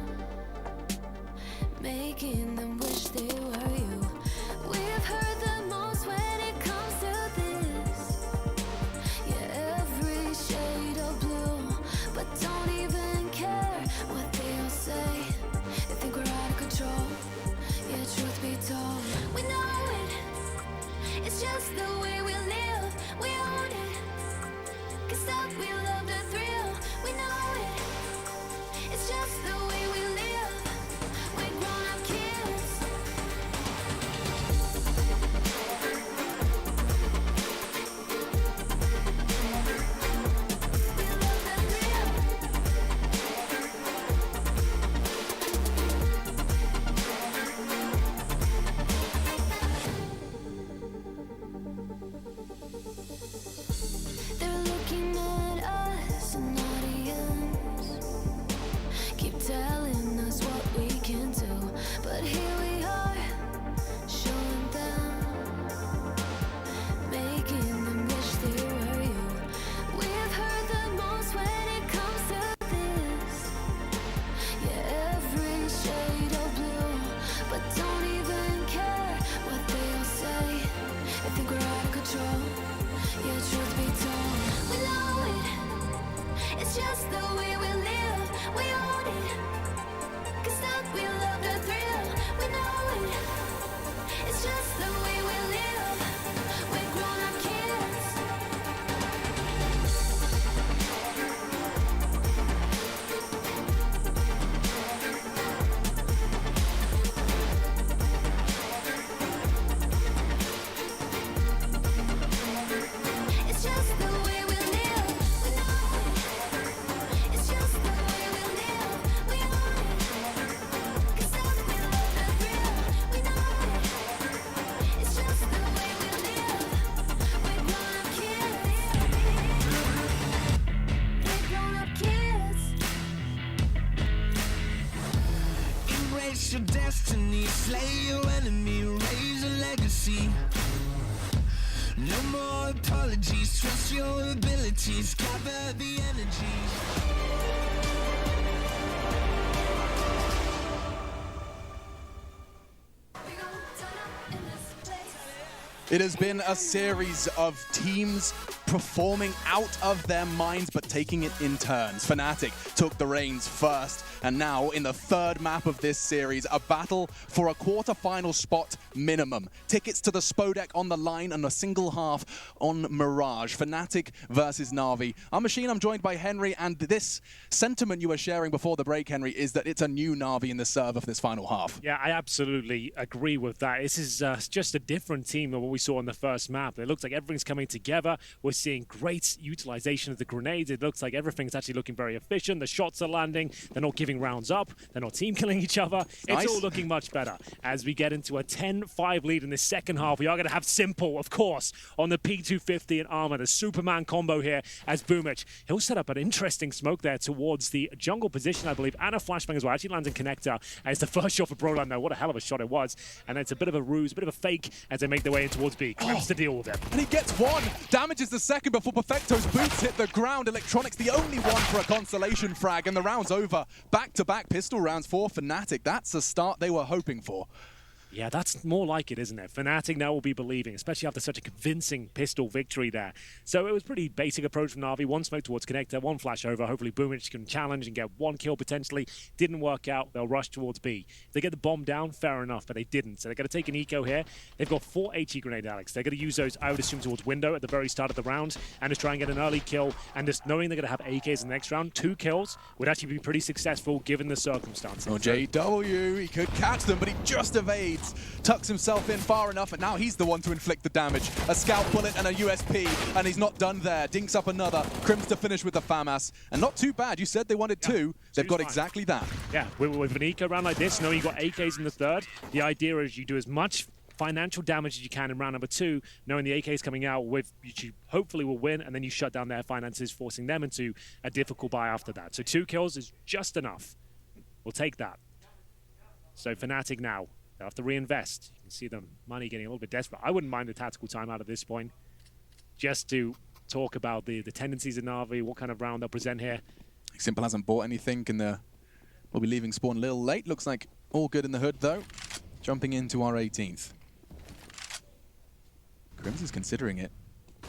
making them wish they were you. We've heard the most when it comes to this, yeah, every shade of blue, but don't even care what they all say. They think we're out of control, yeah, truth be told, we know it, it's just the way we live, we own it. Can't stop, we love the thrill, we know it. It's just the way we live, we're grown-up kids. We love the thrill. They're looking at us, an audience. Keep telling us what we can do, but here we are, showing them, making them wish they were you. We've heard the most when it comes to this, yeah, every shade of blue, but don't even care what they all say. They think we're out of control, yeah, truth be told, we know it. It's just the way we live, we own it. Can't stop, we love the thrill, we know it. It's just the way we live, we're grown-up kids. It's just the way we live, we know it. It's just the way we live, we own it. Can't stop, we love the thrill, we know it. It's just the way we live, we're grown-up kids. We're grown-up kids. Embrace your destiny, slay your enemy, raise a legacy. No more apologies, trust your abilities, gather the energy. It has been a series of teams performing out of their minds but taking it in turns. Fnatic took the reins first, and now in the third map of this series, a battle for a quarter-final spot minimum. Tickets to the Spodek on the line and a single half on Mirage. Fnatic versus Na'Vi. I'm Machine, I'm joined by Henry, and this sentiment you were sharing before the break, Henry, is that it's a new Na'Vi in the server for this final half. Yeah, I absolutely agree with that. This is just a different team than what we saw in the first map. It looks like everything's coming together. We're seeing great utilization of the grenades. It looks like everything's actually looking very efficient. The shots are landing. They're not giving rounds up. They're not team killing each other. It's all looking much better. As we get into a 10-5 lead in this second half, we are going to have Simple, of course, on the P250 and Armor. The Superman combo here as Boomich. He'll set up an interesting smoke there towards the jungle position, I believe, and a flashbang as well. Actually lands in Connector as the first shot for Broline there. What a hell of a shot it was. And it's a bit of a ruse, a bit of a fake as they make their way in towards B. Clamps to deal with it. And he gets one. Damages the second before Perfecto's boots hit the ground. Electronics the only one for a consolation frag, and the round's over. Back-to-back pistol rounds for Fnatic. That's a start they were hoping for. Yeah, that's more like it, isn't it? Fnatic now will be believing, especially after such a convincing pistol victory there. So it was pretty basic approach from Na'Vi. One smoke towards connector, one flash over. Hopefully Boomich can challenge and get one kill potentially. Didn't work out. They'll rush towards B. If they get the bomb down, fair enough, but they didn't. So they're going to take an eco here. They've got 4 HE grenade, Alex. They're going to use those, I would assume, towards window at the very start of the round and just try and get an early kill. And just knowing they're going to have AKs in the next round, 2 kills would actually be pretty successful given the circumstances. Oh, JW, he could catch them, but he just evades. Tucks himself in far enough, and now he's the one to inflict the damage. A scout bullet and a USP, and he's not done there. Dinks up another. Crims to finish with the FAMAS. And not too bad. You said they wanted 2. They've got exactly that. Yeah, with an eco round like this, knowing you've got AKs in the third, the idea is you do as much financial damage as you can in round number 2, knowing the AKs coming out with, you hopefully will win, and then you shut down their finances, forcing them into a difficult buy after that. So 2 kills is just enough. We'll take that. So Fnatic now, they'll have to reinvest. You can see the money getting a little bit desperate. I wouldn't mind the tactical timeout at this point, just to talk about the tendencies of Na'Vi, what kind of round they'll present here. Simple hasn't bought anything, and we'll be leaving spawn a little late. Looks like all good in the hood, though. Jumping into our 18th. Crims is considering it.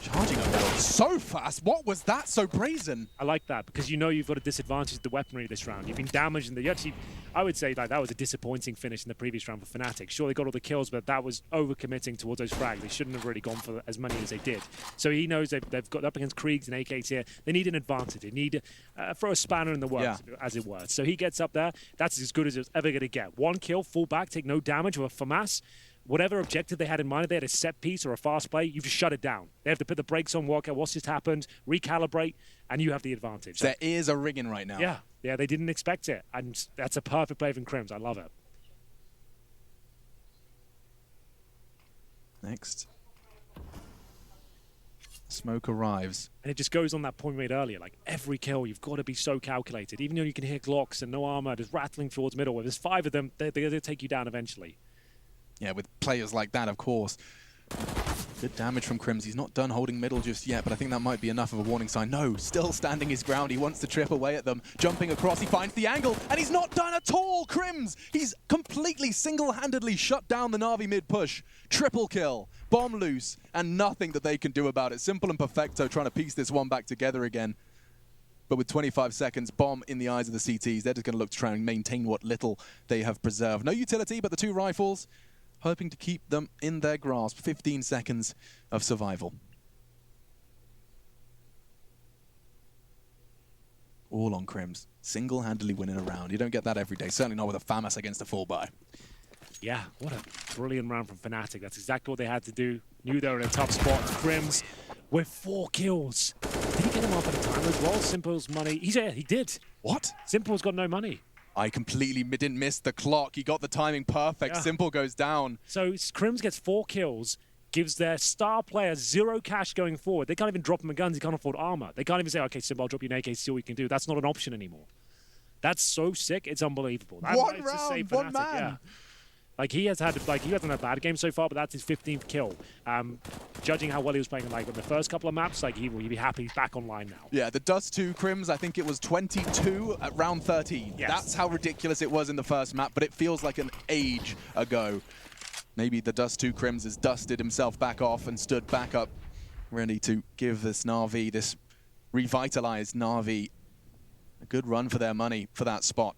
Charging up middle so fast. What was that? So brazen. I like that because you know you've got a disadvantage with the weaponry this round. You've been damaged, and actually, I would say that was a disappointing finish in the previous round for Fnatic. Sure, they got all the kills, but that was overcommitting towards those frags. They shouldn't have really gone for as many as they did. So he knows they've got up against Kriegs and AKs here. They need an advantage. They need throw a spanner in the works, as it were. So he gets up there. That's as good as it's ever going to get. 1 kill, fall back, take no damage with a FAMAS. Whatever objective they had in mind, if they had a set piece or a fast play, you just shut it down. They have to put the brakes on, work out what's just happened, recalibrate, and you have the advantage. Their ears are ringing right now. Yeah, they didn't expect it, and that's a perfect play from Crims. I love it. Next. Smoke arrives. And it just goes on that point we made earlier, like every kill, you've got to be so calculated. Even though you can hear Glocks and no armor just rattling towards middle, if there's 5 of them, they're going to take you down eventually. Yeah, with players like that, of course. Good damage from Crims. He's not done holding middle just yet, but I think that might be enough of a warning sign. No, still standing his ground. He wants to trip away at them. Jumping across, he finds the angle, and he's not done at all, Crims! He's completely single-handedly shut down the Na'Vi mid-push. Triple kill, bomb loose, and nothing that they can do about it. Simple and Perfecto trying to piece this one back together again. But with 25 seconds, bomb in the eyes of the CTs. They're just going to look to try and maintain what little they have preserved. No utility, but the 2 rifles, hoping to keep them in their grasp. 15 seconds of survival. All on Crims. Single-handedly winning a round. You don't get that every day. Certainly not with a FAMAS against a full buy. Yeah, what a brilliant round from Fnatic. That's exactly what they had to do. Knew they were in a tough spot. Crims with 4 kills. Did he get him off at a time as well? Simple's money. He did. What? Simple's got no money. I completely didn't miss the clock. He got the timing perfect. Yeah. Simple goes down. So Crims gets 4 kills, gives their star player 0 cash going forward. They can't even drop him a guns. He can't afford armor. They can't even say, okay, Simple, I'll drop you an AK, see what you can do. That's not an option anymore. That's so sick. It's unbelievable. One round, one man. Yeah. Like he hasn't had a bad game so far, but that's his 15th kill. Judging how well he was playing like on the first couple of maps, like he'd be happy he's back online now. Yeah, the Dust 2 Crims, I think it was 22 at round 13. Yes. That's how ridiculous it was in the first map, but it feels like an age ago. Maybe the Dust 2 Crims has dusted himself back off and stood back up, ready to give this Na'Vi, this revitalized Na'Vi, a good run for their money for that spot.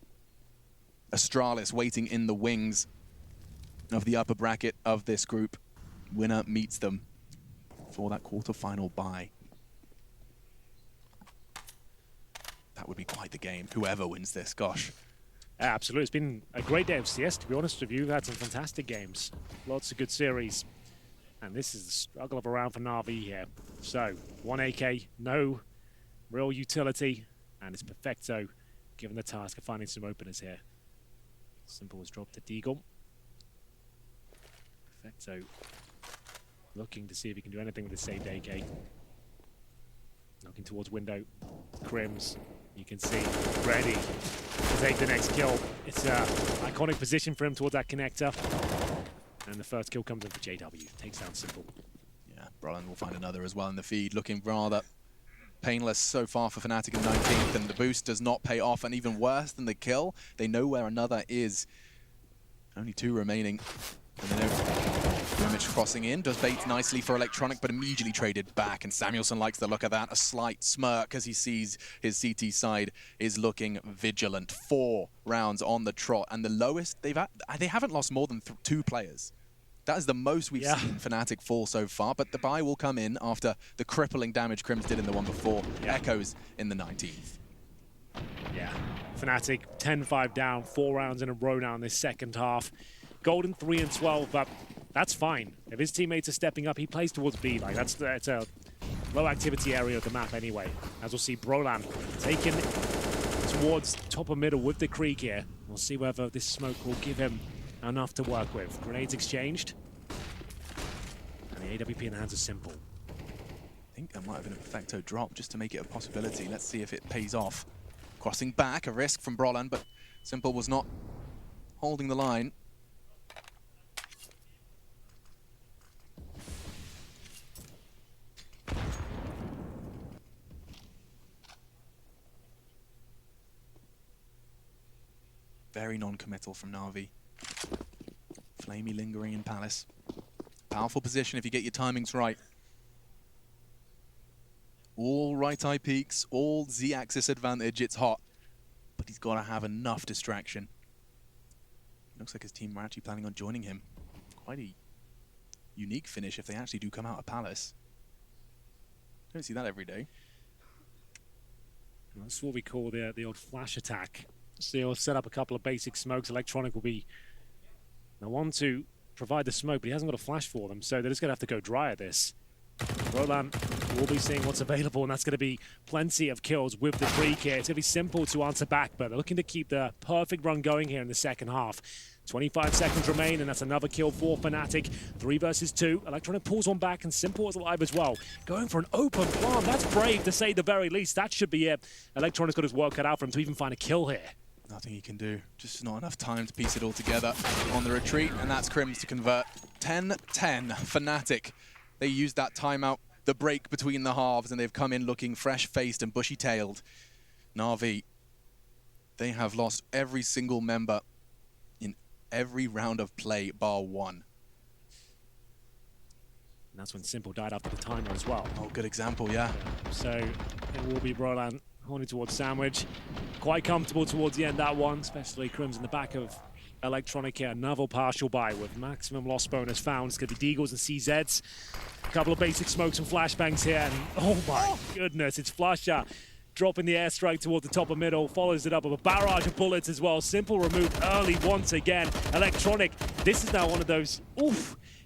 Astralis waiting in the wings of the upper bracket of this group. Winner meets them for that quarterfinal bye. That would be quite the game, whoever wins this, gosh. Yeah, absolutely. It's been a great day of CS, to be honest with you. We've had some fantastic games. Lots of good series. And this is the struggle of a round for Na'Vi here. So, 1 AK, no real utility, and it's Perfecto given the task of finding some openers here. Simple was dropped to Deagle. Perfecto looking to see if he can do anything with the saved AK. Looking towards window. Crims, you can see, ready to take the next kill. It's an iconic position for him towards that connector. And the first kill comes in for JW. Takes down Simple. Yeah, Brolin will find another as well in the feed. Looking rather painless so far for Fnatic in 19th. And the boost does not pay off. And even worse than the kill, they know where another is. Only 2 remaining. And then Damage crossing in, does bait nicely for Electronic, but immediately traded back, and Samuelson likes the look of that. A slight smirk as he sees his CT side is looking vigilant. 4 rounds on the trot, and the lowest they haven't lost more than 2 players. That is the most we've seen Fnatic fall so far, but the buy will come in after the crippling damage Crims did in the one before. Echoes in the 19th. Yeah, Fnatic 10-5 down, 4 rounds in a row now in this second half. Golden 3-12, but that's fine. If his teammates are stepping up, he plays towards B. Like that's a low activity area of the map anyway. As we'll see, Brolan taken towards top of middle with the Creek here. We'll see whether this smoke will give him enough to work with. Grenades exchanged. And the AWP in the hands of Simple. I think that might have been a Perfecto drop just to make it a possibility. Let's see if it pays off. Crossing back, a risk from Brolan, but Simple was not holding the line. Very non-committal from Na'Vi. Flamey lingering in Palace. Powerful position if you get your timings right. All right-eye peaks, all Z-axis advantage, it's hot. But he's got to have enough distraction. Looks like his team are actually planning on joining him. Quite a unique finish if they actually do come out of Palace. Don't see that every day. That's what we call the old flash attack. So he'll set up a couple of basic smokes. Electronic will be the one to provide the smoke, but he hasn't got a flash for them, so they're just going to have to go dry at this. Roland will be seeing what's available, and that's going to be plenty of kills with the Creek here. It's going to be simple to answer back, but they're looking to keep the perfect run going here in the second half. 25 seconds remain, and that's another kill for Fnatic. 3 versus 2. Electronic pulls one back, and Simple is alive as well. Going for an open plant. That's brave, to say the very least. That should be it. Electronic's got his work cut out for him to even find a kill here. Nothing he can do. Just not enough time to piece it all together on the retreat, and that's Crims to convert. 10-10, Fnatic. They used that timeout, the break between the halves, and they've come in looking fresh-faced and bushy-tailed. Na'Vi, they have lost every single member in every round of play bar 1. And that's when Simple died after the timer as well. Oh, good example, yeah. So it will be Brolan horning towards Sandwich. Quite comfortable towards the end, that one, especially Crims in the back of Electronic here. Another partial buy with maximum loss bonus found. It's going to be Deagles and CZs. A couple of basic smokes and flashbangs here. And oh my goodness, it's Flusher dropping the airstrike towards the top of middle. Follows it up with a barrage of bullets as well. Simple removed early once again. Electronic, this is now one of those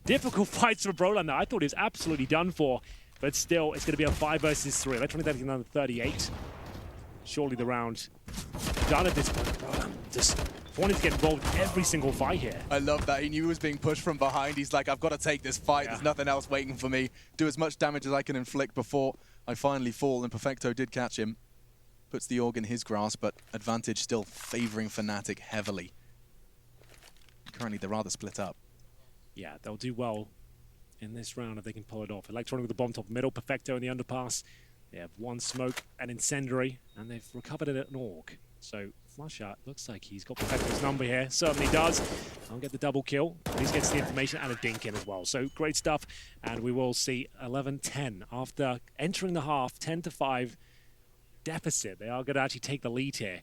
difficult fights for Brolan that I thought he was absolutely done for. But still, it's going to be a 5 versus 3. Electronic taking another 38. Surely the round done at this point. Brolan just wanted to get involved in every single fight here. I love that. He knew he was being pushed from behind. He's like, I've got to take this fight. There's nothing else waiting for me. Do as much damage as I can inflict before I finally fall. And Perfecto did catch him. Puts the org in his grasp, but advantage still favoring Fnatic heavily. Currently, they're rather split up. Yeah, they'll do well in this round if they can pull it off. Electronic with the bomb top middle, Perfecto in the underpass. They have 1 smoke, an incendiary, and they've recovered it at an org. So Flusher looks like he's got Perfecto's number here. Certainly does. I'll get the double kill. He gets the information and a dink in as well. So great stuff. And we will see 11-10 after entering the half, 10-5 deficit. They are going to actually take the lead here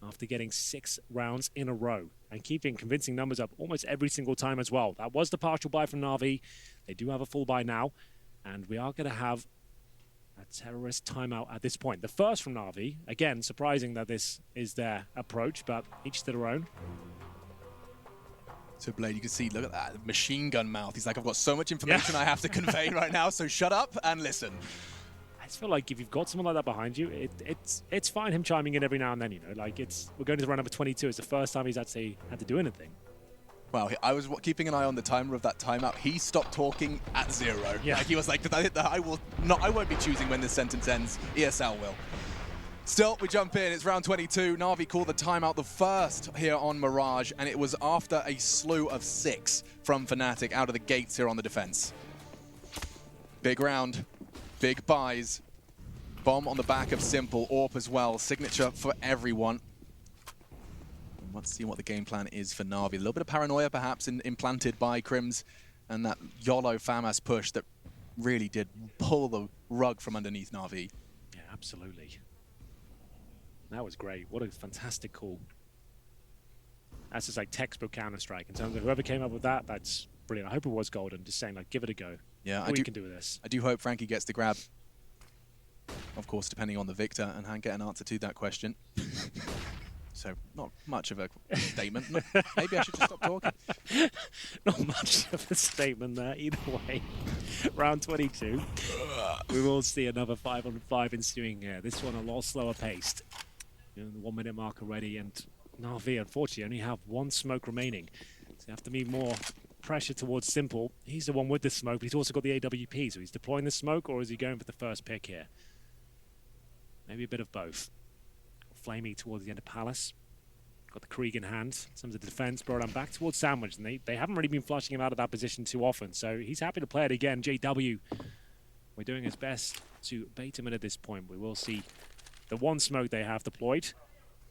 after getting 6 rounds in a row and keeping convincing numbers up almost every single time as well. That was the partial buy from Na'Vi. They do have a full buy now, and we are going to have a terrorist timeout at this point. The first from Na'Vi. Again, surprising that this is their approach, but each to their own. So Blade, you can see, look at that machine gun mouth. He's like, I've got so much information I have to convey right now, so shut up and listen. I just feel like if you've got someone like that behind you, it's fine him chiming in every now and then, you know. Like, we're going to round number 22. It's the first time he's actually had to do anything. Wow, I was keeping an eye on the timer of that timeout. He stopped talking at 0. Yeah. Like, he was like, I won't be choosing when this sentence ends. ESL will. Still, we jump in. It's round 22. Na'Vi called the timeout the first here on Mirage, and it was after a slew of 6 from Fnatic out of the gates here on the defense. Big round, big buys. Bomb on the back of Simple, AWP as well. Signature for everyone. Let's see what the game plan is for Na'Vi. A little bit of paranoia perhaps implanted by Crims and that YOLO FAMAS push that really did pull the rug from underneath Na'Vi. Yeah, absolutely. That was great. What a fantastic call. That's just like textbook Counter-Strike in terms of whoever came up with that. That's brilliant. I hope it was Golden. Just saying, like, give it a go. Yeah, we can do with this. I do hope Frankie gets the grab. Of course, depending on the victor, and get an answer to that question. So, not much of a statement. Maybe I should just stop talking. Not much of a statement there, either way. Round 22. We will see another 5-on-5 ensuing here. This one a lot slower paced. You know, the 1 minute mark already, and Na'Vi, unfortunately, only have one smoke remaining. So you have to be more pressure towards Simple. He's the one with the smoke, but he's also got the AWP, so he's deploying the smoke, or is he going for the first pick here? Maybe a bit of both. Flamey towards the end of Palace. Got the Krieg in hand. In terms of defense, brought him back towards Sandwich, and they haven't really been flushing him out of that position too often, so he's happy to play it again. JW, we're doing his best to bait him in at this point. We will see the one smoke they have deployed.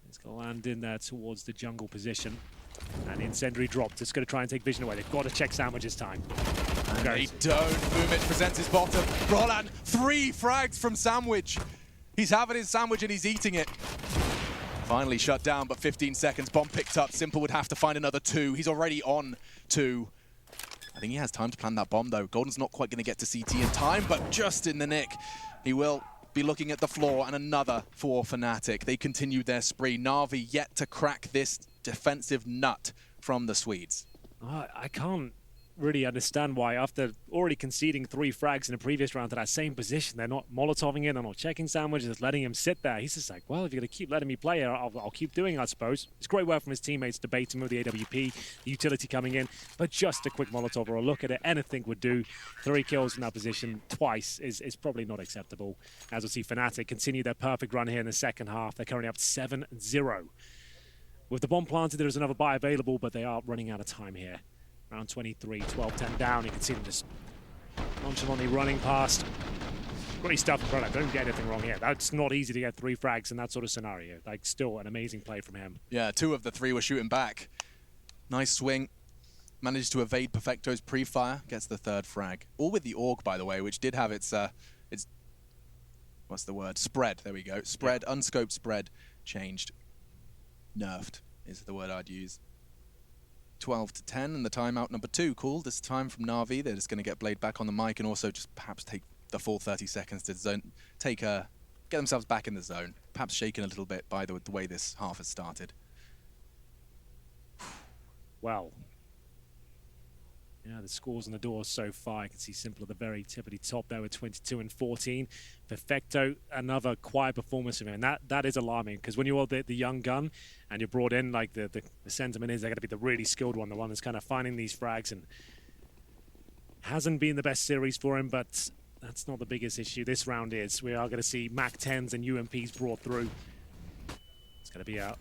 It's going to land in there towards the jungle position. And incendiary dropped. It's going to try and take vision away. They've got to check Sandwich this time. And they don't. Boomic presents his bottom. Roland, 3 frags from Sandwich. He's having his sandwich and he's eating it. Finally shut down, but 15 seconds. Bomb picked up. Simple would have to find another 2. He's already on 2. I think he has time to plan that bomb, though. Golden's not quite going to get to CT in time, but just in the nick. He will be looking at the floor, and another for Fnatic. They continue their spree. Na'Vi yet to crack this defensive nut from the Swedes. I can't really understand why, after already conceding 3 frags in a previous round to that same position, they're not Molotoving in, they're not checking Sandwich, just letting him sit there. He's just like, well, if you're going to keep letting me play here, I'll keep doing it, I suppose. It's great work from his teammates to bait him with the AWP, the utility coming in, but just a quick Molotov or a look at it, anything would do. 3 kills in that position twice is probably not acceptable. As we'll see, Fnatic continue their perfect run here in the second half. They're currently up 7-0. With the bomb planted, there is another buy available, but they are running out of time here. Round 23, 12-10 down. You can see them just nonchalantly running past. Great stuff in front. Don't get anything wrong here. That's not easy to get 3 frags in that sort of scenario. Like, still an amazing play from him. Yeah, 2 of the 3 were shooting back. Nice swing. Managed to evade Perfecto's pre-fire. Gets the 3rd frag. All with the AUG, by the way, which did have its what's the word? Spread. There we go. Spread, yeah. Unscoped spread changed. Nerfed is the word I'd use. 12-10, and the timeout number 2 called this time from Na'Vi. They're just going to get Blade back on the mic and also just perhaps take the full 30 seconds to get themselves back in the zone. Perhaps shaken a little bit by the way this half has started. Well, yeah, the scores on the door so far. I can see Simple at the very tippity top there with 22 and 14. Perfecto, another quiet performance from him. And that is alarming, because when you're the young gun and you're brought in, like the sentiment is they're going to be the really skilled one, the one that's kind of finding these frags, and hasn't been the best series for him, but that's not the biggest issue. This round is. We are going to see MAC-10s and UMPs brought through. It's going to be a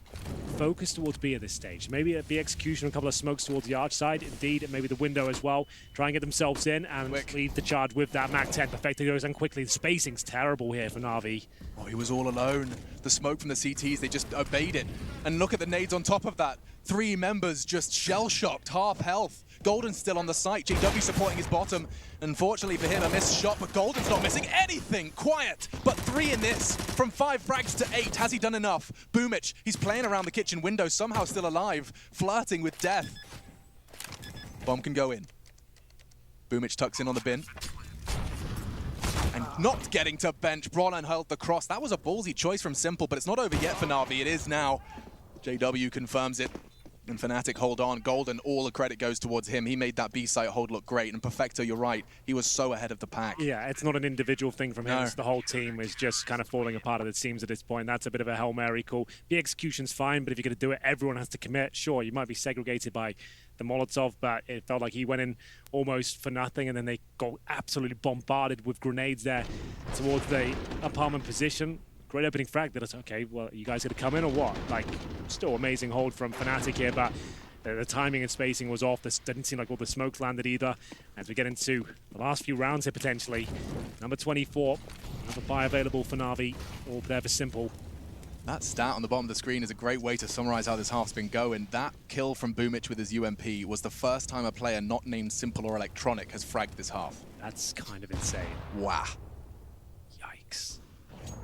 focus towards B at this stage. Maybe a B execution, a couple of smokes towards the arch side. Indeed, and maybe the window as well. Try and get themselves in and lead the charge with that MAC-10. Perfecto goes in quickly. The spacing's terrible here for Na'Vi. Oh, he was all alone. The smoke from the CTs, they just obeyed it. And look at the nades on top of that. 3 members just shell-shocked, half health. Golden's still on the site. JW supporting his bottom. Unfortunately for him, a missed shot, but Golden's not missing anything. Quiet, but 3 in this. From 5 frags to 8. Has he done enough? Boomic, he's playing around the kitchen window, somehow still alive, flirting with death. Bomb can go in. Boomic tucks in on the bin. And not getting to bench. Brawlan held the cross. That was a ballsy choice from Simple, but it's not over yet for Na'Vi. It is now. JW confirms it. And Fnatic hold on. Golden, all the credit goes towards him. He made that B site hold look great. And Perfecto, you're right. He was so ahead of the pack. Yeah, it's not an individual thing from him. No. It's the whole team is just kind of falling apart at it seems at this point. That's a bit of a Hail Mary call. The execution's fine, but if you're going to do it, everyone has to commit. Sure, you might be segregated by the Molotov, but it felt like he went in almost for nothing, and then they got absolutely bombarded with grenades there towards the apartment position. Great opening frag. That is okay. Well, you guys going to come in or what? Like, still amazing hold from Fnatic here, but the timing and spacing was off. This didn't seem like all the smokes landed either. As we get into the last few rounds here, potentially. Number 24, another buy available for Na'Vi, or there for Simple. That stat on the bottom of the screen is a great way to summarize how this half's been going. That kill from Boomich with his UMP was the first time a player not named Simple or Electronic has fragged this half. That's kind of insane. Wow. Yikes.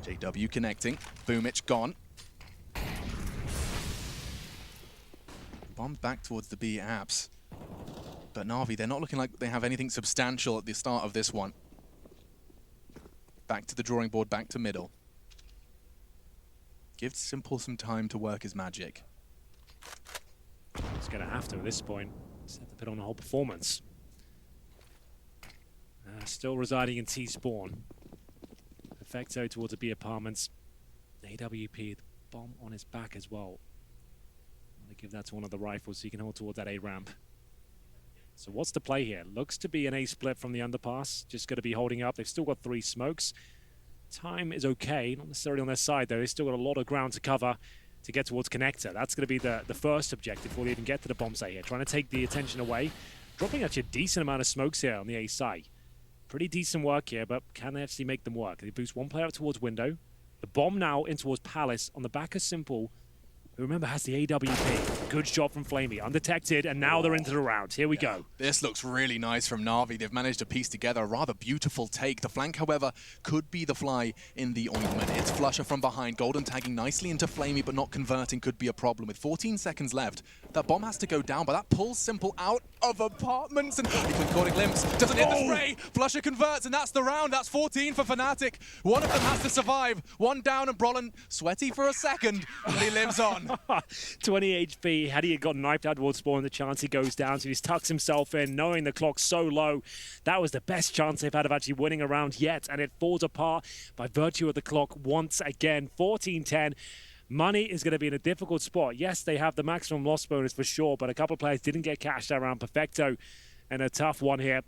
JW connecting. Boomich gone. Bomb back towards the B apps. But Na'Vi, they're not looking like they have anything substantial at the start of this one. Back to the drawing board, back to middle. Give Simple some time to work his magic. He's going to have to at this point. Set to put on the whole performance. Still residing in T-Spawn. Perfecto towards the B apartments. AWP, the bomb on his back as well. I'm going to give that to one of the rifles so he can hold towards that A ramp. So what's the play here? Looks to be an A split from the underpass. Just going to be holding up. They've still got 3 smokes. Time is okay, not necessarily on their side though. They've still got a lot of ground to cover to get towards connector. That's going to be the first objective before they even get to the bomb site here. Trying to take the attention away. Dropping actually a decent amount of smokes here on the A site. Pretty decent work here, but can they actually make them work? They boost one player up towards window. The bomb now in towards Palace on the back of Simple, who remember has the AWP. Good shot from Flamey, undetected, and now they're into the round. Here we go. This looks really nice from Na'Vi. They've managed to piece together a rather beautiful take. The flank, however, could be the fly in the ointment. It's Flusher from behind. Golden tagging nicely into Flamey, but not converting could be a problem. With 14 seconds left, that bomb has to go down, but that pulls Simple out of apartments. And he caught a glimpse. Doesn't hit the spray. Flusher converts, and that's the round. That's 14 for Fnatic. One of them has to survive. One down, and Brolin sweaty for a second, but he lives on. 20 HP. Had he got knifed out towards spawn, the chance he goes down, so he's tucks himself in, knowing the clock's so low. That was the best chance they've had of actually winning a round yet, and it falls apart by virtue of the clock once again. 14-10. Money is going to be in a difficult spot. Yes, they have the maximum loss bonus for sure, but a couple of players didn't get cashed out around Perfecto, and a tough one here.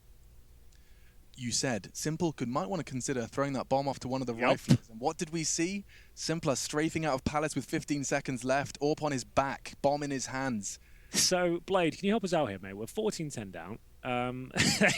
You said Simple might want to consider throwing that bomb off to one of the rifles. And what did we see? Simpler strafing out of Palace with 15 seconds left. AWP on his back, bomb in his hands. So, Blade, can you help us out here, mate? We're 14-10 down.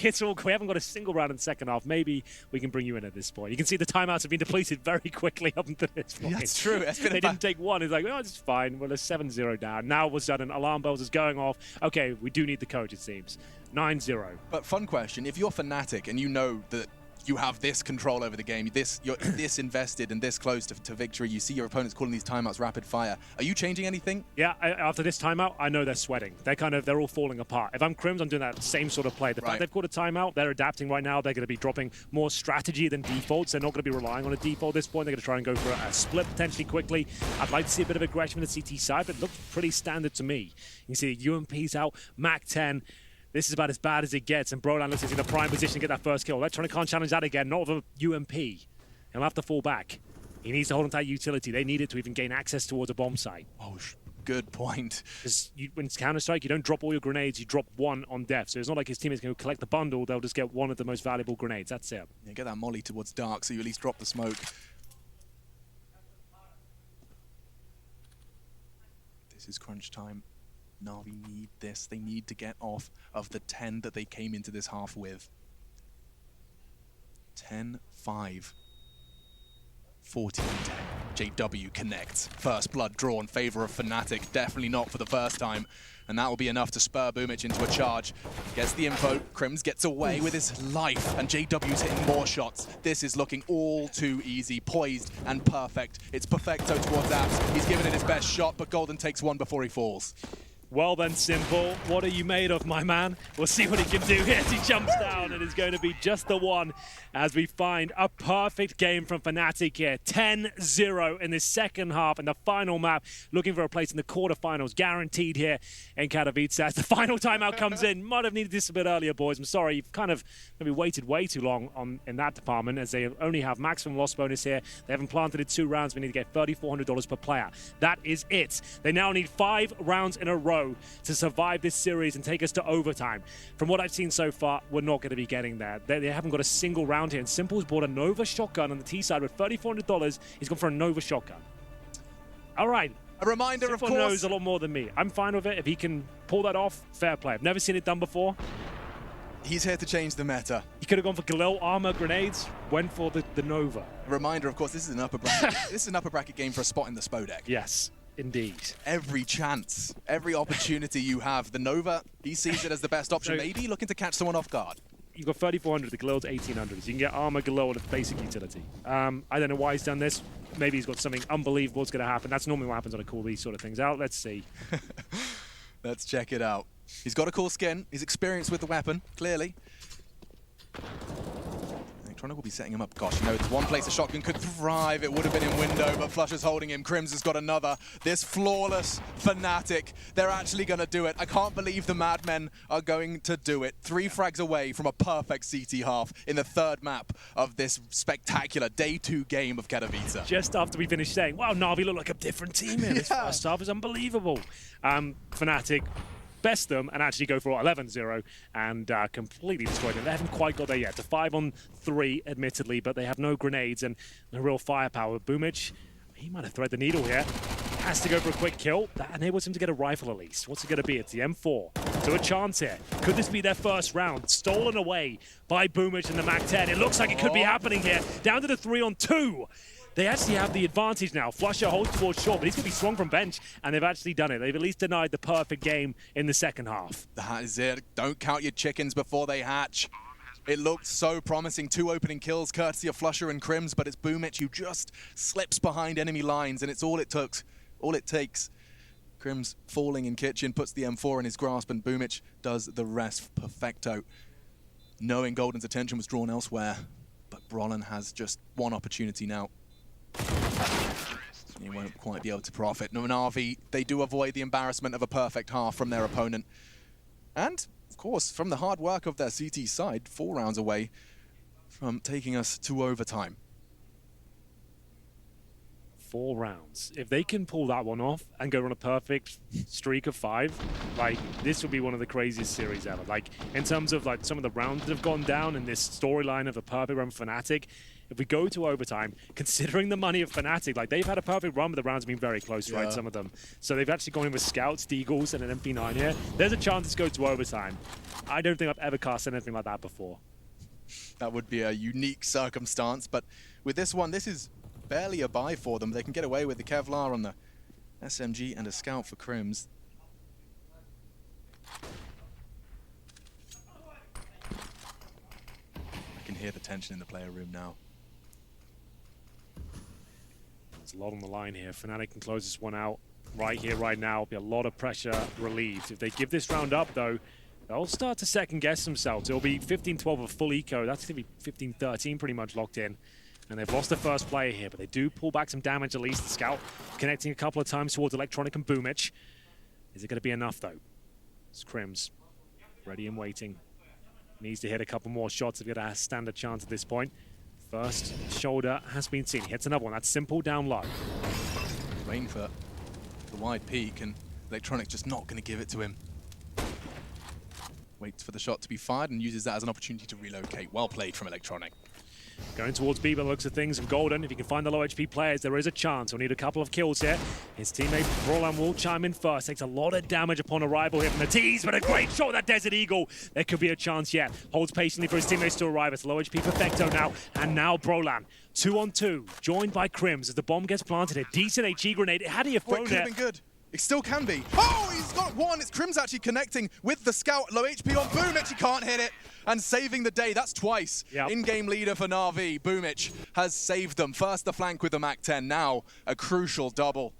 It's all, we haven't got a single round in the second half. Maybe we can bring you in at this point. You can see the timeouts have been depleted very quickly up until this point. That's true. They didn't take one. It's like, oh, it's fine. Well, it's 7-0 down. Now all of a sudden, alarm bells is going off. Okay, we do need the coach, it seems. 9-0. But fun question, if you're Fnatic and you know that you have this control over the game, you're this invested and this close to victory, you see your opponents calling these timeouts rapid fire, are you changing anything? Yeah, after this timeout, I know they're sweating. They're all falling apart. If I'm Crims, I'm doing that same sort of play. The fact they've called a timeout, they're adapting right now. They're going to be dropping more strategy than defaults. They're not going to be relying on a default at this point. They're going to try and go for a split potentially quickly. I'd like to see a bit of aggression from the CT side, but it looks pretty standard to me. You can see the UMP's out, Mac 10. This is about as bad as it gets, and Brolan looks like he's in a prime position to get that first kill. Electronic can't challenge that again, not with a UMP. He'll have to fall back. He needs to hold on to that utility. They need it to even gain access towards a bomb site. Oh, good point. Because when it's Counter-Strike, you don't drop all your grenades, you drop one on death. So it's not like his teammates can collect the bundle, they'll just get one of the most valuable grenades. That's it. Yeah, get that molly towards dark, so you at least drop the smoke. This is crunch time. Na'Vi need this. They need to get off of the 10 that they came into this half with. 10-5. 14-10. JW connects. First blood draw in favor of Fnatic. Definitely not for the first time. And that will be enough to spur Boomich into a charge. Gets the info. Crims gets away with his life. And JW's hitting more shots. This is looking all too easy. Poised and perfect. It's Perfecto towards Apps. He's given it his best shot, but Golden takes one before he falls. Well then, Simple, what are you made of, my man? We'll see what he can do here as he jumps down, and it's going to be just the one as we find a perfect game from Fnatic here. 10-0 in this second half, and the final map, looking for a place in the quarterfinals, guaranteed here in Katowice. As the final timeout comes in, might have needed this a bit earlier, boys. I'm sorry, you've kind of maybe waited way too long in that department, as they only have maximum loss bonus here. They haven't planted it 2 rounds. We need to get $3,400 per player. That is it. They now need 5 rounds in a row to survive this series and take us to overtime. From what I've seen so far, we're not going to be getting there. They haven't got a single round here, and Simple's bought a Nova shotgun on the T side with $3,400. He's gone for a Nova shotgun. All right. A reminder, Simple of course. knows a lot more than me. I'm fine with it. If he can pull that off, fair play. I've never seen it done before. He's here to change the meta. He could have gone for Galil armor grenades, went for the Nova. Reminder, of course, this is an upper bracket. This is an upper bracket game for a spot in the SPO deck. Yes, indeed. Every chance, every opportunity you have, the Nova, he sees it as the best option. So, maybe looking to catch someone off guard. You've got 3,400, the Galil's 1,800. So you can get armor Galil at basic utility. I don't know why he's done this. Maybe he's got something unbelievable that's going to happen. That's normally what happens when I call these sort of things out. Let's see. Let's check it out. He's got a cool skin. He's experienced with the weapon, clearly. Electronic will be setting him up. Gosh, you know, it's one place a shotgun could thrive. It would have been in window, but Flusher's holding him. Crims has got another. This flawless Fnatic, they're actually going to do it. I can't believe the Madmen are going to do it. 3 frags away from a perfect CT half in the 3rd map of this spectacular Day 2 game of Katowice. Just after we finished saying, wow, Na'Vi look like a different team here. This first half is unbelievable. Fnatic best them and actually go for 11-0 and completely destroy them. They haven't quite got there yet. It's a 5-on-3, admittedly, but they have no grenades and no real firepower. Boomich, he might have threaded the needle here. Has to go for a quick kill. That enables him to get a rifle at least. What's it going to be? It's the M4. So a chance here. Could this be their first round? Stolen away by Boomich and the MAC-10. It looks like it could be happening here. Down to the 3-on-2. They actually have the advantage now. Flusher holds towards short, but he's going to be swung from bench, and they've actually done it. They've at least denied the perfect game in the second half. That is it. Don't count your chickens before they hatch. It looked so promising. 2 opening kills courtesy of Flusher and Crims, but it's Boomich who just slips behind enemy lines, and it's all it takes. Crims falling in kitchen, puts the M4 in his grasp, and Boomich does the rest perfecto. Knowing Golden's attention was drawn elsewhere, but Brolin has just one opportunity now. He won't quite be able to profit. Na'Vi, they do avoid the embarrassment of a perfect half from their opponent. And, of course, from the hard work of their CT side, 4 rounds away from taking us to overtime. 4 rounds. If they can pull that one off and go on a perfect streak of 5, like, this would be one of the craziest series ever. Like, in terms of, like, some of the rounds that have gone down in this storyline of a perfect run for Fnatic, if we go to overtime, considering the money of Fnatic, like, they've had a perfect run, but the rounds have been very close, right, some of them. So they've actually gone in with Scouts, Deagles, and an MP9 here. There's a chance this goes to overtime. I don't think I've ever cast anything like that before. That would be a unique circumstance, but with this one, this is barely a buy for them. They can get away with the Kevlar on the SMG and a Scout for Crims. I can hear the tension in the player room now. There's a lot on the line here. Fnatic can close this one out right here, right now. Be a lot of pressure relieved. If they give this round up, though, they'll start to second-guess themselves. It'll be 15-12 of full eco. That's going to be 15-13 pretty much locked in. And they've lost the first player here, but they do pull back some damage at least. The Scout connecting a couple of times towards Electronic and Boomich. Is it going to be enough, though? It's Crims. Ready and waiting. Needs to hit a couple more shots if he has a standard chance at this point. First shoulder has been seen. He hits another one. That's simple down low. Rain for the wide peak, and Electronic just not going to give it to him. Waits for the shot to be fired and uses that as an opportunity to relocate. Well played from Electronic. Going towards B by the looks of things of Golden. If he can find the low HP players, there is a chance. He'll need a couple of kills here. His teammate Roland will chime in first. Takes a lot of damage upon arrival here from the T's, but a great shot with that Desert Eagle. There could be a chance yet. Holds patiently for his teammates to arrive. It's low HP Perfecto now. And now Brolan. 2-on-2, joined by Crims as the bomb gets planted. A decent HE grenade. Had he thrown it could have been good. It still can be. Oh, he's got one. It's Crims actually connecting with the Scout. Low HP on Boomich. He can't hit it. And saving the day. That's twice. Yep. In-game leader for Na'Vi. Boomich has saved them. First the flank with the MAC-10. Now a crucial double.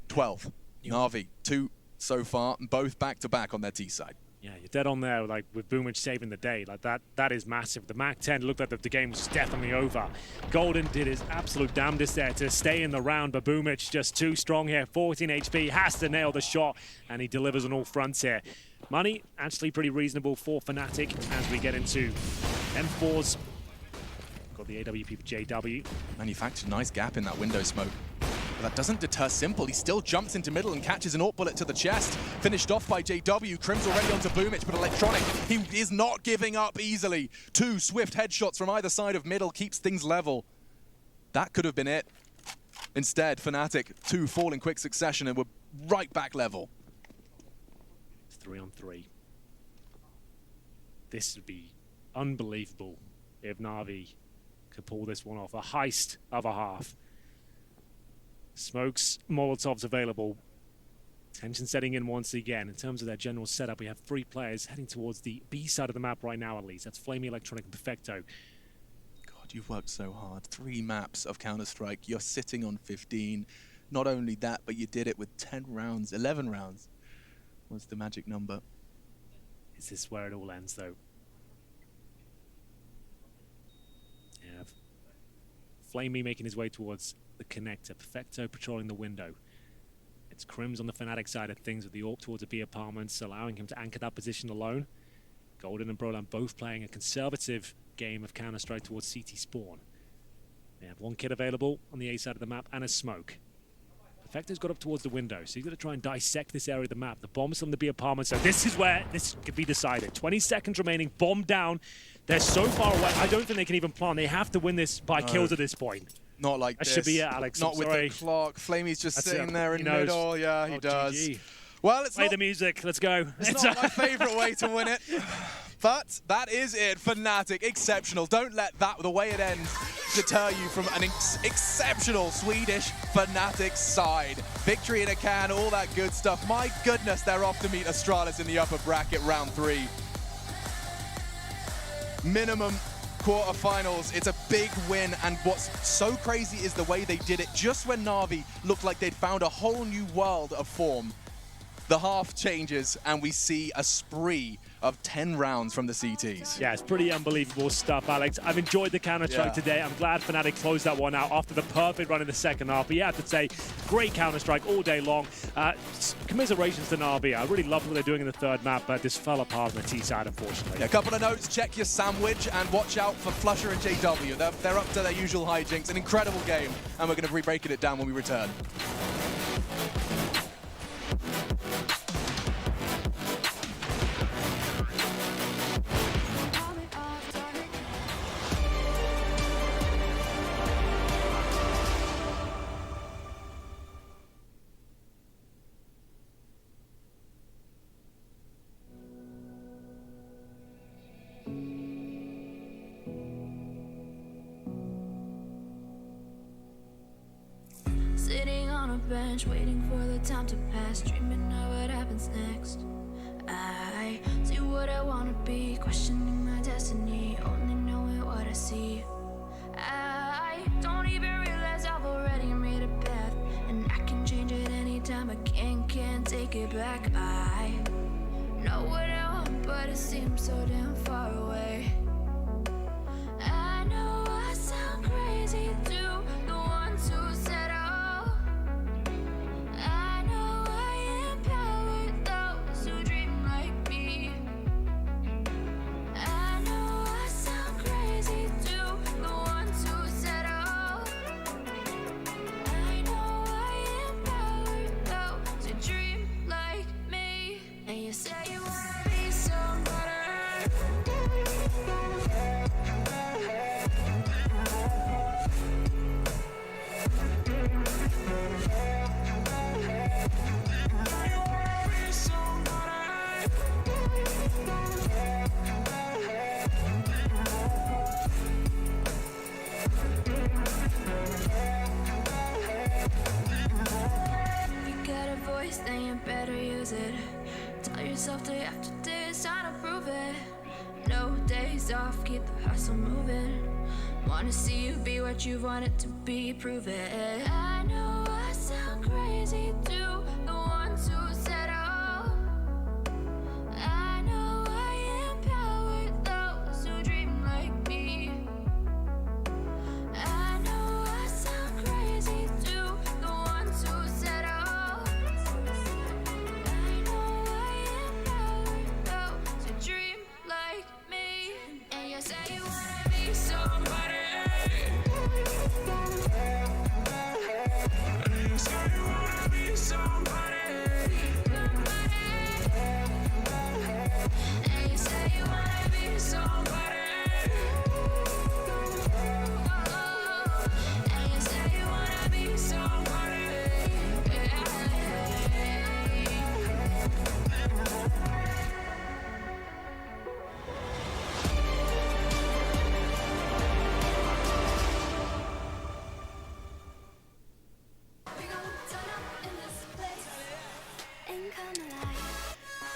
12. Na'Vi, 2 so far. Both back-to-back on their T side. Yeah, you're dead on there, like, with Boomich saving the day. Like, that is massive. The MAC-10 looked like the game was definitely over. Golden did his absolute damnedest there to stay in the round, but Boomich just too strong here. 14 HP, has to nail the shot, and he delivers on all fronts here. Money, actually pretty reasonable for Fnatic as we get into M4s. Got the AWP for JW. Manufactured nice gap in that window smoke. But that doesn't deter Simple. He still jumps into middle and catches an AWP bullet to the chest. Finished off by JW. Crims already onto Boomich, but Electronic, he is not giving up easily. 2 swift headshots from either side of middle keeps things level. That could have been it. Instead, Fnatic, 2 fall in quick succession and we're right back level. 3-on-3. This would be unbelievable if Na'Vi could pull this one off. A heist of a half. Smokes, Molotovs available. Tension setting in once again. In terms of their general setup, we have 3 players heading towards the B side of the map right now, at least. That's Flamey, Electronic, and Perfecto. God, you've worked so hard. 3 maps of Counter-Strike. You're sitting on 15. Not only that, but you did it with 10 rounds, 11 rounds. What's the magic number? Is this where it all ends, though? Yeah. Flamey making his way towards the connector. Perfecto patrolling the window. It's Crims on the Fnatic side of things with the AWP towards the B apartments, allowing him to anchor that position alone. Golden and Brolan both playing a conservative game of Counter-Strike towards CT spawn. They have 1 kit available on the A side of the map and a smoke. Perfecto's got up towards the window, so he's going to try and dissect this area of the map. The bomb's on the B apartment, so this is where this could be decided. 20 seconds remaining, bomb down. They're so far away, I don't think they can even plan. They have to win this by kills at this point. Not like that this. Should be it, Alex. Not with the clock. Flamey's just sitting there in middle. Yeah, he does. GG. Well, it's Play not the music. Let's go. It's not my favourite way to win it. But that is it. Fnatic, exceptional. Don't let the way it ends deter you from an exceptional Swedish Fnatic side. Victory in a can, all that good stuff. My goodness, they're off to meet Astralis in the upper bracket, round 3. Minimum quarterfinals. It's a big win, and what's so crazy is the way they did it. Just when Na'Vi looked like they'd found a whole new world of form, the half changes and we see a spree of 10 rounds from the CTs. Yeah, it's pretty unbelievable stuff, Alex. I've enjoyed the Counter-Strike today. I'm glad Fnatic closed that one out after the perfect run in the second half. But yeah, I have to say, great Counter-Strike all day long. Commiserations to Na'Vi. I really love what they're doing in the third map, but this fell apart on the T side, unfortunately. Yeah, a couple of notes. Check your sandwich and watch out for Flusher and JW. They're up to their usual hijinks. An incredible game, and we're going to be breaking it down when we return. Sitting on a bench, waiting for the time to pass, dreaming of what happens next. I see what I wanna be, questioning my destiny, only knowing what I see. I don't even realize I've already made a path, and I can change it anytime. I can't take it back. I know what I want, but it seems so damn far away. I know I sound crazy to the ones who said I know I empower those who dream like me. I know I sound crazy to the ones who said I know I empower those who dream like me. And you say you wanna be somebody. Then you better use it. Tell yourself day after day it's time to prove it. No days off, keep the hustle moving. Wanna see you be what you wanted to be, prove it. I know I sound crazy to the ones who said I know I empower those who dream like me. I know I sound crazy to the ones who said say you wanna be somebody. You say you wanna be somebody.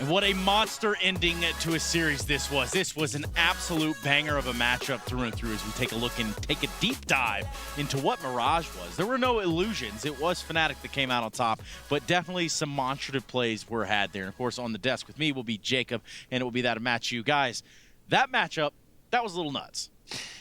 And what a monster ending to a series this was. This was an absolute banger of a matchup through and through as we take a look and take a deep dive into what Mirage was. There were no illusions. It was Fnatic that came out on top, but definitely some demonstrative plays were had there. And of course, on the desk with me will be Jacob, and it will be that match you guys. That matchup, that was a little nuts.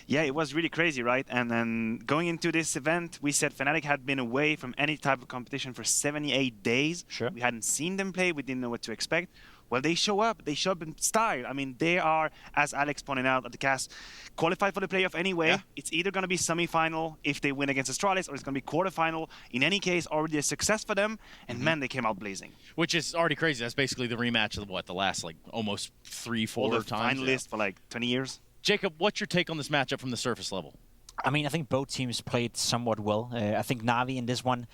Yeah, it was really crazy, right? And then going into this event, we said Fnatic had been away from any type of competition for 78 days. Sure. We hadn't seen them play. We didn't know what to expect. Well, they show up. They show up in style. I mean, they are, as Alex pointed out at the cast, qualified for the playoff anyway. Yeah. It's either going to be semi-final if they win against Astralis, or it's going to be quarterfinal. In any case, already a success for them. And man, they came out blazing. Which is already crazy. That's basically the rematch of what, the last like almost 3-4 times. Finalists for like 20 years. Jacob, what's your take on this matchup from the surface level? I mean, I think both teams played somewhat well. I think Na'Vi in this one,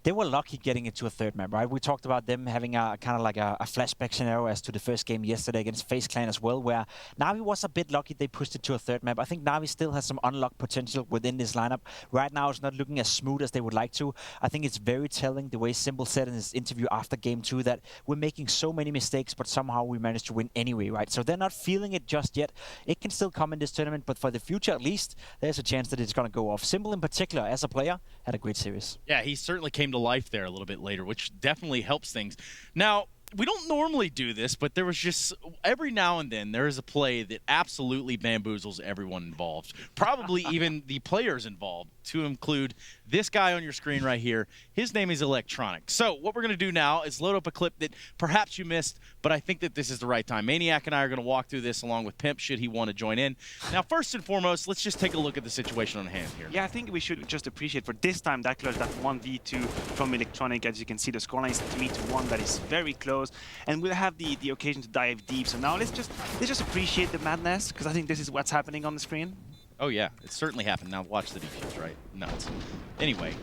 they were lucky getting into a third map, right? We talked about them having a kind of like a flashback scenario as to the first game yesterday against FaZe Clan as well, where Na'Vi was a bit lucky they pushed it to a third map. I think Na'Vi still has some unlocked potential within this lineup. Right now, it's not looking as smooth as they would like to. I think it's very telling the way Simple said in his interview after game 2 that we're making so many mistakes, but somehow we managed to win anyway, right? So they're not feeling it just yet. It can still come in this tournament, but for the future at least, there's a chance that it's going to go off. Simple in particular, as a player, had a great series. Yeah, he certainly came to life there a little bit later, which definitely helps things. Now, we don't normally do this, but there was just every now and then there is a play that absolutely bamboozles everyone involved, probably even the players involved, to include this guy on your screen right here. His name is Electronic. So what we're going to do now is load up a clip that perhaps you missed, but I think that this is the right time. Maniac and I are going to walk through this along with Pimp should he want to join in. Now, first and foremost, let's just take a look at the situation on hand here. Yeah, I think we should just appreciate for this time that clutch, that 1v2 from Electronic. As you can see, the scoreline is 3-1. That is very close. And we'll have the occasion to dive deep. So now let's just appreciate the madness, because I think this is what's happening on the screen. Oh yeah, it certainly happened. Now watch the defuse, right? Nuts. Anyway.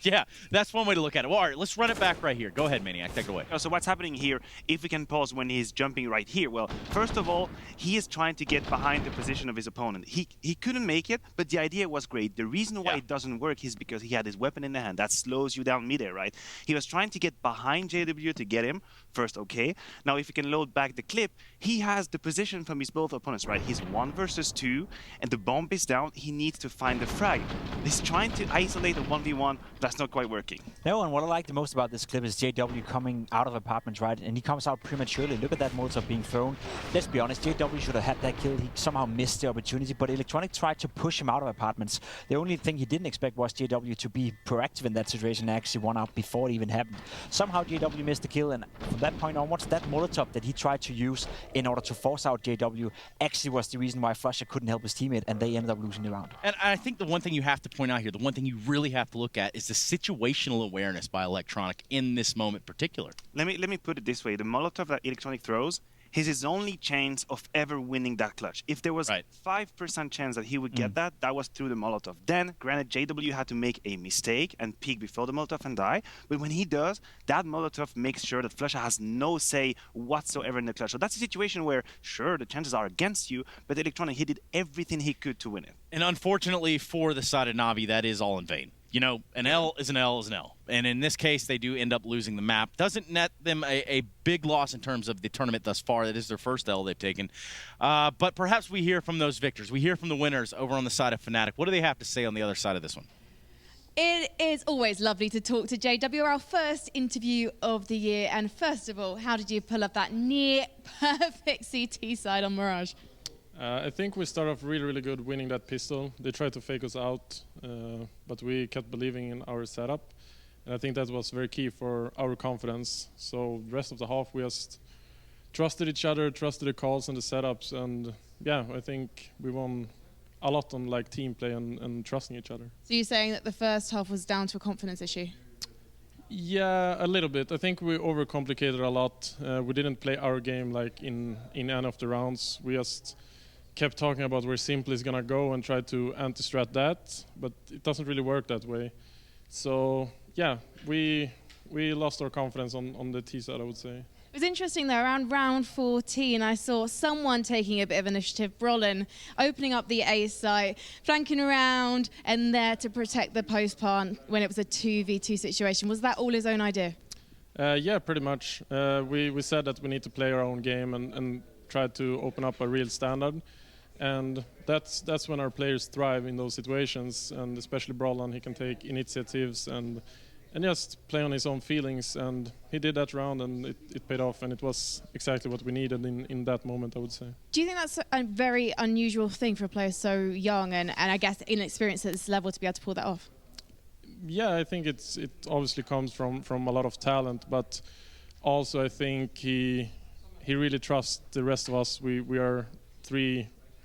Yeah, that's one way to look at it. Well, all right, let's run it back right here. Go ahead, Maniac, take it away. So what's happening here, if we can pause when he's jumping right here, well, first of all, he is trying to get behind the position of his opponent. He couldn't make it, but the idea was great. The reason why it doesn't work is because he had his weapon in the hand. That slows you down midair, right? He was trying to get behind JW to get him. First, okay. Now, if you can load back the clip, he has the position from his both opponents, right? He's 1 versus 2, and the bomb is down. He needs to find the frag. He's trying to isolate a 1v1. That's not quite working. No, and what I like the most about this clip is JW coming out of apartments, right? And he comes out prematurely. Look at that Molotov being thrown. Let's be honest, JW should have had that kill. He somehow missed the opportunity, but Electronic tried to push him out of apartments. The only thing he didn't expect was JW to be proactive in that situation and actually won out before it even happened. Somehow JW missed the kill, and from that point onwards, that Molotov that he tried to use in order to force out JW actually was the reason why Flusher couldn't help his teammate, and they ended up losing the round. And I think the one thing you have to point out here, the one thing you really have to look at is the situational awareness by Electronic in this moment particular. Let me put it this way. The Molotov that Electronic throws is his only chance of ever winning that clutch. If there was 5% chance that he would get that was through the Molotov. Then, granted, JW had to make a mistake and peek before the Molotov and die. But when he does, that Molotov makes sure that Flusher has no say whatsoever in the clutch. So that's a situation where, sure, the chances are against you, but Electronic, he did everything he could to win it. And unfortunately for the side of Na'Vi, that is all in vain. You know, an L is an L is an L. And in this case, they do end up losing the map. Doesn't net them a big loss in terms of the tournament thus far. That is their first L they've taken. But perhaps we hear from those victors. We hear from the winners over on the side of Fnatic. What do they have to say on the other side of this one? It is always lovely to talk to JW, our first interview of the year. And first of all, how did you pull up that near-perfect CT side on Mirage? I think we started off really good winning that pistol. They tried to fake us out, but we kept believing in our setup. And I think that was very key for our confidence. So the rest of the half, we just trusted each other, trusted the calls and the setups. And yeah, I think we won a lot on like team play and trusting each other. So you're saying that the first half was down to a confidence issue? Yeah, a little bit. I think we overcomplicated a lot. We didn't play our game like in any of the rounds. We just kept talking about where Simple is going to go and try to anti-strat that, but it doesn't really work that way. So, yeah, we lost our confidence on the T side, I would say. It was interesting, though, around round 14, I saw someone taking a bit of initiative, Brolin, opening up the A site, flanking around, and there to protect the post plant when it was a 2v2 situation. Was that all his own idea? Yeah, pretty much. We said that we need to play our own game and try to open up a real standard. And that's when our players thrive in those situations, and especially Brollan, he can take initiatives and just play on his own feelings, and he did that round, and it paid off, and it was exactly what we needed in that moment, I would say. Do you think that's a very unusual thing for a player so young and I guess inexperienced at this level to be able to pull that off? Yeah, I think it obviously comes from a lot of talent, but also I think he really trusts the rest of us. We are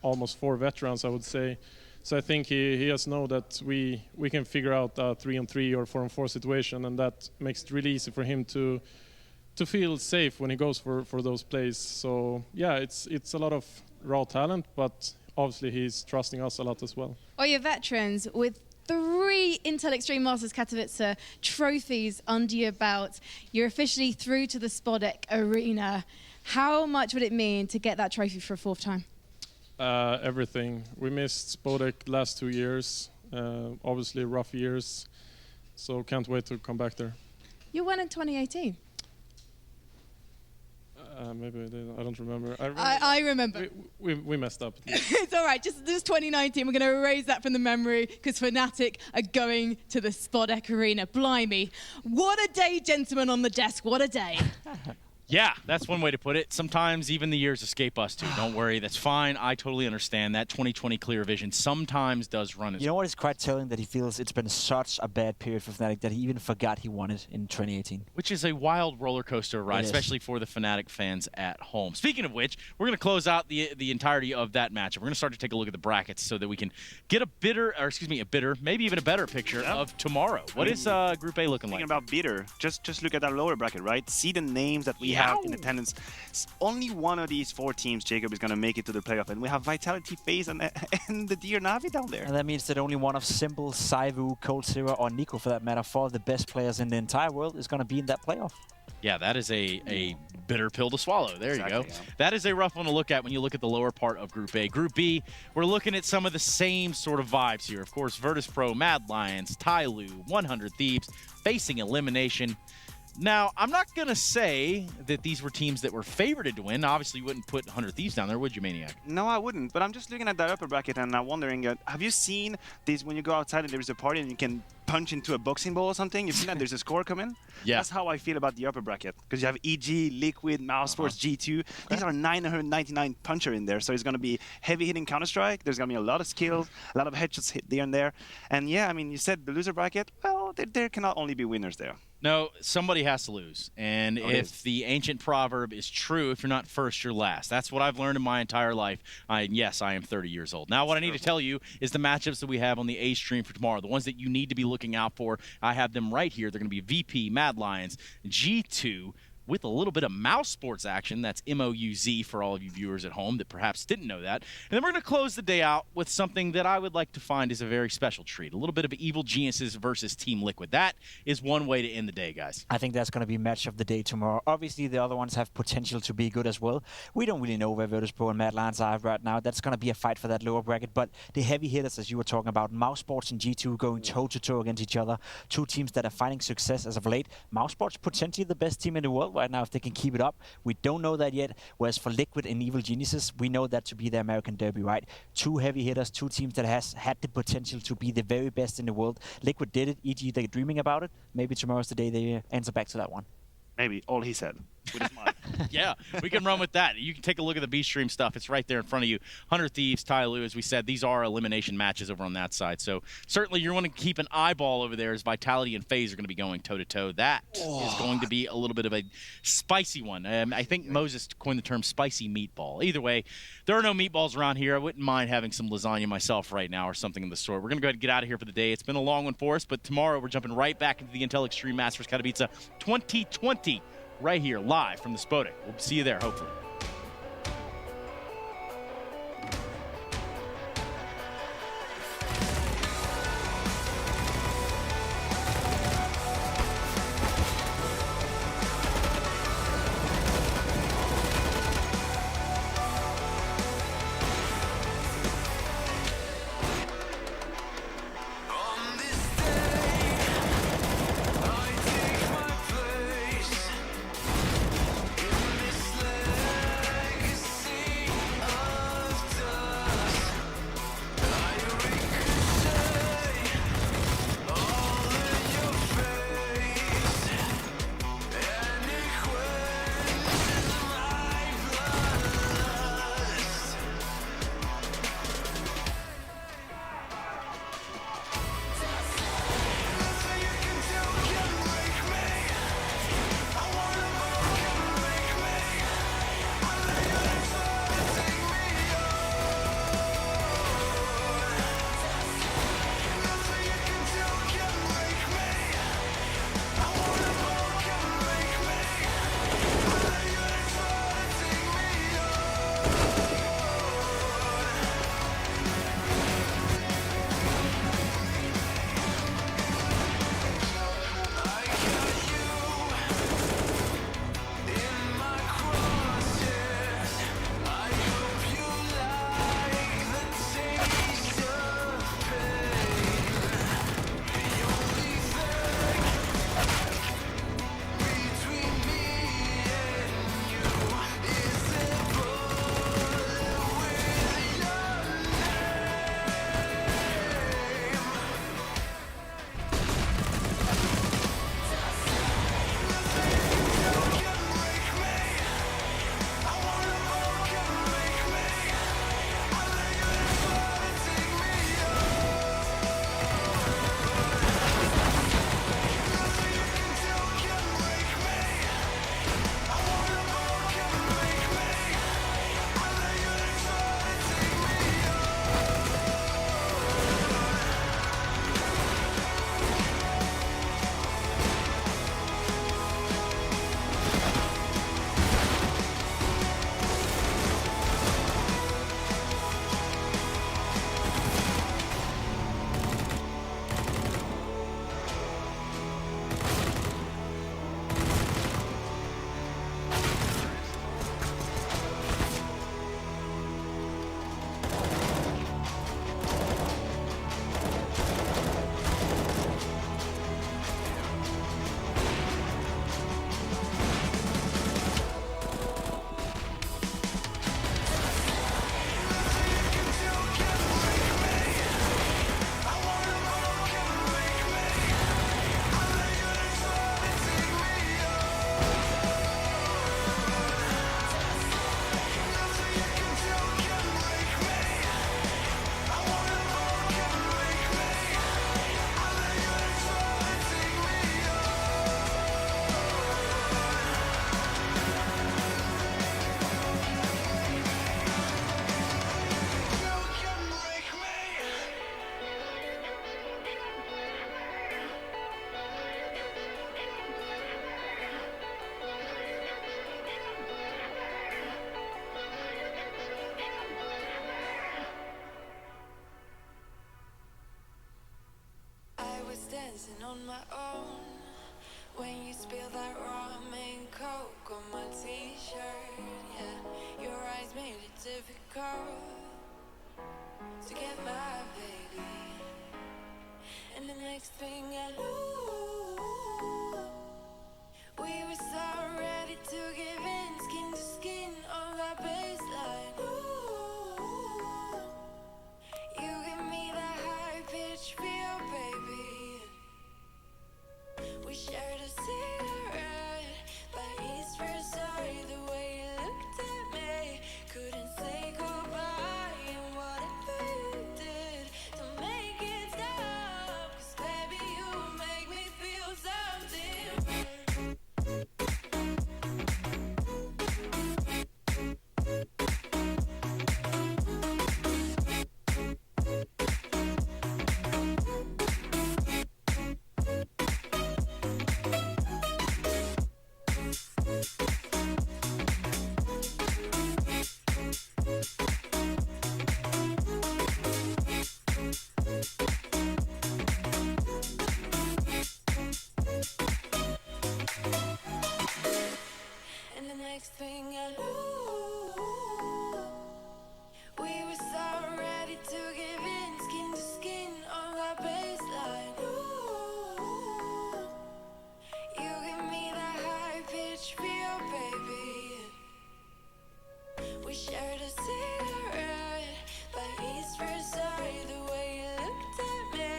almost four veterans, I would say. So I think he has know that we can figure out a 3-on-3 or 4-on-4 situation, and that makes it really easy for him to feel safe when he goes for those plays. So yeah, it's a lot of raw talent, but obviously he's trusting us a lot as well. Are you veterans with 3 Intel Extreme Masters Katowice trophies under your belt? You're officially through to the Spodek Arena. How much would it mean to get that trophy for a 4th time? Everything. We missed Spodek last 2 years, obviously rough years, so can't wait to come back there. You won in 2018. Maybe I did. I don't remember. I remember. We messed up. It's all right. Just 2019. We're going to erase that from the memory because Fnatic are going to the Spodek Arena. Blimey. What a day, gentlemen on the desk. What a day. Yeah, that's one way to put it. Sometimes even the years escape us too. Don't worry, that's fine. I totally understand that 2020 clear vision sometimes does run its. You know what is quite telling? That he feels it's been such a bad period for Fnatic that he even forgot he won it in 2018. Which is a wild roller coaster ride, especially for the Fnatic fans at home. Speaking of which, we're going to close out the entirety of that matchup. We're going to start to take a look at the brackets so that we can get maybe even a better picture of tomorrow. What is Group A looking like? Thinking about bitter, just look at that lower bracket, right? See the names that we have in attendance. Only one of these 4 teams, Jacob, is going to make it to the playoff, and we have Vitality, FaZe, and the Dear Navi down there. And that means that only one of Simple, Saivu, Cold Zero, or Nico, for that matter, 4 of the best players in the entire world, is going to be in that playoff. Yeah, that is a bitter pill to swallow. There you go. Yeah. That is a rough one to look at when you look at the lower part of Group A. Group B, we're looking at some of the same sort of vibes here. Of course, Virtus Pro, Mad Lions, Tyloo, 100 Thieves, facing elimination. Now, I'm not going to say that these were teams that were favorited to win. Obviously, you wouldn't put 100 Thieves down there, would you, Maniac? No, I wouldn't. But I'm just looking at that upper bracket and I'm wondering, have you seen these when you go outside and there's a party and you can punch into a boxing ball or something? You've seen that there's a score coming? Yeah. That's how I feel about the upper bracket. Because you have EG, Liquid, Mouse Sports, G2. These are 999 puncher in there. So it's going to be heavy hitting Counter-Strike. There's going to be a lot of skills, a lot of headshots hit there and there. And yeah, I mean, you said the loser bracket. Well, there cannot only be winners there. No, somebody has to lose. And if the ancient proverb is true, if you're not first, you're last. That's what I've learned in my entire life. Yes, I am 30 years old. Now, what I need to tell you is the matchups that we have on the A stream for tomorrow, the ones that you need to be looking out for. I have them right here. They're going to be VP, Mad Lions, G2, with a little bit of Mouse Sports action. That's MOUZ for all of you viewers at home that perhaps didn't know that. And then we're going to close the day out with something that I would like to find is a very special treat. A little bit of Evil Geniuses versus Team Liquid. That is one way to end the day, guys. I think that's going to be match of the day tomorrow. Obviously, the other ones have potential to be good as well. We don't really know where Virtus Pro and Mad Lions are right now. That's going to be a fight for that lower bracket. But the heavy hitters, as you were talking about, Mouse Sports and G2 going toe-to-toe against each other. 2 teams that are finding success as of late. Mouse Sports potentially the best team in the world right now if they can keep it up. We don't know that yet. Whereas for Liquid and Evil Geniuses, we know that to be the American Derby, right? 2 heavy hitters, 2 teams that has had the potential to be the very best in the world. Liquid did it, e.g. they're dreaming about it. Maybe tomorrow's the day they answer back to that one. Maybe all he said with his mind. Yeah, we can run with that. You can take a look at the B-Stream stuff. It's right there in front of you. 100 Thieves, Tyloo, as we said, these are elimination matches over on that side. So certainly you want to keep an eyeball over there as Vitality and FaZe are going to be going toe-to-toe. That is going to be a little bit of a spicy one. I think Moses coined the term spicy meatball. Either way, there are no meatballs around here. I wouldn't mind having some lasagna myself right now or something of the sort. We're going to go ahead and get out of here for the day. It's been a long one for us, but tomorrow we're jumping right back into the Intel Extreme Masters Katowice 2020 right here live from the Spodek. We'll see you there, hopefully. On this day, I take my place. my own. When you spill that rum and coke on my t-shirt, yeah, your eyes made it difficult to get my baby. And the next thing I knew, we were so ready to give in, skin to skin on that baseline. Ooh, you give me that high pitch feel, baby. We shared a cigarette by East Versailles. The way you looked at me, couldn't say goodbye. And whatever you did to make it stop, 'cause baby you make me feel something. And the next thing I knew, we were so ready to give in, skin to skin on that baseline. Ooh, you give me that high pitch feel, baby. We shared a cigarette by East Versailles. The way you looked at me,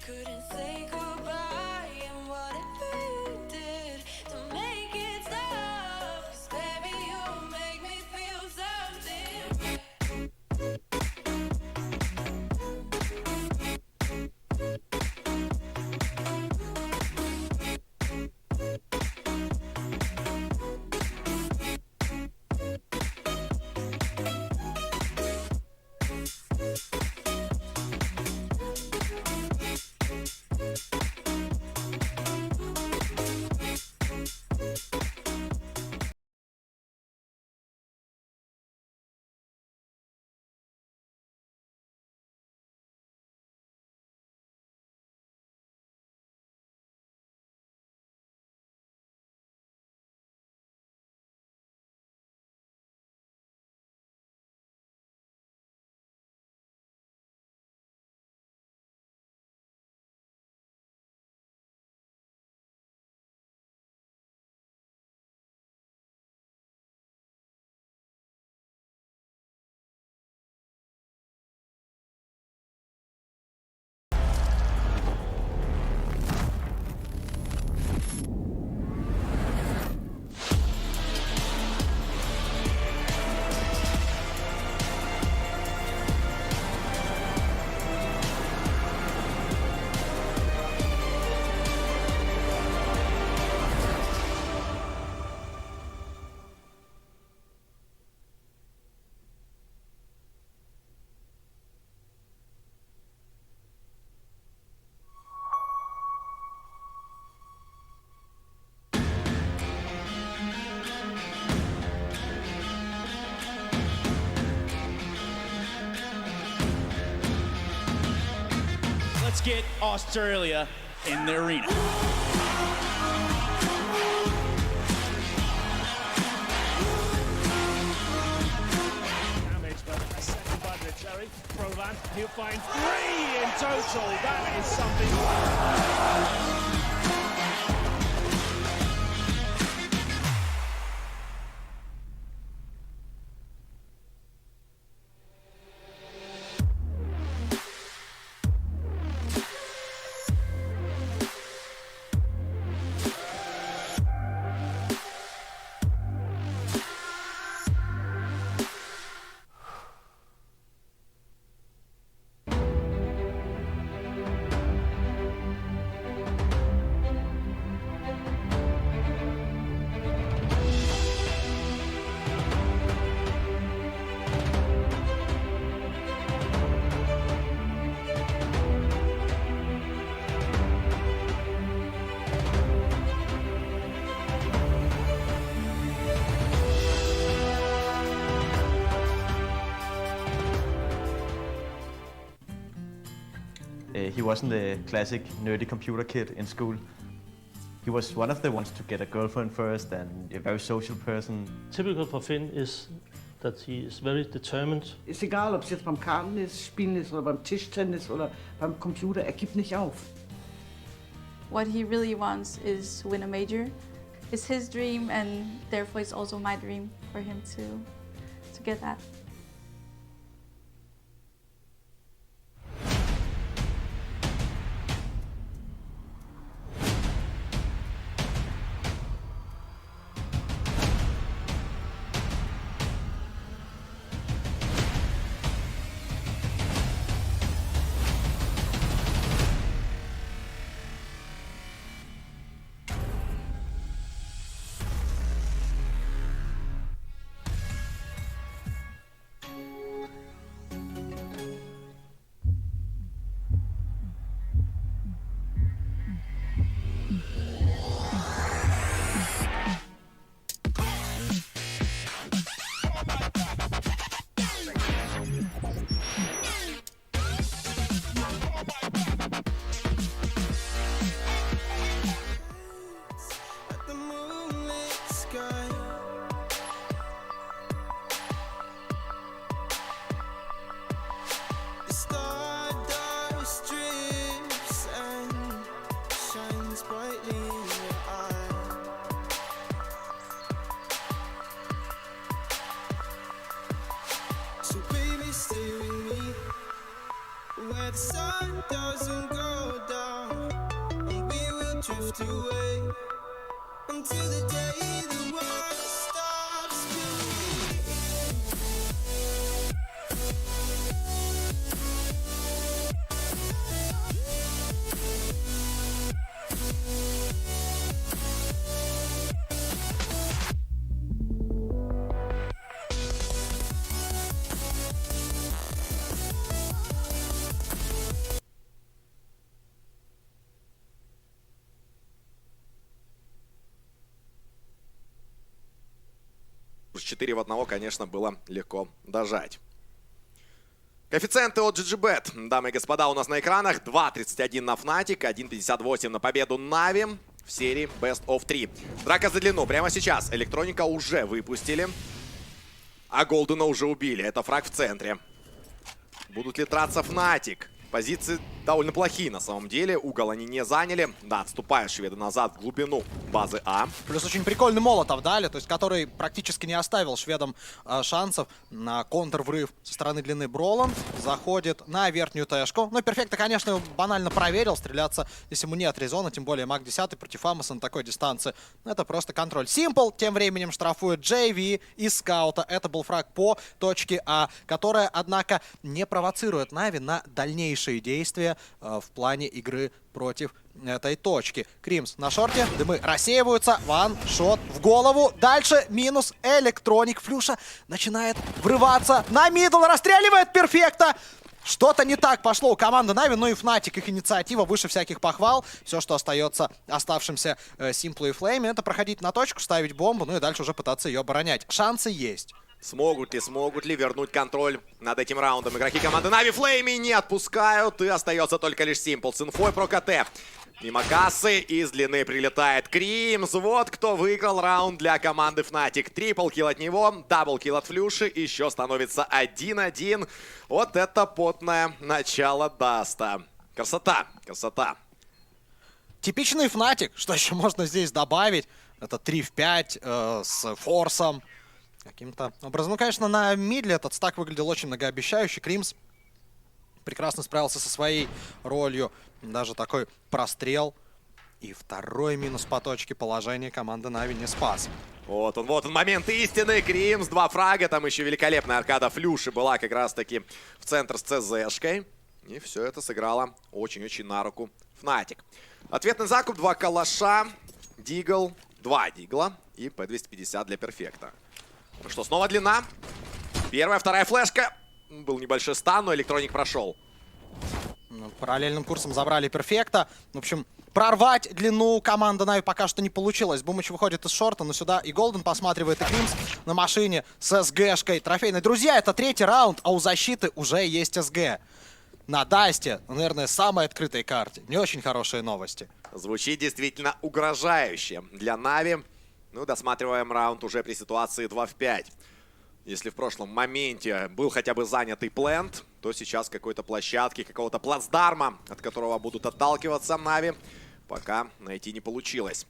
couldn't say goodbye. And whatever you did to make it stop, 'cause baby you make me feel something. Let's get Australia in the arena. Damage, but a second by the Cherry. Provan, he'll find 3 in total. That is something. He wasn't the classic nerdy computer kid in school. He was one of the ones to get a girlfriend first and a very social person. Typical for Finn is that he is very determined. Ist egal, ob es jetzt beim Kartenspielen ist oder beim Tischtennis oder beim Computer, er gibt nicht auf. What he really wants is to win a major. It's his dream, and therefore it's also my dream for him to get that. Четыре в одного, конечно, было легко дожать. Коэффициенты от GGBet, дамы и господа, у нас на экранах. 2.31 на Fnatic, 1.58 на победу Нави в серии Best of 3. Драка за длину прямо сейчас. Электроника уже выпустили, а Голдена уже убили. Это фраг в центре. Будут ли драться Fnatic? Позиции довольно плохие на самом деле. Угол они не заняли. Да, отступают шведы назад в глубину базы А. Плюс очень прикольный молотов дали, то есть который практически не оставил шведам шансов на контрврыв со стороны длины. Броланд заходит на верхнюю тэшку. Ну, Перфекта, конечно, банально проверил. Стреляться, если ему нет резона, тем более маг 10 против Амоса на такой дистанции. Это просто контроль. Симпл тем временем штрафует JV из скаута. Это был фраг по точке А, которая, однако, не провоцирует Нави на дальнейшие действия в плане игры против этой точки. Кримс на шорте, дымы рассеиваются, ван-шот в голову. Дальше минус Электроник. Флюша начинает врываться на мидл, расстреливает Перфекта. Что-то не так пошло у команды Нави, но и Fnatic, их инициатива выше всяких похвал. Все, что остается оставшимся Симплу и Флейме, это проходить на точку, ставить бомбу, ну и дальше уже пытаться ее оборонять. Шансы есть. Смогут ли вернуть контроль над этим раундом игроки команды Нави? Флейми не отпускают, и остается только лишь Симпл с инфой про КТ. Мимо кассы из длины прилетает Кримс. Вот кто выиграл раунд для команды Fnatic. Трипл-килл от него, дабл-килл от Флюши. Еще становится 1-1. Вот это потное начало Даста. Красота, красота. Типичный Fnatic. Что еще можно здесь добавить? Это 3 в 5 с форсом. Каким-то образом. Ну, конечно, на мидле этот стак выглядел очень многообещающе. Кримс прекрасно справился со своей ролью. Даже такой прострел. И второй минус по точке. Положение команды Нави не спас. Вот он момент истины. Кримс, 2 фрага. Там еще великолепная аркада Флюши была как раз-таки в центр с ЦЗшкой. И все это сыграло очень-очень на руку Fnatic. Ответный закуп, 2 калаша, дигл, 2 дигла и P250 для Перфекта. Ну что, снова длина. Первая, вторая флешка. Был небольшой стан, но Электроник прошел. Параллельным курсом забрали Перфекта. В общем, прорвать длину команды Нави пока что не получилось. Бумыч выходит из шорта, но сюда и Голден посматривает, и Кримс на машине с СГшкой трофейной. Друзья, это 3-й раунд, а у защиты уже есть СГ. на Дасте, наверное, самой открытой карте. Не очень хорошие новости. Звучит действительно угрожающе для Нави. Ну, досматриваем раунд уже при ситуации 2 в 5. Если в прошлом моменте был хотя бы занятый плент, то сейчас какой-то площадки, какого-то плацдарма, от которого будут отталкиваться Нави, пока найти не получилось.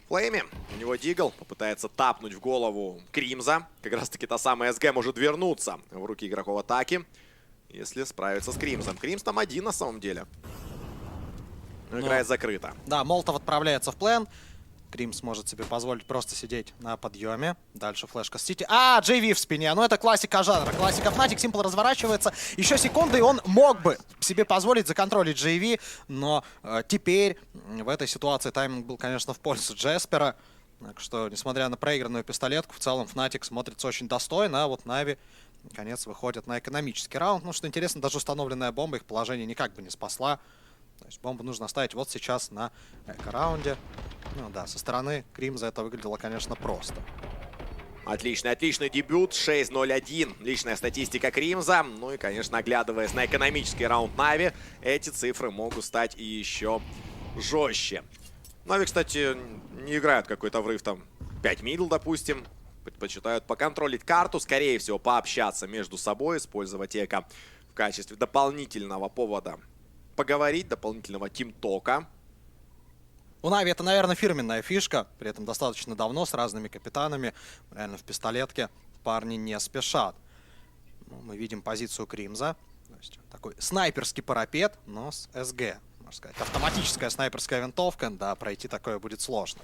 Флейми, у него Дигл, попытается тапнуть в голову Кримза. Как раз таки та самая СГ может вернуться в руки игроков атаки, если справиться с Кримзом. Кримз там один на самом деле. Но играет закрыто. Да, Молотов отправляется в плен. Кримс может себе позволить просто сидеть на подъеме. Дальше флешка с Сити. JV в спине. Ну, это классика жанра. Классика Fnatic. Симпл разворачивается. Еще секунды, и он мог бы себе позволить законтролить JV. Но теперь в этой ситуации тайминг был, конечно, в пользу Джеспера. Так что, несмотря на проигранную пистолетку, в целом Fnatic смотрится очень достойно. А вот Нави, наконец, выходят на экономический раунд. Ну, что интересно, даже установленная бомба их положение никак бы не спасла. То есть бомбу нужно ставить вот сейчас на эко-раунде. Ну да, со стороны Кримза это выглядело, конечно, просто. Отличный дебют. 6-0-1. Личная статистика Кримза. Ну и, конечно, оглядываясь на экономический раунд Нави, эти цифры могут стать и еще жестче. Нави, кстати, не играют какой-то врыв там 5 мидл, допустим. Предпочитают поконтролить карту, скорее всего, пообщаться между собой, использовать эко в качестве дополнительного повода поговорить, дополнительного тимтока. У Нави это, наверное, фирменная фишка. При этом достаточно давно, с разными капитанами. Реально в пистолетке парни не спешат. Ну, мы видим позицию Кримза. То есть такой снайперский парапет, но с СГ. Можно сказать, автоматическая снайперская винтовка. Да, пройти такое будет сложно.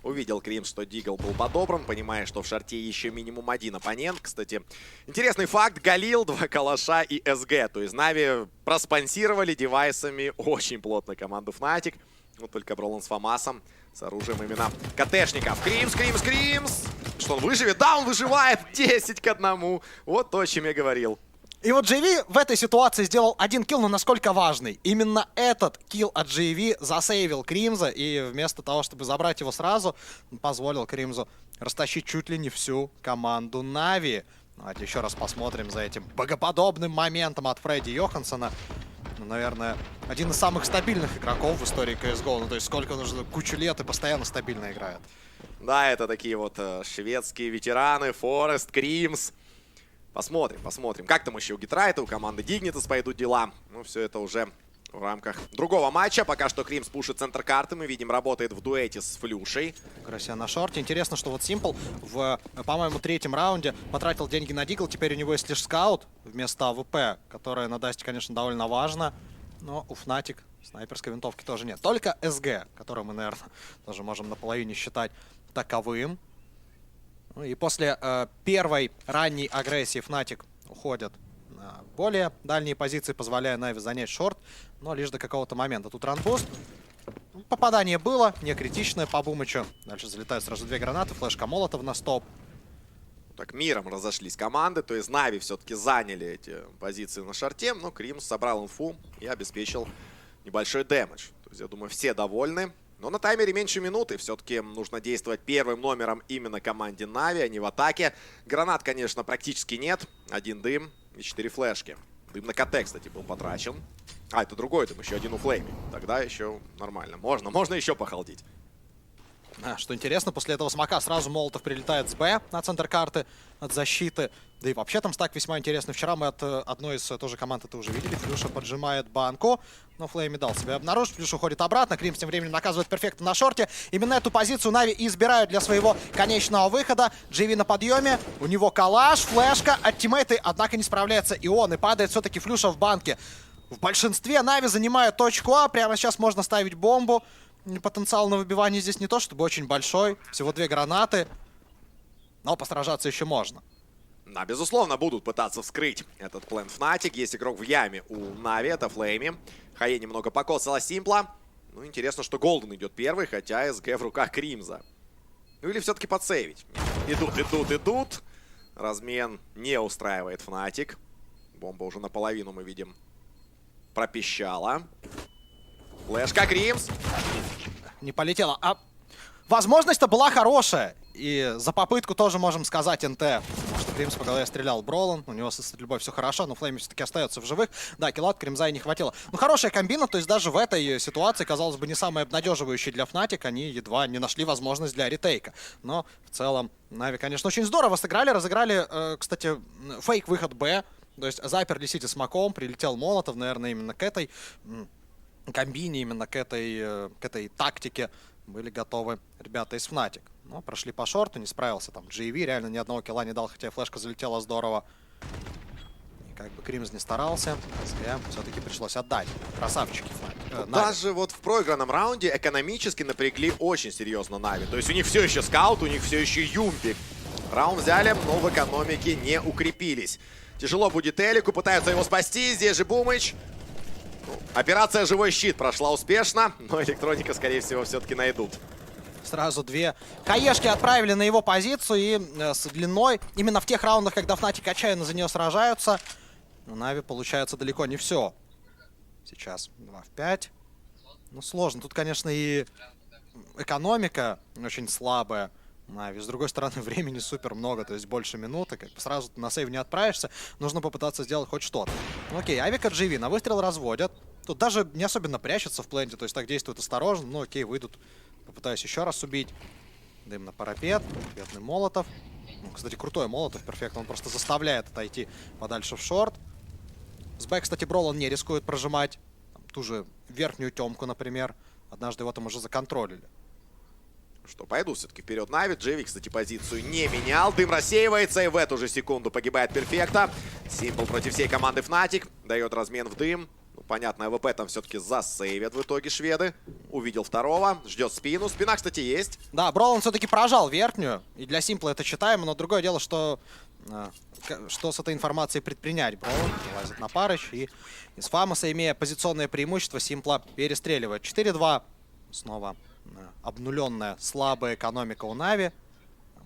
Увидел Кримс, что Дигл был подобран, понимая, что в шарте еще минимум один оппонент. Кстати, интересный факт. Галил, 2 калаша и СГ. То есть Нави проспонсировали девайсами очень плотно команду Fnatic. Вот только Бролан с Фамасом, с оружием именно КТшников. Кримс! Что, он выживет? Да, он выживает! 10-1. Вот то, о чем я говорил. И вот JV в этой ситуации сделал один килл, но насколько важный. Именно этот килл от JV засейвил Кримза, и вместо того, чтобы забрать его сразу, позволил Кримзу растащить чуть ли не всю команду Нави. Давайте еще раз посмотрим за этим богоподобным моментом от Фредди Йоханссона. Ну, наверное, один из самых стабильных игроков в истории CSGO. Ну, то есть сколько нужно, кучу лет и постоянно стабильно играет. Да, это такие вот шведские ветераны. Форест, Кримс. Посмотрим. Как там еще у Гитрайта, у команды Дигнитас пойдут дела. Ну, все это уже в рамках другого матча. Пока что Кримс пушит центр карты. Мы видим, работает в дуэте с Флюшей. Красиво на шорте. Интересно, что вот Симпл в, по-моему, 3-м раунде потратил деньги на Дигл. Теперь у него есть лишь скаут вместо АВП, которая на Дасте, конечно, довольно важна. Но у Fnatic снайперской винтовки тоже нет. Только СГ, которую мы, наверное, тоже можем наполовине считать таковым. Ну и после первой ранней агрессии Fnatic уходят на более дальние позиции, позволяя Нави занять шорт, но лишь до какого-то момента. Тут ранбуст. Попадание было, не критичное по Бумычу. Дальше залетают сразу 2 гранаты, флешка Молотов на стоп. Так, миром разошлись команды, то есть Нави все-таки заняли эти позиции на шорте, но Кримс собрал инфу и обеспечил небольшой дэмэдж. То есть, я думаю, все довольны. Но на таймере меньше минуты. Все-таки нужно действовать первым номером именно команде Нави, а не в атаке. Гранат, конечно, практически нет. 1 дым и 4 флешки. Дым на КТ, кстати, был потрачен. А, это другой дым, еще 1 у Флейми. Тогда еще нормально. Можно еще похалдить. Что интересно, после этого смока сразу Молотов прилетает с Б на центр карты от защиты. Да и вообще там стак весьма интересный. Вчера мы от одной из тоже команд это уже видели. Флюша поджимает банку, но Флейми дал себя обнаружить. Флюша уходит обратно. Кримс тем временем наказывает перфектно на шорте. Именно эту позицию Нави избирают для своего конечного выхода. JV на подъеме. У него калаш, флешка от тиммейты, однако не справляется и он. И падает все-таки Флюша в банке. В большинстве Нави занимают точку А. Прямо сейчас можно ставить бомбу. Потенциал на выбивание здесь не то чтобы очень большой. Всего 2 гранаты. Но посражаться еще можно. Да, безусловно, будут пытаться вскрыть этот план Fnatic. Есть игрок в яме у Нави, это Флейми. Хае немного покосила Симпла. Ну, интересно, что Голден идет первый, хотя СГ в руках Кримза. Ну, или все-таки подсейвить. Идут. Размен не устраивает Fnatic. Бомба уже наполовину, мы видим, пропищала. Флешка, Кримс. Не полетела. Возможность-то была хорошая. И за попытку тоже можем сказать НТ. Может, Кримс по голове стрелял Бролан, у него со стрельбой все хорошо, но Флейми все-таки остается в живых. Да, килла от Кримза и не хватило. Ну, хорошая комбина, то есть даже в этой ситуации, казалось бы, не самая обнадеживающая для Fnatic, они едва не нашли возможность для ретейка. Но в целом Нави, конечно, очень здорово сыграли, разыграли, кстати, фейк-выход Б, то есть заперли Сити смоком, прилетел Молотов, наверное, именно к этой комбине, именно к этой тактике были готовы ребята из Fnatic. Но прошли по шорту, не справился там GV, реально ни одного килла не дал, хотя флешка залетела здорово. И как бы Кримс не старался, СГ все-таки пришлось отдать. Красавчики Fnatic. Даже вот в проигранном раунде экономически напрягли очень серьезно Нави. То есть у них все еще скаут, у них все еще Юмпик. Раунд взяли, но в экономике не укрепились. Тяжело будет Элику, пытаются его спасти, здесь же Бумыч. Операция «Живой щит» прошла успешно, но электроника, скорее всего, все-таки найдут. Сразу две хаешки отправили на его позицию, и с длиной, именно в тех раундах, когда Fnatic отчаянно за нее сражаются, у Нави получается далеко не все. Сейчас 2 в 5. Ну, сложно. Тут, конечно, и экономика очень слабая. Нави. С другой стороны, времени супер много, то есть больше минуты. Как бы сразу на сейв не отправишься. Нужно попытаться сделать хоть что-то. Ну, окей, Авика GV на выстрел разводят. Тут даже не особенно прячется в пленте, то есть так действуют осторожно. Ну, окей, выйдут. Попытаюсь еще раз убить. Дым на парапет. Бедный Молотов. Ну, кстати, крутой Молотов, перфектно. Он просто заставляет отойти подальше в шорт. С Б, кстати, Бролан не рискует прожимать. Там, ту же верхнюю темку, например. Однажды его там уже законтролили. Что, пойду все-таки вперед Нави. Джеви, кстати, позицию не менял. Дым рассеивается, и в эту же секунду погибает перфекта. Симпл против всей команды Fnatic. Дает размен в дым. Ну, понятно, АВП там все-таки засейвят в итоге шведы. Увидел второго, ждет спину. Спина, кстати, есть. Да, Бролан все-таки прожал верхнюю. И для Симпла это читаемо, но другое дело, что с этой информацией предпринять. Бролан лазит на Парыч, и из Фамоса, имея позиционное преимущество, Симпла перестреливает. 4-2. Снова обнуленная слабая экономика у Нави.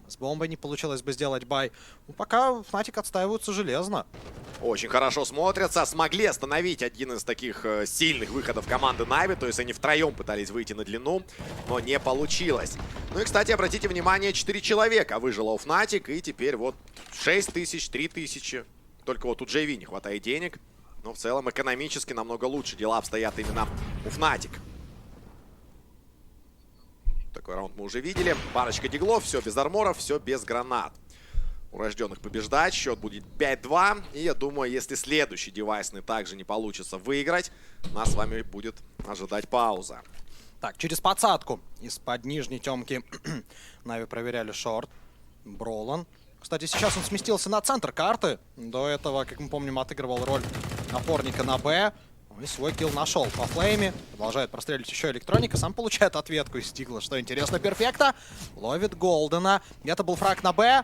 С бомбой не получилось бы сделать бай. Ну, пока Fnatic отстаиваются железно. Очень хорошо смотрятся. Смогли остановить один из таких сильных выходов команды Нави. То есть они втроем пытались выйти на длину, но не получилось. Ну и, кстати, обратите внимание, 4 человека выжило у Fnatic. И теперь вот 6 тысяч, 3 тысячи. Только вот у JV не хватает денег. Но в целом экономически намного лучше дела обстоят именно у Fnatic. Такой раунд мы уже видели. Парочка диглов, все без арморов, все без гранат. Урожденных побеждать. Счет будет 5-2. И я думаю, если следующий девайсный также не получится выиграть, нас с вами будет ожидать пауза. Так, через подсадку из-под нижней темки Нави проверяли шорт. Бролан. Кстати, сейчас он сместился на центр карты. До этого, как мы помним, отыгрывал роль опорника на Б. И свой килл нашел по флейме. Продолжает простреливать еще электроника. Сам получает ответку из Дигла. Что интересно, перфекта. Ловит Голдена. Где-то был фраг на Б.